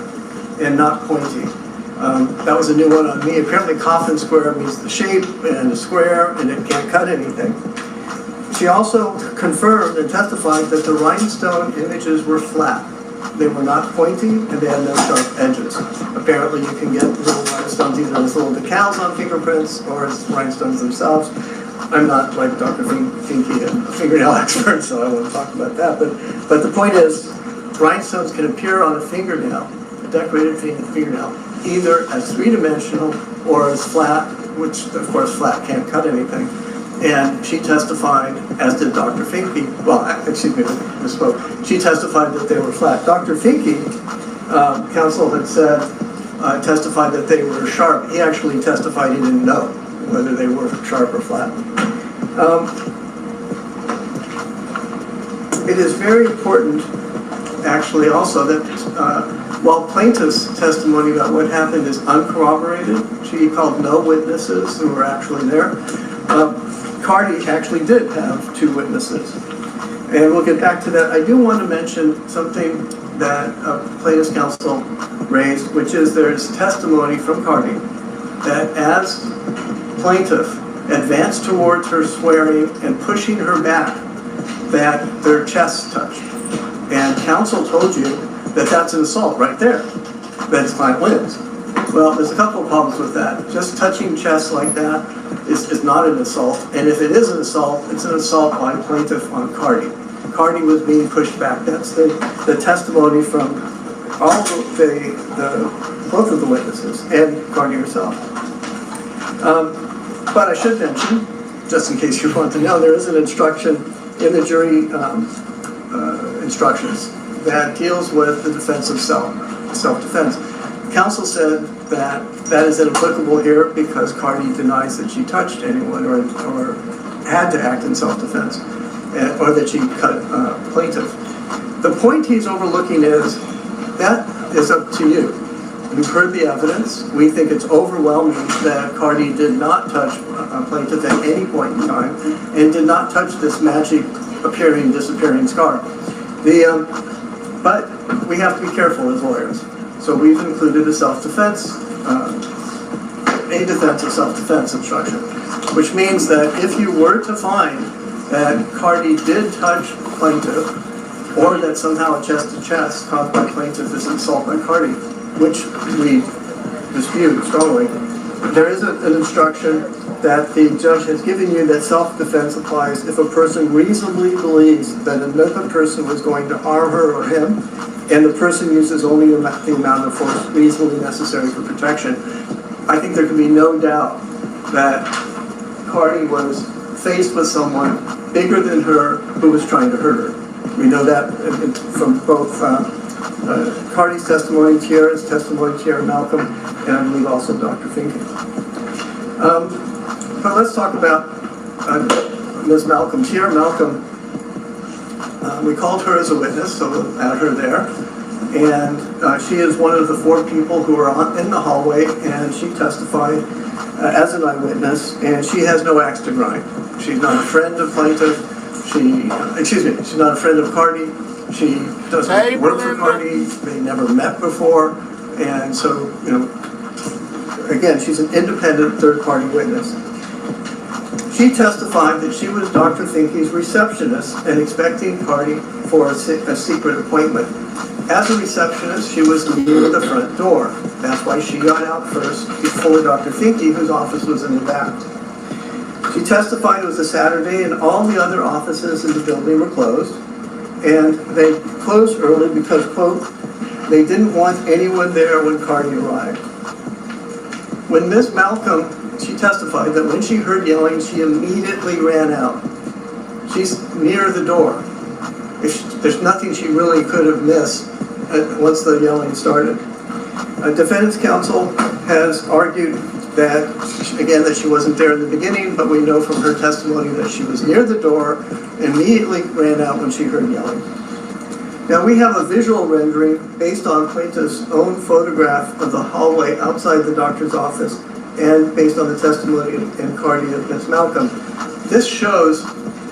and not pointy. That was a new one on me. Apparently coffin square means the shape and the square and it can't cut anything. She also confirmed and testified that the rhinestone images were flat. They were not pointy and they had no sharp edges. Apparently you can get little rhinestones either as little decals on fingerprints or as rhinestones themselves. I'm not like Dr. Finke, a fingernail expert, so I won't talk about that. But the point is, rhinestones can appear on a fingernail, a decorated fingernail, either as three-dimensional or as flat, which of course flat can't cut anything. And she testified, as did Dr. Finke, misspoke. She testified that they were flat. Dr. Finke, counsel had said, testified that they were sharp. He actually testified he didn't know whether they were sharp or flat. It is very important, actually, also that while plaintiff's testimony about what happened is uncorroborated, she called no witnesses who were actually there. Cardi actually did have 2 witnesses. And we'll get back to that. I do want to mention something that plaintiff's counsel raised, which is there's testimony from Cardi that as plaintiff advanced towards her swearing and pushing her back, that their chests touched. And counsel told you that that's an assault right there, that his client wins. Well, there's a couple of problems with that. Just touching chests like that is not an assault, and if it is an assault, it's an assault by plaintiff on Cardi. Cardi was being pushed back. That's the testimony from all both of the witnesses and Cardi herself. But I should mention, just in case you want to know, there is an instruction in the jury instructions that deals with the defense of self-defense. Counsel said that is inapplicable here because Cardi denies that she touched anyone or had to act in self-defense, or that she cut plaintiff. The point he's overlooking is that is up to you. We've heard the evidence. We think it's overwhelming that Cardi did not touch plaintiff at any point in time and did not touch this magic appearing, disappearing scar. But we have to be careful as lawyers. So we've included a self-defense a defense of self-defense instruction, which means that if you were to find that Cardi did touch plaintiff, or that somehow a chest-to-chest caused by plaintiff is assault by Cardi, which we dispute strongly, there is an instruction that the judge has given you that self-defense applies if a person reasonably believes that another person was going to harm her or him, and the person uses only the amount of force reasonably necessary for protection. I think there can be no doubt that Cardi was faced with someone bigger than her who was trying to hurt her. We know that from both Cardi's testimony, Tierra's testimony, Tierra Malcolm, and I believe also Dr. Finke. But let's talk about Ms. Malcolm. Tierra Malcolm, we called her as a witness, so we'll add her there. And she is one of the 4 people who are in the hallway, and she testified as an eyewitness, and she has no axe to grind. She's not a friend of plaintiff. She's not a friend of Cardi. She doesn't work for Cardi. They never met before. And so, again, she's an independent third-party witness. She testified that she was Dr. Finke's receptionist and expecting Cardi for a secret appointment. As a receptionist, she was near the front door. That's why she got out first before Dr. Finke, whose office was in the back. She testified it was a Saturday and all the other offices in the building were closed. And they closed early because, quote, they didn't want anyone there when Cardi arrived. When Ms. Malcolm, she testified that when she heard yelling, she immediately ran out. She's near the door. There's nothing she really could have missed once the yelling started. Defendant's counsel has argued that, again, that she wasn't there in the beginning, but we know from her testimony that she was near the door, immediately ran out when she heard yelling. Now we have a visual rendering based on plaintiff's own photograph of the hallway outside the doctor's office and based on the testimony and Cardi of Ms. Malcolm. This shows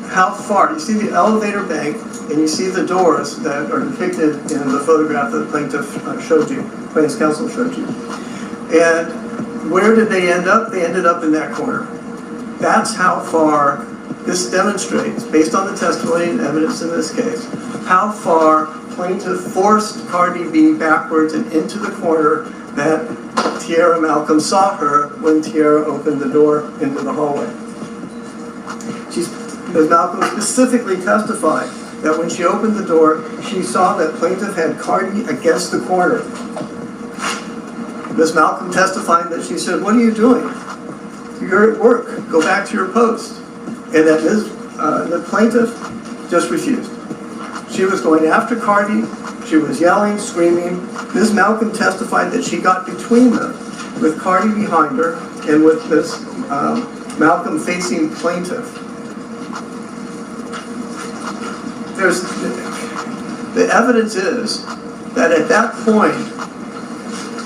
how far, you see the elevator bank and you see the doors that are depicted in the photograph that the plaintiff showed you, plaintiff's counsel showed you. And where did they end up? They ended up in that corner. That's how far this demonstrates, based on the testimony and evidence in this case, how far plaintiff forced Cardi B backwards and into the corner that Tierra Malcolm saw her when Tierra opened the door into the hallway. Ms. Malcolm specifically testified that when she opened the door, she saw that plaintiff had Cardi against the corner. Ms. Malcolm testified that she said, "What are you doing? You're at work. Go back to your post." And that the plaintiff just refused. She was going after Cardi. She was yelling, screaming. Ms. Malcolm testified that she got between them, with Cardi behind her and with Ms. Malcolm facing plaintiff. The evidence is that at that point,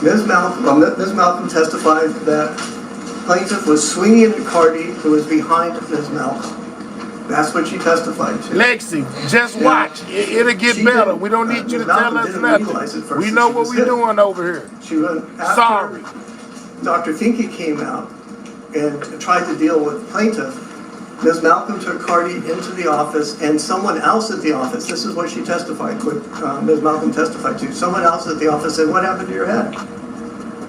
Ms. Malcolm testified that plaintiff was swinging at Cardi, who was behind Ms. Malcolm. That's what she testified to. Lexi, just watch. It'll get better. We don't need you to tell us nothing. We know what we're doing over here. Sorry. Dr. Finke came out and tried to deal with plaintiff. Ms. Malcolm took Cardi into the office and someone else at the office, this is what she testified, what Ms. Malcolm testified to, someone else at the office said, "What happened to your head?"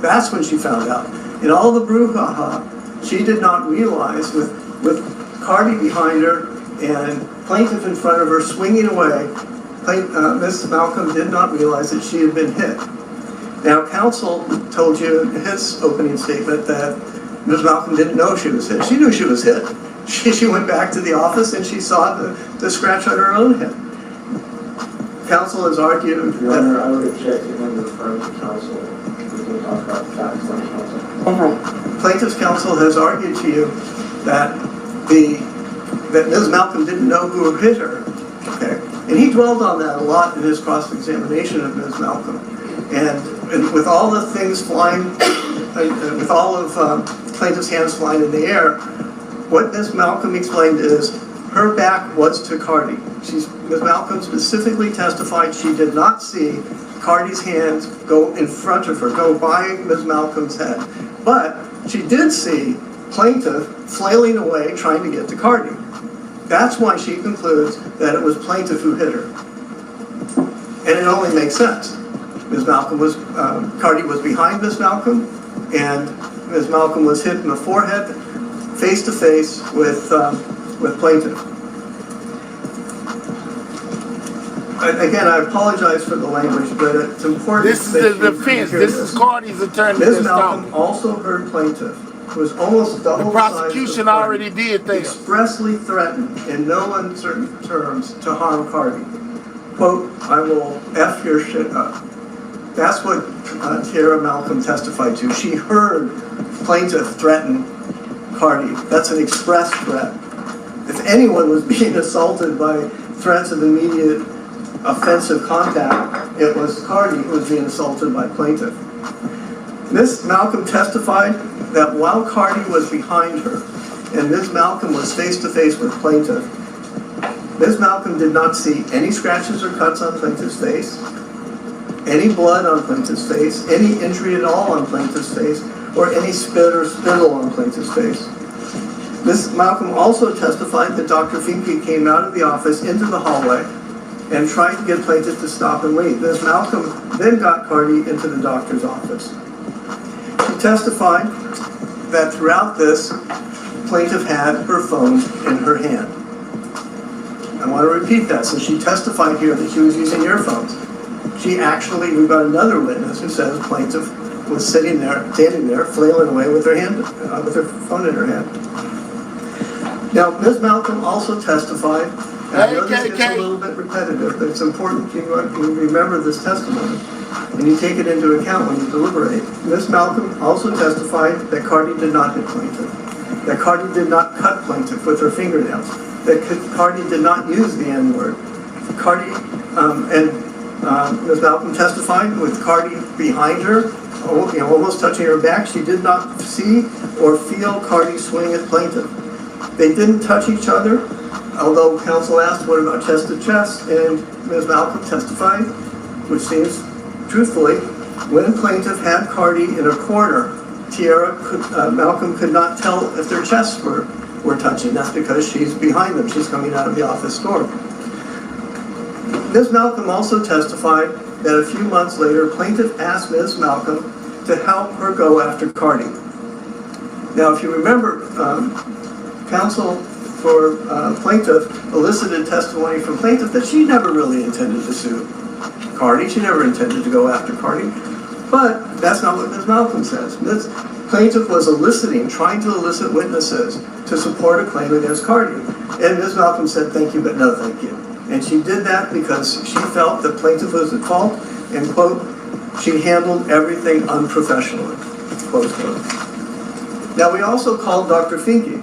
That's when she found out. In all the brouhaha, she did not realize with Cardi behind her and plaintiff in front of her swinging away, Ms. Malcolm did not realize that she had been hit. Now, counsel told you in his opening statement that Ms. Malcolm didn't know she was hit. She knew she was hit. She went back to the office and she saw the scratch on her own head. Counsel has argued Your Honor, I would object to him referring to counsel. We can talk about facts on counsel. Plaintiff's counsel has argued to you that Ms. Malcolm didn't know who hit her. Okay, and he dwelled on that a lot in his cross-examination of Ms. Malcolm. And with all the things flying, with all of plaintiff's hands flying in the air, what Ms. Malcolm explained is her back was to Cardi. Ms. Malcolm specifically testified she did not see Cardi's hands go in front of her, go by Ms. Malcolm's head. But She did see Plaintiff flailing away trying to get to Cardi. That's why she concludes that it was Plaintiff who hit her. And it only makes sense. Cardi was behind Ms. Malcolm, and Ms. Malcolm was hit in the forehead, face to face with Plaintiff. Again, I apologize for the language, but it's important. This is the defense. This is Cardi's attorney. Ms. Malcolm also heard Plaintiff, who was almost double the prosecution already did that. Expressly threatened in no uncertain terms to harm Cardi. Quote, "I will F your shit up." That's what Tierra Malcolm testified to. She heard Plaintiff threaten Cardi. That's an express threat. If anyone was being assaulted by threats of immediate offensive contact, it was Cardi who was being assaulted by Plaintiff. Ms. Malcolm testified that while Cardi was behind her and Ms. Malcolm was face to face with Plaintiff, Ms. Malcolm did not see any scratches or cuts on Plaintiff's face, any blood on Plaintiff's face, any injury at all on Plaintiff's face, or any spit or spittle on Plaintiff's face. Ms. Malcolm also testified that Dr. Finke came out of the office into the hallway and tried to get Plaintiff to stop and leave. Ms. Malcolm then got Cardi into the doctor's office. She testified that throughout this, Plaintiff had her phone in her hand. I want to repeat that. So she testified here that she was using earphones. We've got another witness who says Plaintiff was standing there, flailing away with her phone in her hand. Now, Ms. Malcolm also testified, and I know this gets a little bit repetitive, but it's important you remember this testimony, and you take it into account when you deliberate. Ms. Malcolm also testified that Cardi did not hit Plaintiff, that Cardi did not cut Plaintiff with her fingernails, that Cardi did not use the N-word. Ms. Malcolm testified with Cardi behind her, almost touching her back. She did not see or feel Cardi swing at Plaintiff. They didn't touch each other, although counsel asked what about chest to chest, and Ms. Malcolm testified, which seems truthfully, when Plaintiff had Cardi in a corner, Malcolm could not tell if their chests were touching. That's because she's behind them. She's coming out of the office door. Ms. Malcolm also testified that a few months later, Plaintiff asked Ms. Malcolm to help her go after Cardi. Now, if you remember, counsel for Plaintiff elicited testimony from Plaintiff that she never really intended to sue Cardi. She never intended to go after Cardi. But that's not what Ms. Malcolm says. Ms. Plaintiff was trying to elicit witnesses to support a claim against Cardi. And Ms. Malcolm said, "Thank you, but no thank you." And she did that because she felt that Plaintiff was at fault, and, quote, "she handled everything unprofessionally," close quote. Now, we also called Dr. Finke.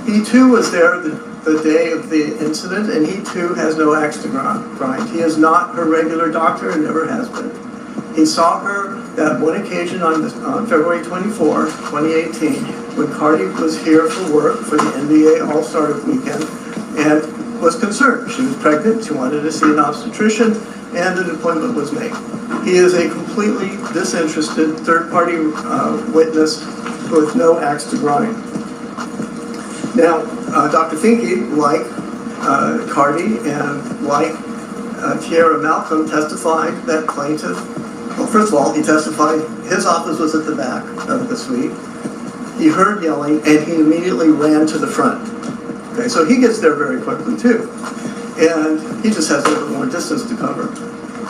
He, too, was there the day of the incident, and he, too, has no axe to grind. He is not her regular doctor and never has been. He saw her that one occasion on February 24, 2018, when Cardi was here for work for the NBA All-Star Weekend, and was concerned. She was pregnant, she wanted to see an obstetrician, and an appointment was made. He is a completely disinterested third-party witness with no axe to grind. Now, Dr. Finke, like Cardi and like Tierra Malcolm, testified that Plaintiff, well, first of all, he testified his office was at the back of the suite. He heard yelling, and he immediately ran to the front. Okay, so he gets there very quickly too. And he just has a little bit more distance to cover.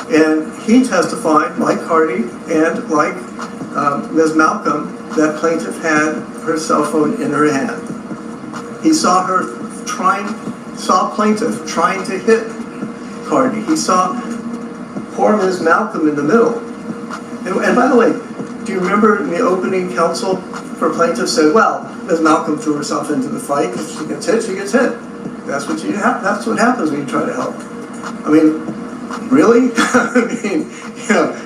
And he testified, like Cardi and like Ms. Malcolm, that Plaintiff had her cell phone in her hand. He saw Plaintiff trying to hit Cardi. He saw poor Ms. Malcolm in the middle. And by the way, do you remember in the opening, counsel for Plaintiff said, well, Ms. Malcolm threw herself into the fight. If she gets hit, she gets hit. That's what happens when you try to help. I mean, really? I mean,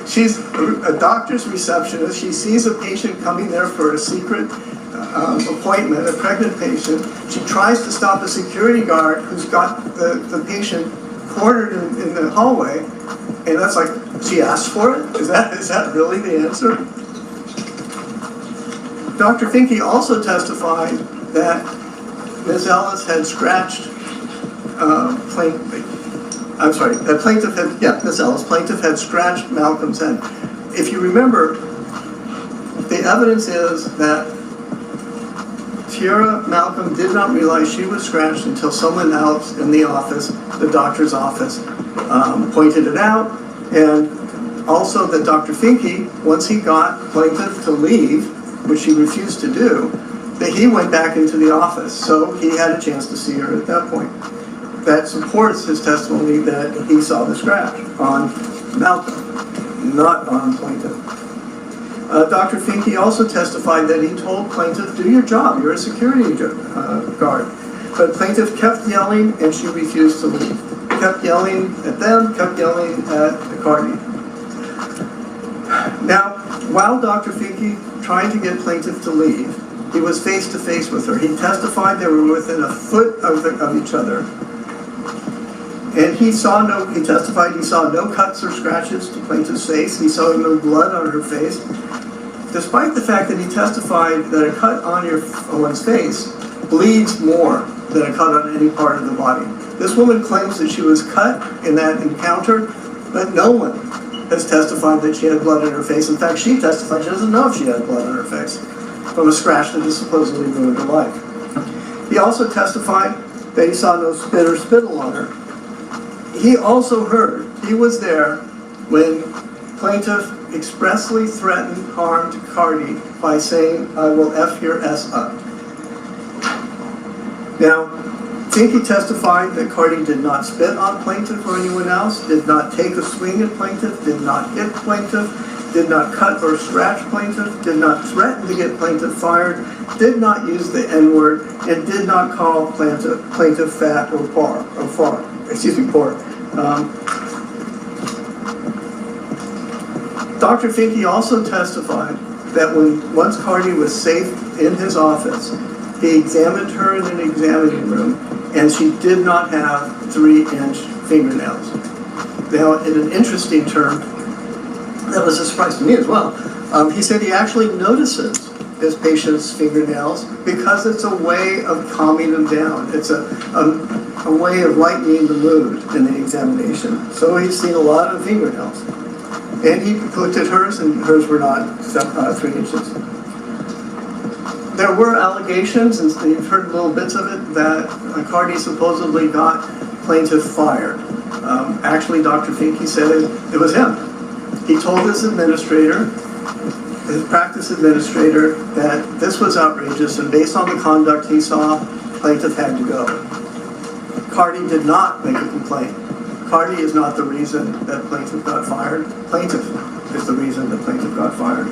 she's a doctor's receptionist. She sees a patient coming there for a secret appointment, a pregnant patient. She tries to stop a security guard who's got the patient cornered in the hallway. And that's like, she asked for it? Is that really the answer? Dr. Finke also testified that Ms. Ellis had scratched, plaintiff had scratched Malcolm's head. If you remember, the evidence is that Tiara Malcolm did not realize she was scratched until someone else in the office, the doctor's office, pointed it out, and also that Dr. Finke, once he got plaintiff to leave, which he refused to do, that he went back into the office, so he had a chance to see her at that point. That supports his testimony that he saw the scratch on Malcolm, not on plaintiff. Dr. Finke also testified that he told plaintiff, do your job, you're a security guard. But plaintiff kept yelling and she refused to leave. Kept yelling at them, kept yelling at Cardi. Now, while Dr. Finke tried to get plaintiff to leave, he was face to face with her. He testified they were within a foot of each other. And he testified he saw no cuts or scratches to plaintiff's face. He saw no blood on her face. Despite the fact that he testified that a cut on one's face bleeds more than a cut on any part of the body. This woman claims that she was cut in that encounter, but no one has testified that she had blood in her face. In fact, she testified she doesn't know if she had blood on her face from a scratch that has supposedly ruined her life. He also testified that he saw no spit or spittle on her. He also heard, he was there when plaintiff expressly threatened harm to Cardi by saying, I will F your S up. Now, Finke testified that Cardi did not spit on plaintiff or anyone else, did not take a swing at plaintiff, did not hit plaintiff, did not cut or scratch plaintiff, did not threaten to get plaintiff fired, did not use the N-word, and did not call plaintiff fat or poor. Dr. Finke also testified that once Cardi was safe in his office, he examined her in an examining room, and she did not have 3-inch fingernails. Now, in an interesting term, that was a surprise to me as well. He said he actually notices his patient's fingernails because it's a way of calming them down. It's a way of lightening the mood in the examination. So he's seen a lot of fingernails. And he looked at hers, and hers were not 3 inches. There were allegations, and you've heard little bits of it, that Cardi supposedly got plaintiff fired. Actually, Dr. Finke said it was him. He told his administrator, his practice administrator, that this was outrageous, and based on the conduct he saw, plaintiff had to go. Cardi did not make a complaint. Cardi is not the reason that plaintiff got fired. Plaintiff is the reason that plaintiff got fired.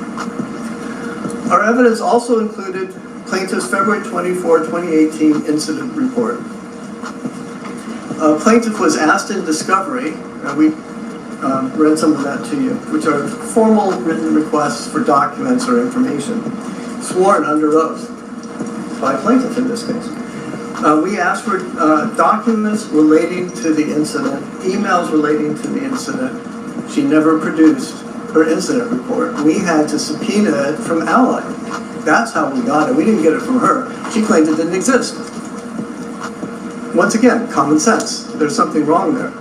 Our evidence also included plaintiff's February 24, 2018 incident report. Plaintiff was asked in discovery, and we read some of that to you, which are formal written requests for documents or information, sworn under oath by plaintiff in this case. We asked for documents relating to the incident, emails relating to the incident. She never produced her incident report. We had to subpoena it from Allied. That's how we got it. We didn't get it from her. She claimed it didn't exist. Once again, common sense. There's something wrong there.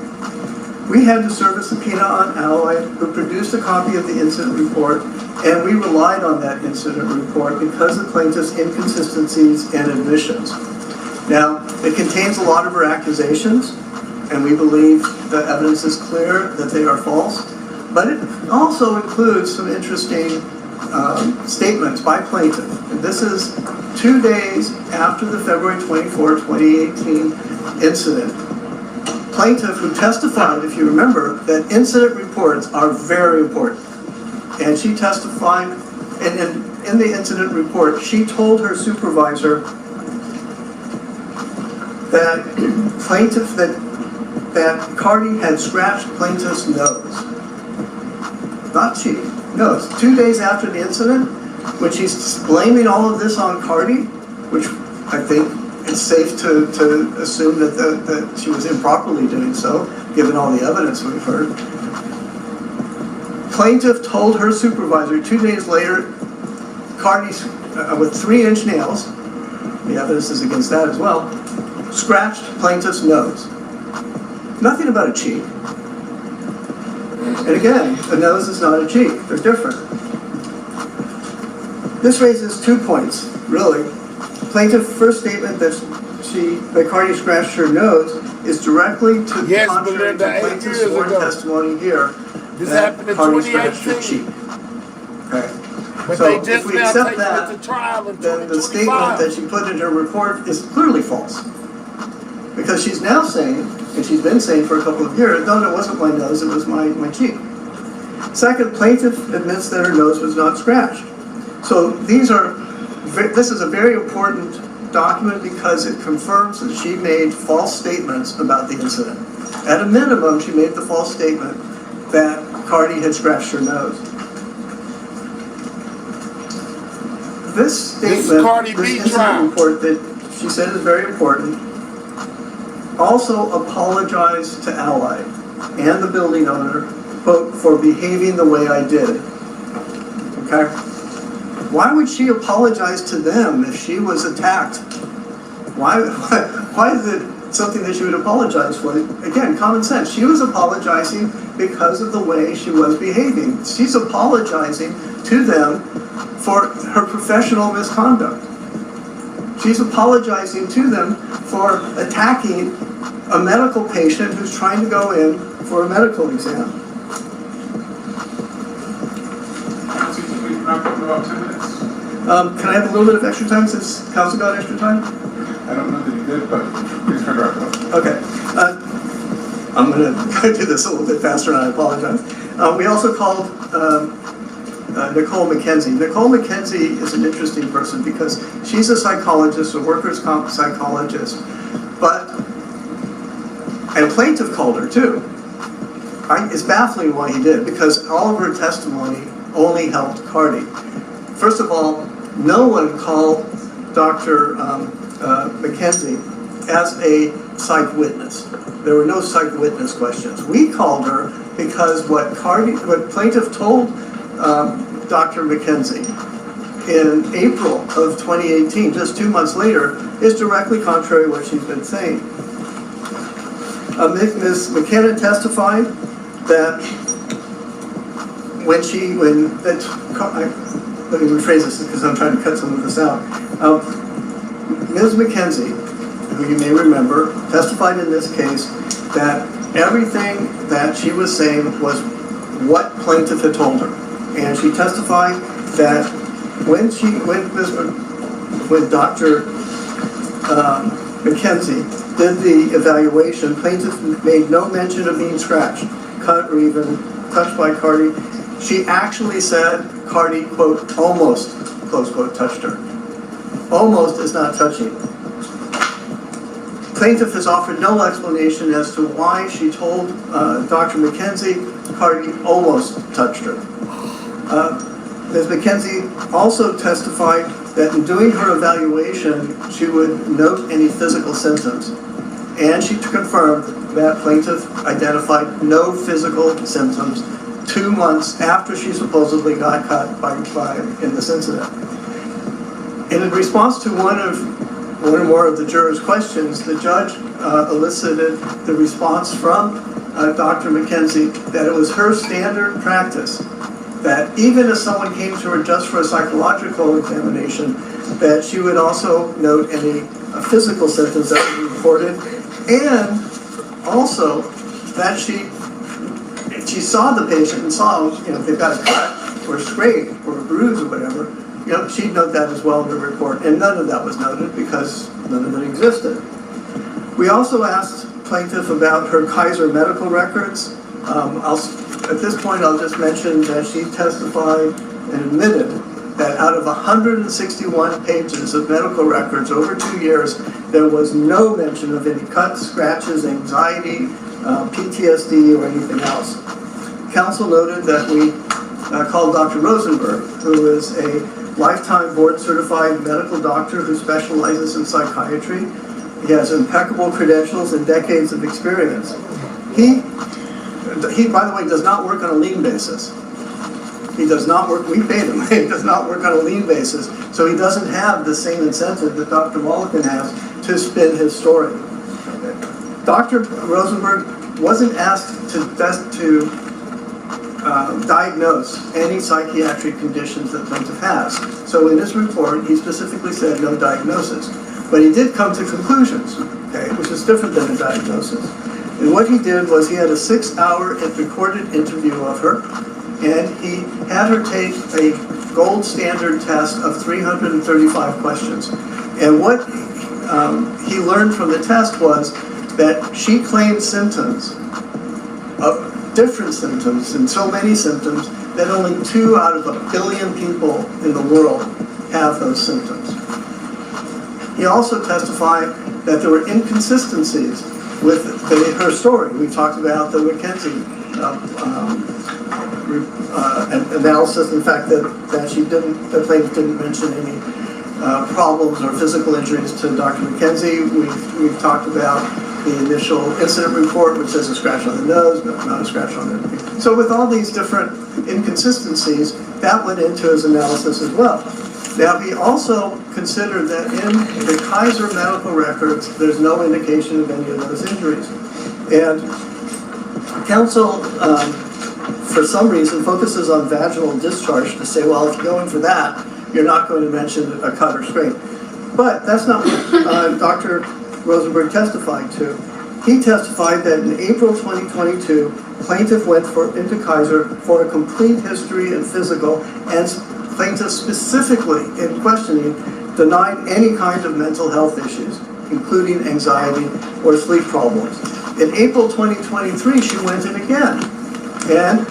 We had to serve a subpoena on Allied, who produced a copy of the incident report, and we relied on that incident report because of plaintiff's inconsistencies and admissions. Now, it contains a lot of her accusations, and we believe the evidence is clear that they are false, but it also includes some interesting statements by plaintiff. And this is 2 days after the February 24, 2018 incident. Plaintiff, who testified, if you remember, that incident reports are very important. And she testified, and in the incident report, she told her supervisor that that Cardi had scratched plaintiff's nose. Not cheek, nose. 2 days after the incident, when she's blaming all of this on Cardi, which I think it's safe to assume that she was improperly doing so, given all the evidence we've heard. Plaintiff told her supervisor 2 days later, Cardi with 3-inch nails, the evidence is against that as well, scratched plaintiff's nose. Nothing about a cheek. And again, a nose is not a cheek. They're different. This raises 2 points, really. Plaintiff's first statement that Cardi scratched her nose is directly to the contrary to plaintiff's sworn testimony here. This happened in Cardi scratched her 2018. cheek. Okay. But So they if just we now accept taking that, it to trial in then the statement 2025. that she put in her report is clearly false. Because she's now saying, and she's been saying for a couple of years, no, it wasn't my nose, it was my cheek. Second, plaintiff admits that her nose was not scratched. So this is a very important document because it confirms that she made false statements about the incident. At a minimum, she made the false statement that Cardi had scratched her nose. This statement, this incident report that she said is very important, also apologized to Ally and the building owner, quote, for behaving the way I did. Okay? Why would she apologize to them if she was attacked? Why is it something that she would apologize for? Again, common sense. She was apologizing because of the way she was behaving. She's apologizing to them for her professional misconduct. She's apologizing to them for attacking a medical patient who's trying to go in for a medical exam. About 10 minutes. Can I have a little bit of extra time since council got extra time? I don't know that you did, but please try to wrap it up. Okay. I'm going to do this a little bit faster, and I apologize. We also called Nicole McKenzie. Nicole McKenzie is an interesting person because she's a psychologist, a workers' comp psychologist, and plaintiff called her too. It's baffling why he did, because all of her testimony only helped Cardi. First of all, no one called Dr. McKenzie as a psych witness. There were no psych witness questions. We called her because what plaintiff told Dr. McKenzie in April of 2018, just 2 months later, is directly contrary to what she's been saying. Ms. McKenna testified that let me rephrase this because I'm trying to cut some of this out. Ms. McKenzie, who you may remember, testified in this case that everything that she was saying was what plaintiff had told her. And she testified that when Dr. McKenzie did the evaluation, plaintiff made no mention of being scratched, cut, or even touched by Cardi. She actually said Cardi, quote, almost, close quote, touched her. Almost is not touching. Plaintiff has offered no explanation as to why she told Dr. McKenzie Cardi almost touched her. Ms. McKenzie also testified that in doing her evaluation, she would note any physical symptoms. And she confirmed that plaintiff identified no physical symptoms 2 months after she supposedly got cut in this incident. In response to one or more of the jurors' questions, the judge elicited the response from Dr. McKenzie that it was her standard practice that even if someone came to her just for a psychological examination, that she would also note any physical symptoms that were reported, and also that she saw the patient and saw, if they've got a cut or a scrape or a bruise or whatever, she'd note that as well in the report, and none of that was noted because none of it existed. We also asked plaintiff about her Kaiser medical records. At this point, I'll just mention that she testified and admitted that out of 161 pages of medical records over 2 years, there was no mention of any cuts, scratches, anxiety, PTSD, or anything else. Counsel noted that we called Dr. Rosenberg, who is a lifetime board-certified medical doctor who specializes in psychiatry. He has impeccable credentials and decades of experience. He, by the way, does not work on a lien basis. He does not work, we pay him, he does not work on a lien basis, so he doesn't have the same incentive that Dr. Mulliken has to spin his story. Dr. Rosenberg wasn't asked to diagnose any psychiatric conditions that plaintiff has. So in his report, he specifically said no diagnosis. But he did come to conclusions, okay, which is different than a diagnosis. And what he did was he had a 6-hour recorded interview of her, and he had her take a gold standard test of 335 questions. And what he learned from the test was that she claimed symptoms, different symptoms, and so many symptoms that only 2 out of 1 billion people in the world have those symptoms. He also testified that there were inconsistencies with her story. We talked about the McKenzie analysis, in fact, that the plaintiff didn't mention any problems or physical injuries to Dr. McKenzie. We've talked about the initial incident report, which says a scratch on the nose, but not a scratch on the knee. So with all these different inconsistencies, that went into his analysis as well. Now, he also considered that in the Kaiser medical records, there's no indication of any of those injuries. And counsel, for some reason, focuses on vaginal discharge to say, well, if you're going for that, you're not going to mention a cut or scrape. But that's not what Dr. Rosenberg testified to. He testified that in April 2022, plaintiff went into Kaiser for a complete history and physical, and plaintiff specifically in questioning denied any kind of mental health issues, including anxiety or sleep problems. In April 2023, she went in again, and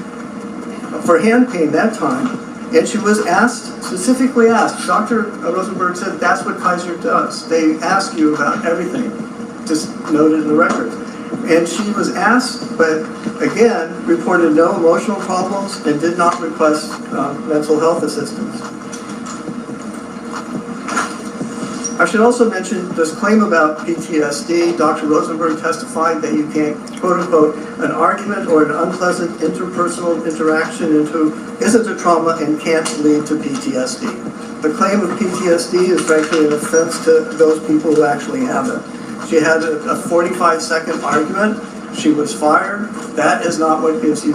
for hand pain that time, and she was specifically asked, Dr. Rosenberg said that's what Kaiser does. They ask you about everything, just noted in the records. And she was asked, but again, reported no emotional problems and did not request mental health assistance. I should also mention this claim about PTSD. Dr. Rosenberg testified that you can't, quote unquote, an argument or an unpleasant interpersonal interaction isn't a trauma and can't lead to PTSD. The claim of PTSD is frankly an offense to those people who actually have it. She had a 45-second argument. She was fired. That is not what gives you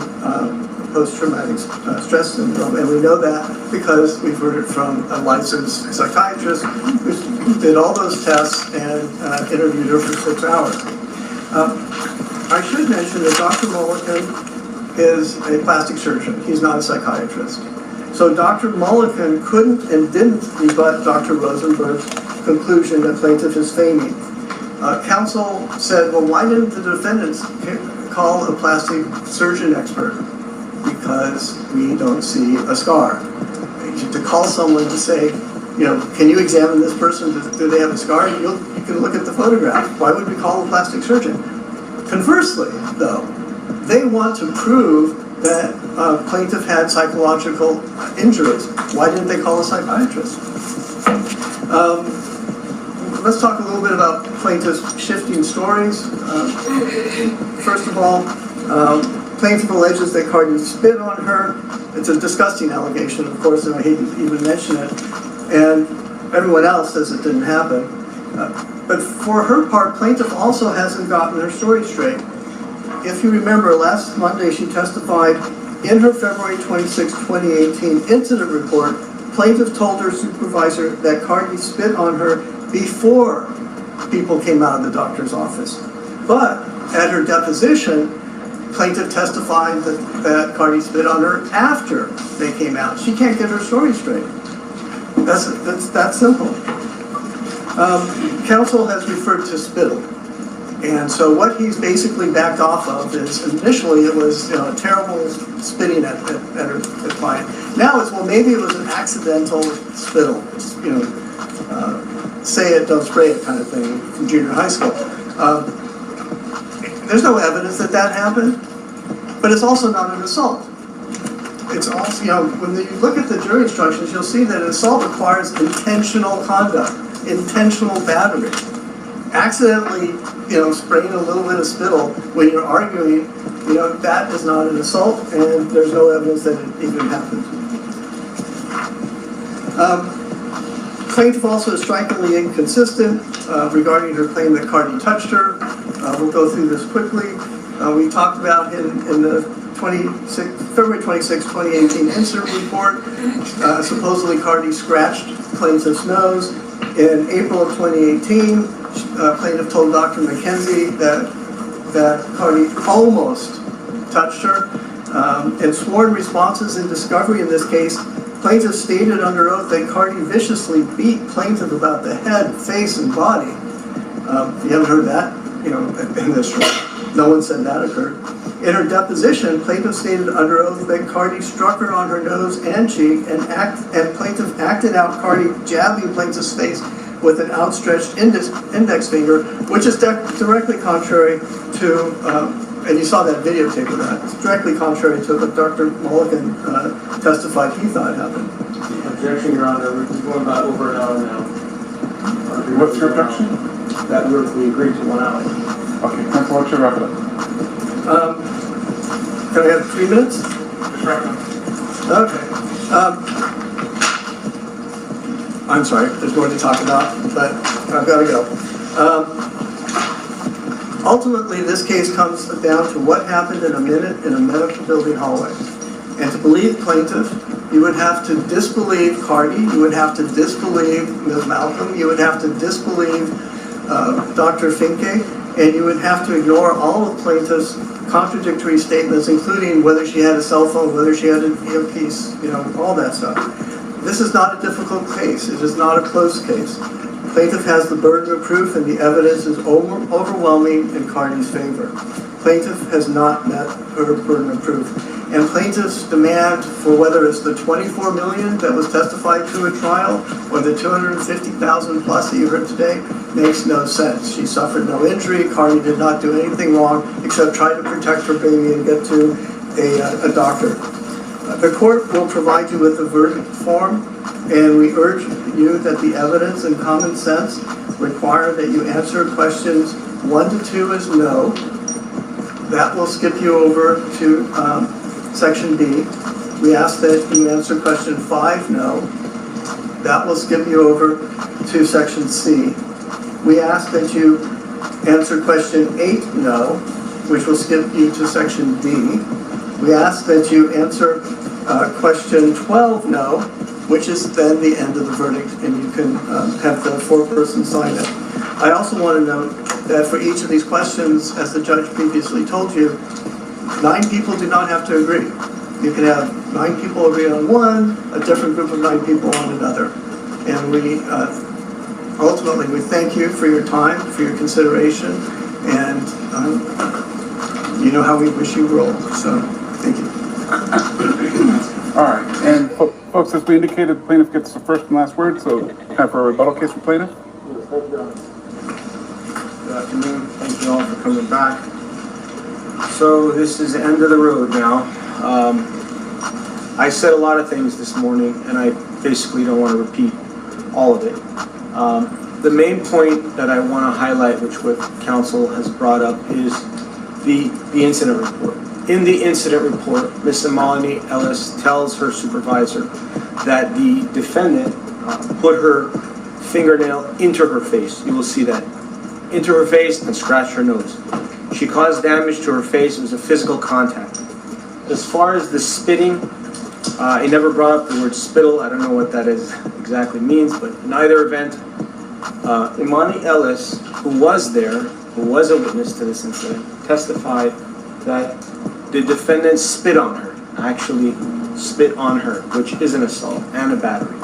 post-traumatic stress syndrome. And we know that because we've heard it from a licensed psychiatrist who did all those tests and interviewed her for 6 hours. I should mention that Dr. Mulliken is a plastic surgeon. He's not a psychiatrist. So Dr. Mulliken couldn't and didn't rebut Dr. Rosenberg's conclusion that plaintiff is feigning. Counsel said, well, why didn't the defendants call a plastic surgeon expert? Because we don't see a scar. To call someone to say, can you examine this person? Do they have a scar? You can look at the photograph. Why would we call a plastic surgeon? Conversely, though, they want to prove that plaintiff had psychological injuries. Why didn't they call a psychiatrist? Let's talk a little bit about plaintiff's shifting stories. First of all, plaintiff alleges that Cardi spit on her. It's a disgusting allegation, of course, and I hate to even mention it. And everyone else says it didn't happen. But for her part, plaintiff also hasn't gotten her story straight. If you remember, last Monday she testified in her February 26, 2018 incident report. Plaintiff told her supervisor that Cardi spit on her before people came out of the doctor's office. But at her deposition, plaintiff testified that Cardi spit on her after they came out. She can't get her story straight. That's that simple. Counsel has referred to spittle. And so what he's basically backed off of is initially it was a terrible spitting at her client. Now it's, well, maybe it was an accidental spittle. Say it, don't spray it kind of thing from junior high school. There's no evidence that happened, but it's also not an assault. It's also, when you look at the jury instructions, you'll see that an assault requires intentional conduct, intentional battery. Accidentally, spraying a little bit of spittle when you're arguing, that is not an assault, and there's no evidence that it even happened. Plaintiff also is strikingly inconsistent regarding her claim that Cardi touched her. We'll go through this quickly. We talked about in the February 26, 2018 incident report, supposedly Cardi scratched plaintiff's nose. In April of 2018, plaintiff told Dr. McKenzie that Cardi almost touched her. In sworn responses in discovery in this case, plaintiff stated under oath that Cardi viciously beat plaintiff about the head, face, and body. If you haven't heard that, in this trial, no one said that occurred. In her deposition, plaintiff stated under oath that Cardi struck her on her nose and cheek, and plaintiff acted out Cardi jabbing plaintiff's face with an outstretched index finger, which is directly contrary to, and you saw that videotape of that, it's directly contrary to what Dr. Mulligan testified he thought happened. Objection, Your Honor. We're going about over an hour now. What's your objection? That we agreed to 1 hour. Okay, counsel, what's your wrap it up? Can I have 3 minutes? Just wrap it up. Okay. I'm sorry, there's more to talk about, but I've got to go. Ultimately, this case comes down to what happened in a minute in a medical building hallway. And to believe plaintiff, you would have to disbelieve Cardi, you would have to disbelieve Ms. Malcolm, you would have to disbelieve Dr. Finke, and you would have to ignore all of plaintiff's contradictory statements, including whether she had a cell phone, whether she had an earpiece, all that stuff. This is not a difficult case. It is not a close case. Plaintiff has the burden of proof, and the evidence is overwhelming in Cardi's favor. Plaintiff has not met her burden of proof. And plaintiff's demand for whether it's the $24 million that was testified to at trial or the $250,000 plus that you heard today makes no sense. She suffered no injury. Cardi did not do anything wrong except try to protect her baby and get to a doctor. The court will provide you with a verdict form, and we urge you that the evidence and common sense require that you answer questions 1 to 2 as no. That will skip you over to Section B. We ask that you answer question 5 no. That will skip you over to Section C. We ask that you answer question 8 no, which will skip you to Section D. We ask that you answer question 12 no, which is then the end of the verdict, and you can have the foreperson sign it. I also want to note that for each of these questions, as the judge previously told you, 9 people do not have to agree. You can have 9 people agree on one, a different group of 9 people on another. And we ultimately, we thank you for your time, for your consideration, and you know how we wish you roll. So, thank you. All right, and folks, as we indicated, the plaintiff gets the first and last word, so time for a rebuttal case for plaintiff. Good afternoon. Thank you all for coming back. So this is the end of the road now. I said a lot of things this morning, and I basically don't want to repeat all of it. The main point that I want to highlight, which what counsel has brought up, is the incident report. In the incident report, Ms. Melanie Ellis tells her supervisor that the defendant put her fingernail into her face. You will see that. Into her face and scratched her nose. She caused damage to her face. It was a physical contact. As far as the spitting, he never brought up the word spittle. I don't know what that exactly means, but in either event, Imani Ellis, who was there, who was a witness to this incident, testified that the defendant spit on her, actually spit on her, which is an assault and a battery.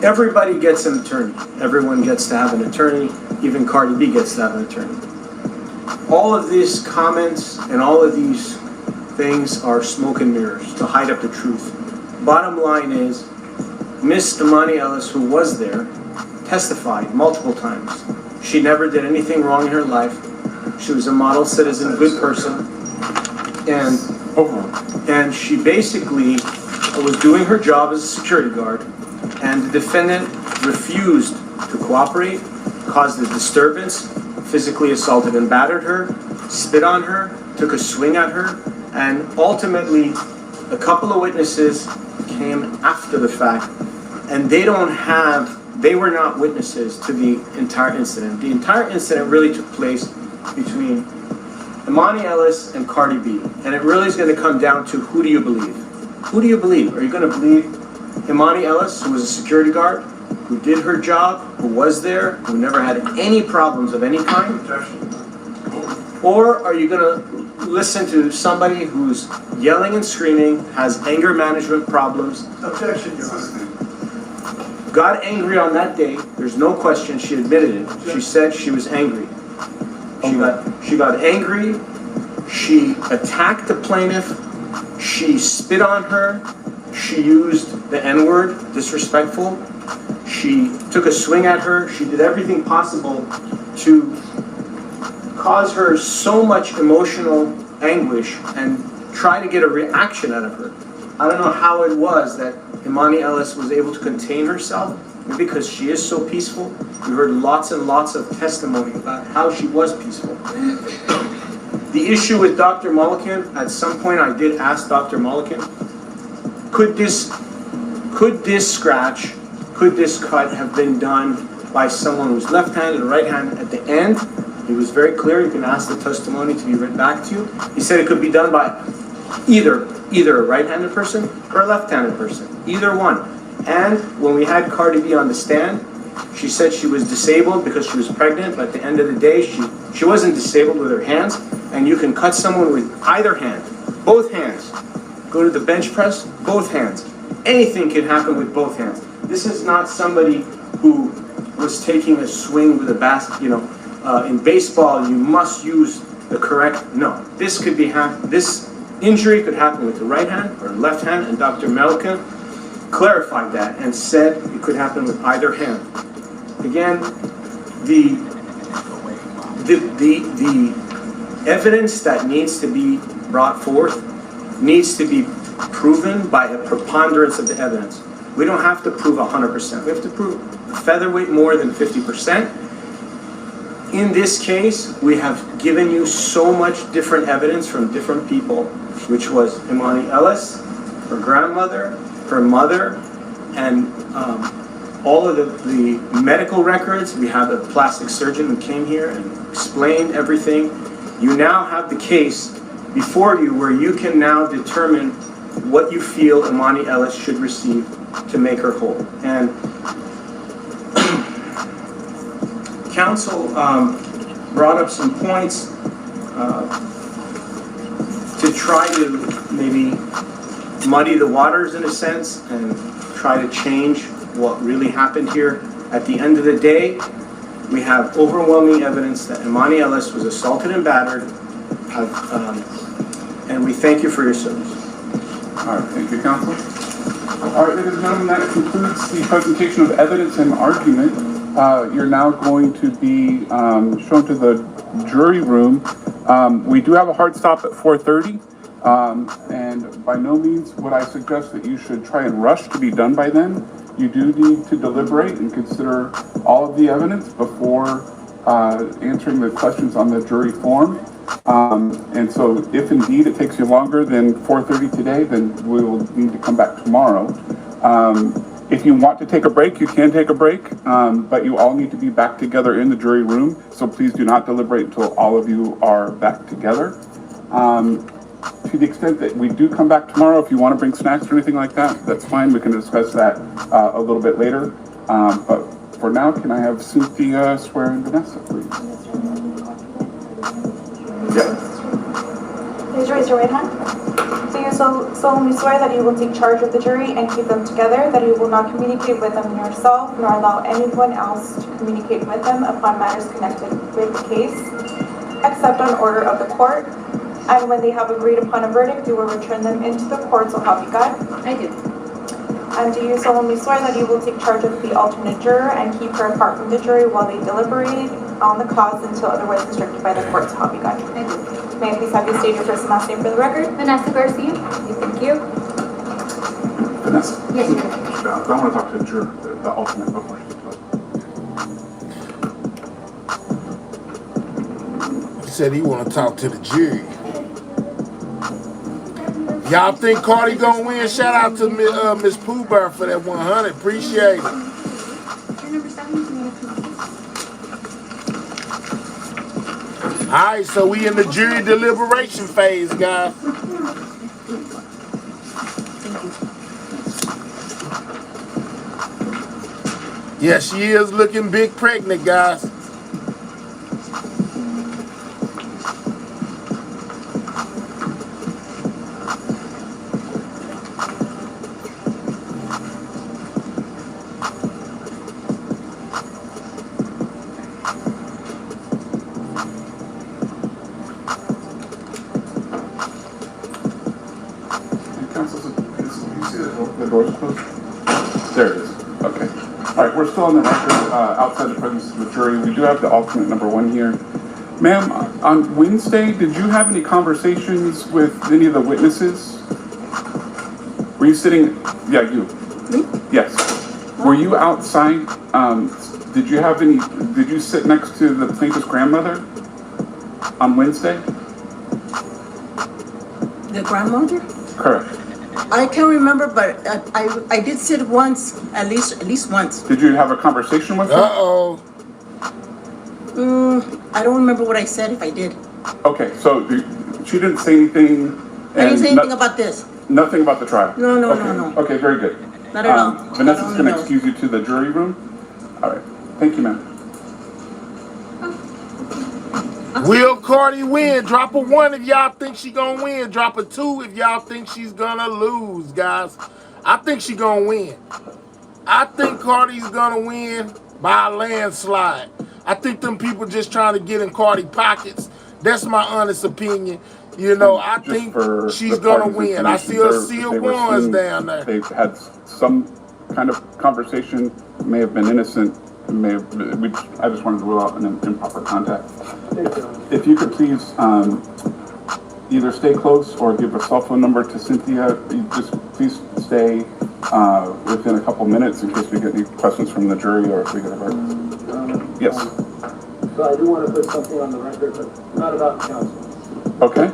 Everybody gets an attorney. Everyone gets to have an attorney. Even Cardi B gets to have an attorney. All of these comments and all of these things are smoke and mirrors to hide up the truth. Bottom line is, Miss Imani Ellis, who was there, testified multiple times. She never did anything wrong in her life. She was a model citizen, good person, and she basically was doing her job as a security guard, and the defendant refused to cooperate, caused a disturbance, physically assaulted and battered her, spit on her, took a swing at her, and ultimately a couple of witnesses came after the fact, and they were not witnesses to the entire incident. The entire incident really took place between Imani Ellis and Cardi B, and it really is going to come down to who do you believe? Who do you believe? Are you going to believe Imani Ellis, who was a security guard, who did her job, who was there, who never had any problems of any kind? Or are you going to listen to somebody who's yelling and screaming, has anger management problems? Objection, Your Honor. Got angry on that day. There's no question. She admitted it. She said she was angry. She got angry. She attacked the plaintiff. She spit on her. She used the N-word, disrespectful. She took a swing at her. She did everything possible to cause her so much emotional anguish and try to get a reaction out of her. I don't know how it was that Imani Ellis was able to contain herself, maybe because she is so peaceful. We heard lots and lots of testimony about how she was peaceful. The issue with Dr. Mullican, at some point I did ask Dr. Mullican, could this scratch, could this cut have been done by someone who's left-handed or right-handed? At the end, he was very clear. You can ask the testimony to be read back to you. He said it could be done by either a right-handed person or a left-handed person, either one. And when we had Cardi B on the stand, she said she was disabled because she was pregnant, but at the end of the day, she wasn't disabled with her hands, and you can cut someone with either hand, both hands. Go to the bench press, both hands. Anything can happen with both hands. This is not somebody who was taking a swing with a basket, in baseball, you must use the correct, no. This injury could happen with the right hand or left hand, and Dr. Melka clarified that and said it could happen with either hand. Again, the evidence that needs to be brought forth needs to be proven by a preponderance of the evidence. We don't have to prove 100%. We have to prove a featherweight more than 50%. In this case, we have given you so much different evidence from different people, which was Imani Ellis, her grandmother, her mother, and all of the medical records. We have a plastic surgeon who came here and explained everything. You now have the case before you where you can now determine what you feel Imani Ellis should receive to make her whole. And counsel brought up some points to try to maybe muddy the waters in a sense and try to change what really happened here. At the end of the day, we have overwhelming evidence that Imani Ellis was assaulted and battered, and we thank you for your service. All right, thank you, counsel. All right, ladies and gentlemen, that concludes the presentation of evidence and argument. You're now going to be shown to the jury room. We do have a hard stop at 4:30, and by no means would I suggest that you should try and rush to be done by then. You do need to deliberate and consider all of the evidence before answering the questions on the jury form. And so if indeed it takes you longer than 4:30 today, then we will need to come back tomorrow. If you want to take a break, you can take a break, but you all need to be back together in the jury room. So please do not deliberate until all of you are back together. To the extent that we do come back tomorrow, if you want to bring snacks or anything like that, that's fine. We can discuss that a little bit later. But for now, can I have Cynthia swear in Vanessa, please? Yes. Please raise your right hand. Do you solemnly swear that you will take charge of the jury and keep them together, that you will not communicate with them yourself, nor allow anyone else to communicate with them upon matters connected with the case, except on order of the court, and when they have agreed upon a verdict, you will return them into the court, so help you God? I do. And do you solemnly swear that you will take charge of the alternate juror and keep her apart from the jury while they deliberate on the cause until otherwise instructed by the court, so help you God? I do. May I please have you state your first and last name for the record? Vanessa Garcia. Thank you. Vanessa? Yes, sir. I want to talk to the juror, the alternate, before she does. He said he want to talk to the jury. Y'all think Cardi gonna win? Shout out to Miss Pooh Bear for that 100. Appreciate it. All right, so we in the jury deliberation phase, guys. Yeah, she is looking big pregnant, guys. The door's closed? There it is. Okay. All right, we're still on the record outside the presence of the jury. We do have the alternate number 1 here. Ma'am, on Wednesday, did you have any conversations with any of the witnesses? Were you sitting? Yeah, you. Me? Yes. Were you outside? Did you sit next to the plaintiff's grandmother on Wednesday? The grandmother? Correct. I can't remember, but I did sit once, at least once. Did you have a conversation with her? Uh-oh. I don't remember what I said, if I did. Okay, so she didn't say anything. I didn't say anything about this. Nothing about the trial? No. Okay, very good. Not at all. Vanessa's going to excuse you to the jury room. All right. Thank you, ma'am. Will Cardi win? Drop a 1 if y'all think she gonna win. Drop a 2 if y'all think she's gonna lose, guys. I think she gonna win. I think Cardi's gonna win by a landslide. I think them people just trying to get in Cardi pockets. That's my honest opinion. You know, I think she's gonna win. I see her seal ones down there. They've had some kind of conversation, may have been innocent, I just wanted to rule out an improper contact. If you could please either stay close or give a cell phone number to Cynthia. Just please stay within a couple minutes in case we get any questions from the jury or if we get a verdict. Yes. So I do want to put something on the record, but not about counsel. Okay.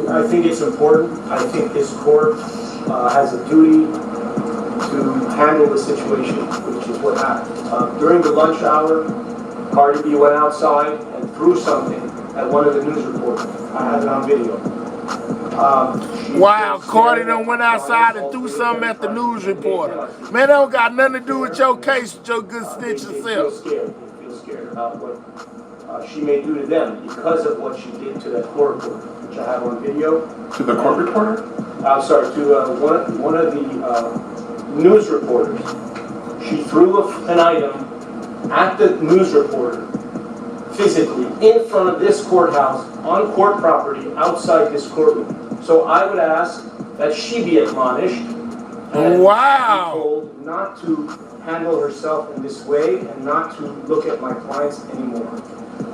I think it's important. I think this court has a duty to handle the situation, which is what happened. During the lunch hour, Cardi B went outside and threw something at one of the news reporters. I have it on video. Wow, Cardi done went outside and threw something at the news reporter. Man, that don't got nothing to do with your case, with your good snitch yourself. He feels scared about what she may do to them because of what she did to that court reporter, which I have on video. To the court reporter? I'm sorry, to one of the news reporters. She threw an item at the news reporter physically in front of this courthouse on court property outside this courtroom. So I would ask that she be admonished and be told not to handle herself in this way and not to look at my clients anymore.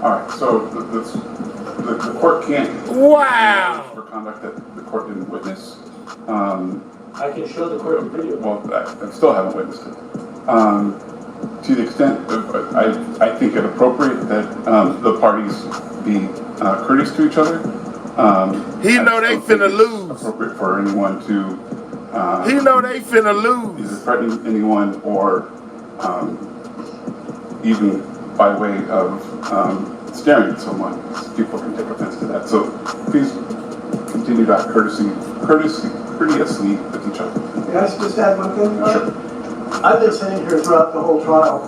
All right, so the court can't for conduct that the court didn't witness. I can show the court the video. Well, I still haven't witnessed it. To the extent I think it appropriate that the parties be courteous to each other. He know they finna lose. Appropriate for anyone to. He know they finna lose. Either threaten anyone or even by way of staring at someone. People can take offense to that. So please continue that courteously with each other. Can I just add one thing? Sure. I've been sitting here throughout the whole trial.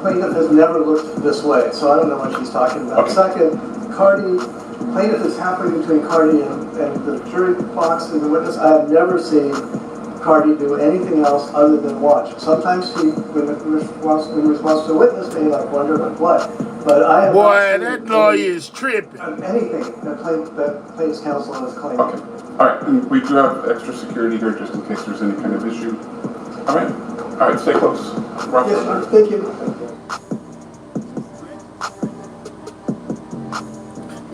Plaintiff has never looked this way, so I don't know what she's talking about. Okay. Second, plaintiff is halfway between Cardi and the jury box and the witness. I have never seen Cardi do anything else other than watch. Sometimes she, when response to a witness, may like wonder what. But I have that lawyer is tripping. Anything that plaintiff's counsel has claimed. Okay. All right, and we do have extra security here just in case there's any kind of issue. All right. All right, stay close. Yes, sir. Thank you.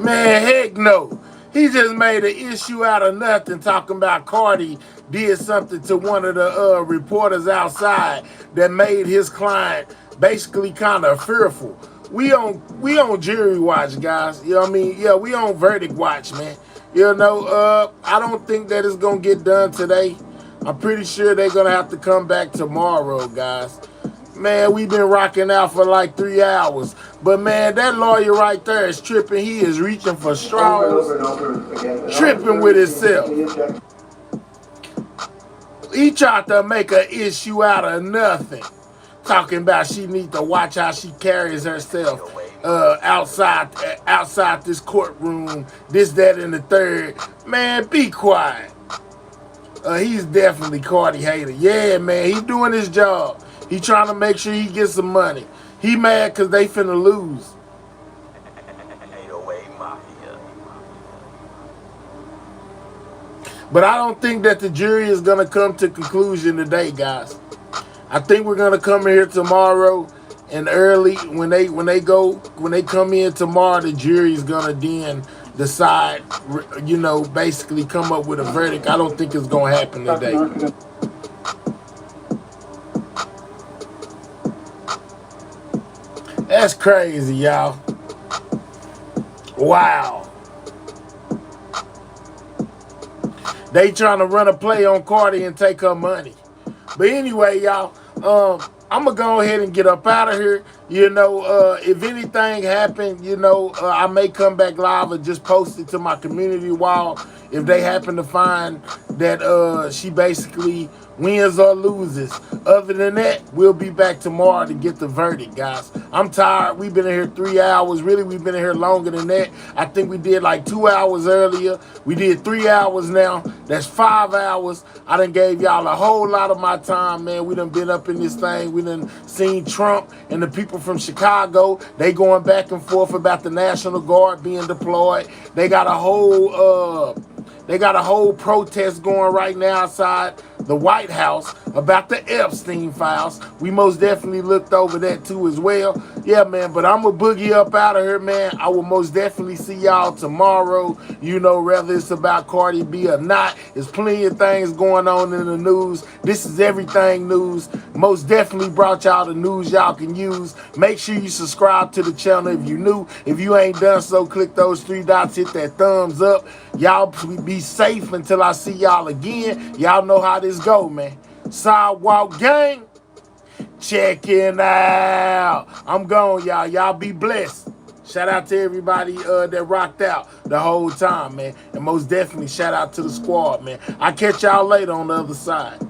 Man, heck no. He just made an issue out of nothing talking about Cardi did something to one of the reporters outside that made his client basically kind of fearful. We on jury watch, guys. You know what I mean? Yeah, we on verdict watch, man. You know, I don't think that it's gonna get done today. I'm pretty sure they're gonna have to come back tomorrow, guys. Man, we've been rocking out for like 3 hours. But man, that lawyer right there is tripping. He is reaching for straws, tripping with himself. He tried to make an issue out of nothing. Talking about she needs to watch how she carries herself outside this courtroom, this, that, and the third. Man, be quiet. He's definitely Cardi hater. Yeah, man, he's doing his job. He trying to make sure he gets some money. He mad because they finna lose. But I don't think that the jury is gonna come to conclusion today, guys. I think we're gonna come in here tomorrow and early when they come in tomorrow, the jury is gonna then decide, you know, basically come up with a verdict. I don't think it's gonna happen today. That's crazy, y'all. Wow. They trying to run a play on Cardi and take her money. But anyway, y'all, I'm going to go ahead and get up out of here. You know, if anything happened, you know, I may come back live or just post it to my community wall if they happen to find that she basically wins or loses. Other than that, we'll be back tomorrow to get the verdict, guys. I'm tired. We've been in here 3 hours. Really, we've been in here longer than that. I think we did like 2 hours earlier. We did 3 hours now. That's 5 hours. I done gave y'all a whole lot of my time, man. We done been up in this thing. We done seen Trump and the people from Chicago. They going back and forth about the National Guard being deployed. They got a whole protest going right now outside the White House about the Epstein files. We most definitely looked over that too as well. Yeah, man, but I'm going to boogie up out of here, man. I will most definitely see y'all tomorrow. You know, whether it's about Cardi B or not, there's plenty of things going on in the news. This is everything news. Most definitely brought y'all the news y'all can use. Make sure you subscribe to the channel if you're new. If you ain't done so, click those 3 dots, hit that thumbs up. Y'all be safe until I see y'all again. Y'all know how this go, man. Sidewalk gang, checking out. I'm gone, y'all. Y'all be blessed. Shout out to everybody that rocked out the whole time, man. And most definitely shout out to the squad, man. I'll catch y'all later on the other side.